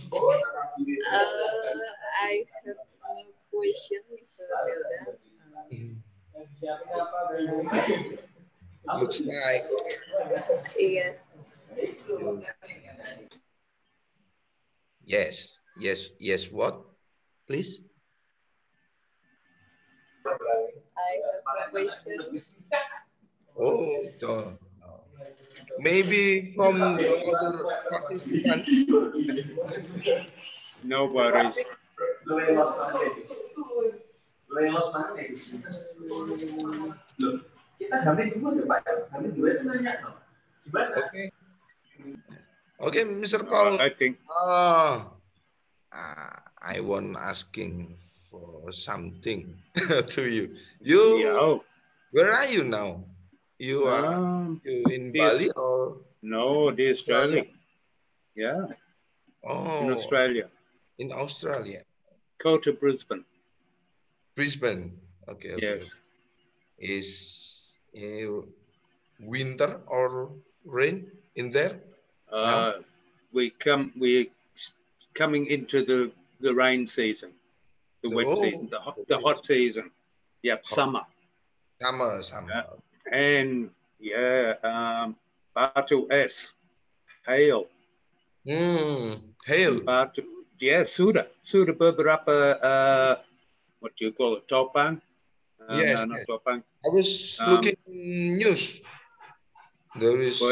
have a question, Mr. Wildan. Looks like. Yes. Yes. What? Please. I have a question. Oh, no. Maybe from the other participants. No worries. Okay. Okay, Mr. Paul. I think. I want asking for something to you. Yeah. Where are you now? You are in Bali or? No, the Australia. Yeah. Oh, in Australia. In Australia. Go to Brisbane. Brisbane. Okay. Okay. Yes. Is winter or rain in there? We're coming into the rain season, the wet season, the hot season. Yep, summer. Summer. And Batu es, hail. Hail. Batu, sudah beberapa what do you call it, topang? Yes, no, not topang. I was looking news. There is so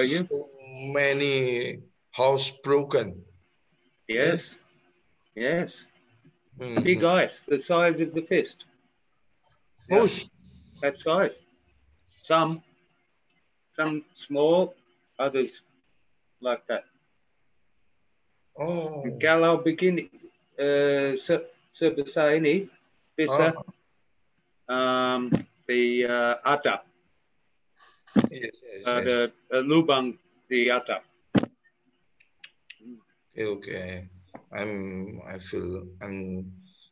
many house broken. Yes. Big ice, the size of the fist. House. That size. Some small, others like that. Oh. Kalau begini sebesar ini bisa di atap. Ada lubang di atap. Okay. I'm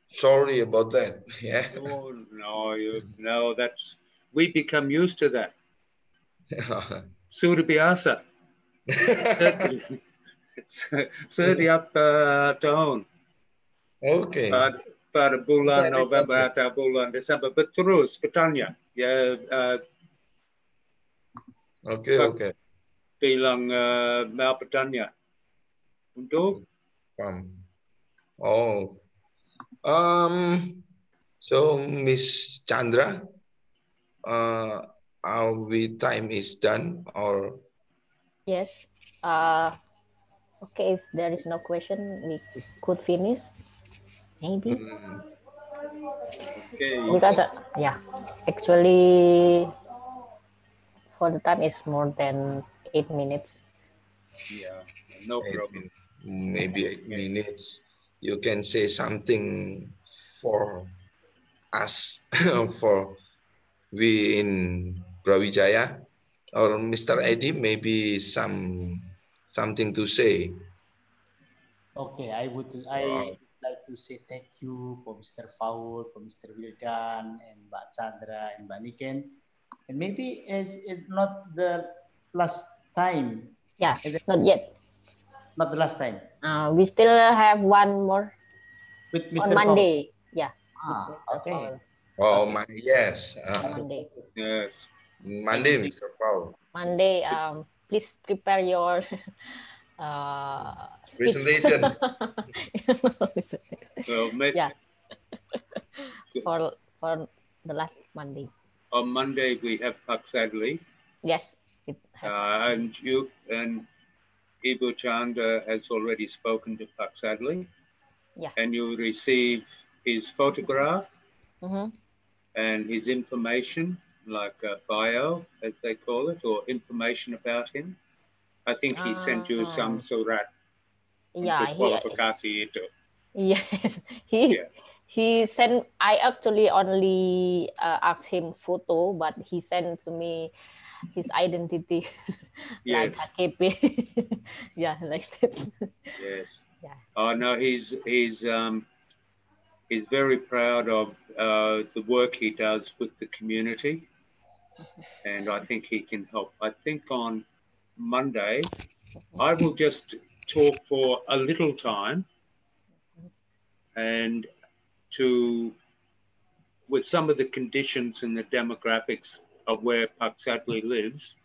sorry about that. Yeah. Oh, no, that's we become used to that. Sudah biasa. Setiap tahun. Okay. Pada bulan November atau bulan Desember terus bertanya. Ya. Okay. Bilang mau bertanya. Untuk. So Miss Chandra, our time is done or? Yes. Okay, if there is no question, we could finish. Maybe. Okay. Because actually, for the time is more than 8 minutes. Yeah, no problem. Maybe 8 minutes. You can say something for us, for we in Brawijaya, or Mr. Edi, maybe something to say. Okay, I would like to say thank you for Mr. Paul, for Mr. Wildan, and Mbak Chandra, and Mbak Niken. And maybe it's not the last time. Yeah, not yet. Not the last time. We still have one more with Mr. on Monday. Paul. Yeah. Okay. Oh, yes. Monday. Yes. Monday, Mr. Paul. Monday. Please prepare your presentation. So for the last Monday. On Monday we have Pak Sadli. Yes. And you and Ibu Chanda has already spoken to Pak Sadli. Yeah. And you receive his photograph and his information, like a bio, as they call it, or information about him. I think he sent you some surat. Yeah, kualifikasi itu. Yes, he sent. I actually only asked him photo, but he sent to me his identity, like KTP. Yeah, like that. Yes. Yeah. Oh no, he's very proud of the work he does with the community, and I think he can help. I think on Monday, I will just talk for a little time, and with some of the conditions and the demographics of where Pak Sadli lives,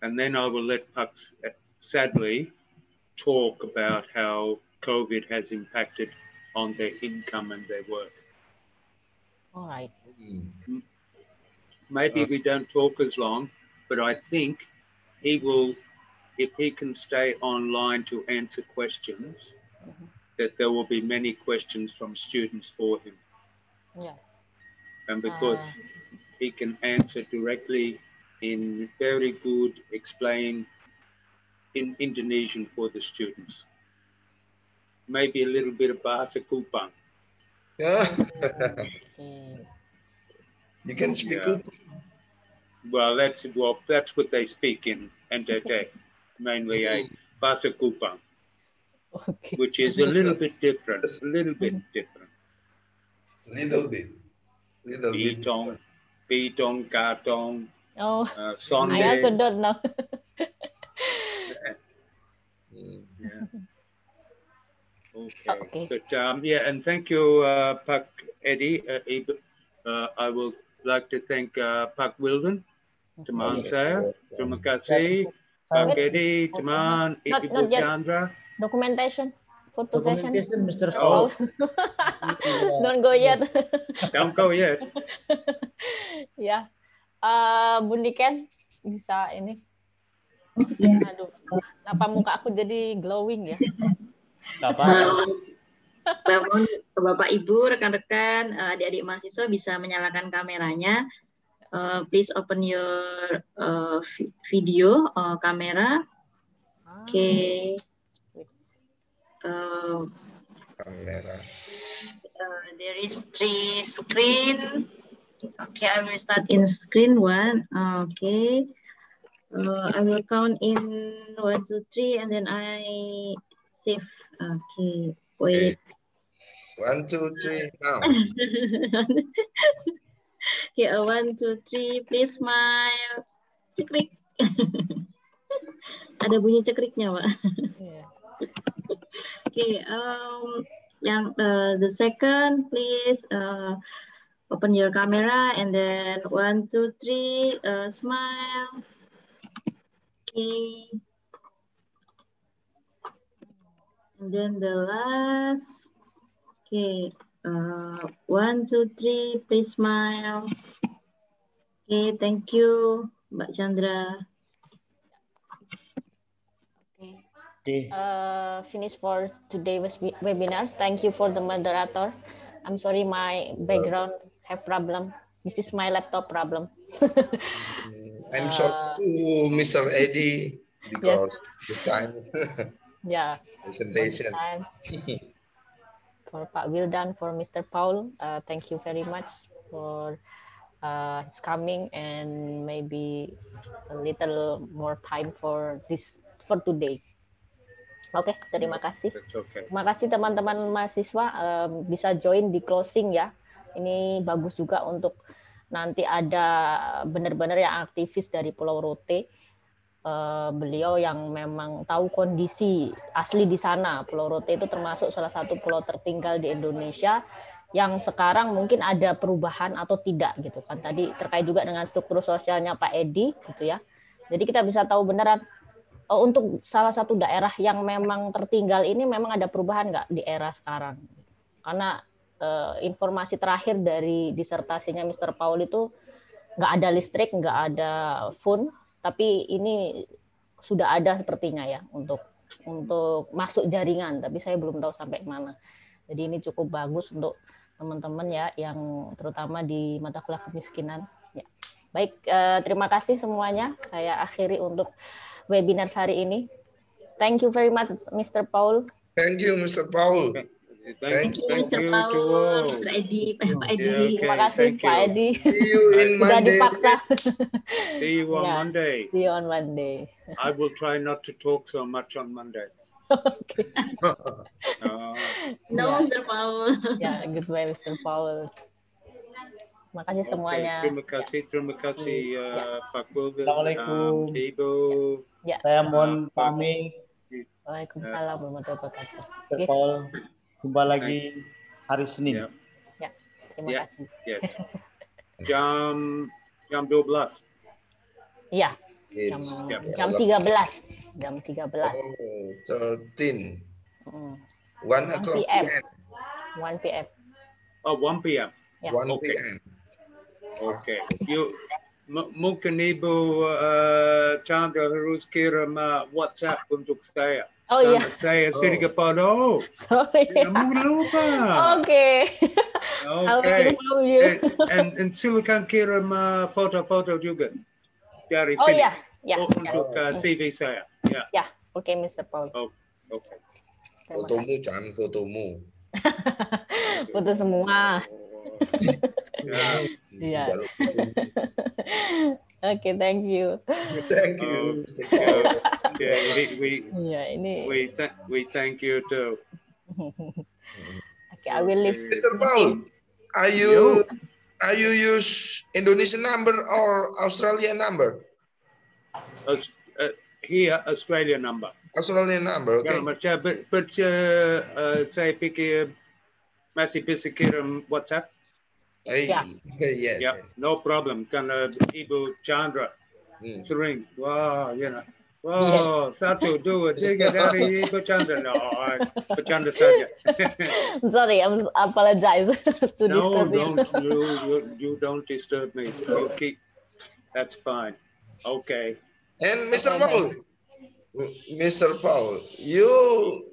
and then I will let Pak Sadli talk about how COVID has impacted on their income and their work. All right. Maybe we don't talk as long, but I think he will, if he can stay online to answer questions, that there will be many questions from students for him. Yeah. And because he can answer directly in very good explain in Indonesian for the students. Maybe a little bit of Bahasa Kupang. Yeah. You can speak Kupang. Well, that's what they speak in NTT, mainly Bahasa Kupang, which is a little bit different. Little bit. Pitong, Katong, Oh, Sonde. I also don't know. Yeah. Okay. But yeah, and thank you, Pak Edi. I would like to thank Pak Wildan, teman saya. Terima kasih, Pak Edi, teman Ibu Chandra. Documentation, photo session. Mr. Oh. Don't go yet. Don't go yet. Ya, Bu Niken bisa ini. Aduh, kenapa muka aku jadi glowing ya? Mohon Bapak Ibu, rekan-rekan, adik-adik mahasiswa bisa menyalakan kameranya. Please open your video kamera. Okay. There is 3 screen. Okay, I will start in screen 1. Okay. I will count in 1, 2, 3, and then I save. Okay, wait. 1, 2, 3, now. Okay, 1, 2, 3, please smile. Cekrik. Ada bunyi cekriknya, Pak. Okay, the second, please open your camera, and then 1, 2, 3, smile. Okay. And then the last. Okay. 1, 2, 3, please smile. Okay, thank you, Mbak Chandra. Okay. Finish for today's webinars. Thank you for the moderator. I'm sorry, my background have problem. This is my laptop problem. I'm sorry to Mr. Edi because the time. Yeah. Presentation. For Pak Wildan, for Mr. Paul, thank you very much for his coming, and maybe a little more time for today. Oke, terima kasih. Terima kasih teman-teman mahasiswa, bisa join di closing ya. Ini bagus juga untuk nanti ada benar-benar yang aktivis dari Pulau Rote. Beliau yang memang tahu kondisi asli di sana. Pulau Rote itu termasuk salah satu pulau tertinggal di Indonesia yang sekarang mungkin ada perubahan atau tidak gitu kan. Tadi terkait juga dengan struktur sosialnya Pak Edi gitu ya. Jadi kita bisa tahu beneran untuk salah satu daerah yang memang tertinggal ini memang ada perubahan nggak di era sekarang. Karena informasi terakhir dari disertasinya Mr. Paul itu nggak ada listrik, nggak ada phone, tapi ini sudah ada sepertinya ya untuk masuk jaringan, tapi saya belum tahu sampai mana. Jadi ini cukup bagus untuk teman-teman ya yang terutama di mata kuliah kemiskinan. Ya. Baik, terima kasih semuanya. Saya akhiri untuk webinar hari ini. Thank you very much, Mr. Paul. Thank you, Mr. Paul. Thank you, Mr. Paul, Mr. Edi, Pak Edi. Terima kasih, Pak Edi. See you in Monday. See you on Monday. See you on Monday. I will try not to talk so much on Monday. Okay. No, Mr. Paul. Ya, goodbye, Mr. Paul. Terima kasih semuanya. Terima kasih Pak Wildan. Assalamualaikum. Ibu. Ya. Saya mohon pamit. Waalaikumsalam warahmatullahi wabarakatuh. Mr. Paul, jumpa lagi hari Senin. Ya, terima kasih. Yes. Jam 12. Iya. Jam 13. Jam 13. Oh, 13. 1 o'clock PM. PM. 1 PM. Oh, 1 PM. Ya. 1 PM. Oke. Mungkin Ibu Chandra harus kirim WhatsApp untuk saya. Oh iya. Saya sedikit pada. Sorry. Jangan lupa. Oke. Okay. inform you. And silakan kirim foto-foto juga dari Oh sini. ya, ya. Untuk CV saya. Ya. Ya, oke, Mr. Paul. Oh, oke. Terima Fotomu, kasih. jangan fotomu. Foto semua. Ya. Iya. Jaluk fotomu. Oke, thank you. Thank you, Mr. Paul. Okay, Iya, ini. we thank you too. Oke, I will leave. Mr. Paul, are you use Indonesian number or Australian number? Here, Australian number. Australian number, okay. But saya pikir masih bisa kirim WhatsApp. Yeah. Yes, Yeah, yes. no problem. Karena Ibu Chandra sering, wow, satu, dua, tiga dari Ibu Chandra. No, bercanda saja. Sorry, I apologize to No, disturb you. you don't disturb me. Okay, that's fine. Okay. And Mr. Paul, you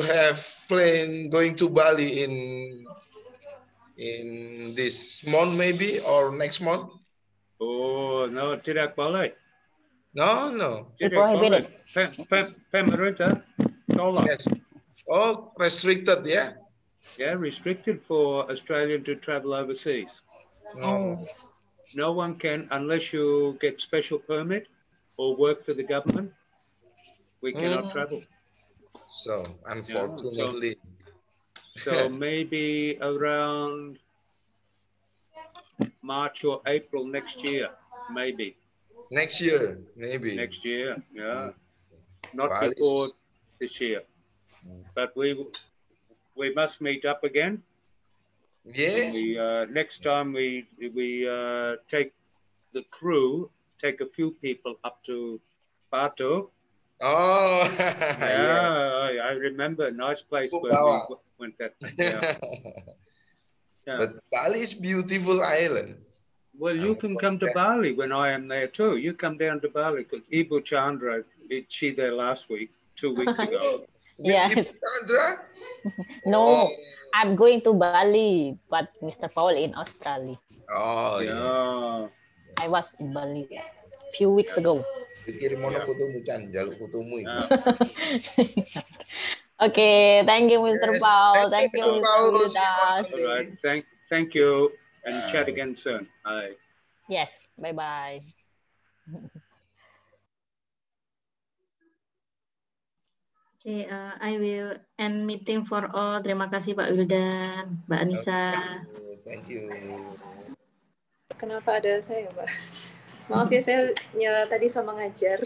have planned going to Bali in this month maybe or next month? Oh, no, tidak boleh. No. It's Tidak boleh. prohibited. Pemerintah tolak. Yes. Oh, restricted, yeah? Yeah, restricted for Australian to travel overseas. No. No one can, unless you get special permit or work for the government, we cannot travel. So, unfortunately. So maybe around March or April next year, maybe. Next year, maybe. Next year, yeah. Not Bali. before this year. But we must meet up again. Yes. Next time we take the crew, take a few people up to Batu. Oh, yeah. I remember a nice place where we went that. Yeah. Yeah. But Bali is beautiful island. Well, you can come to Bali when I am there too. You come down to Bali because Ibu Chandra, she there last week, 2 weeks ago. Yeah. Ibu Chandra? No, I'm going to Bali, but Mr. Paul in Australia. Oh, yeah. I was in Bali a few weeks ago. Dikirim mana fotomu, Chan? Jaluk fotomu itu. Okay, thank you, Mr. Paul. Thank you, Mr. Mr. Paul. Wildan. All right, thank you, and chat again soon. Bye. Yes, bye-bye. Okay, I will end meeting for all. Terima kasih Pak Wildan, Mbak Anissa. Thank you. Kenapa ada saya, Mbak? Maaf ya, saya tadi sama ngajar.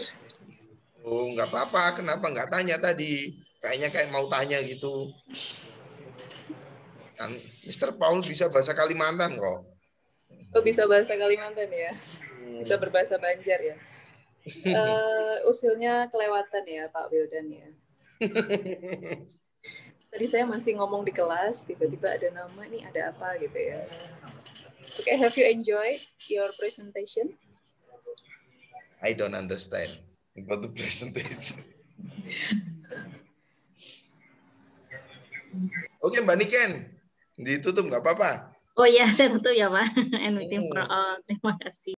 Oh, nggak apa-apa. Kenapa nggak tanya tadi? Kayaknya kayak mau tanya gitu. Kan Mr. Paul bisa bahasa Kalimantan kok. Oh, bisa bahasa Kalimantan ya? Bisa berbahasa Banjar ya? Usilnya kelewatan ya, Pak Wildan ya? Tadi saya masih ngomong di kelas, tiba-tiba ada nama, nih ada apa gitu ya. Okay, have you enjoyed your presentation? I don't understand about the presentation. Oke, Mbak Niken, ditutup nggak apa-apa? Oh ya, saya tutup ya Pak. And meeting for all. Terima kasih.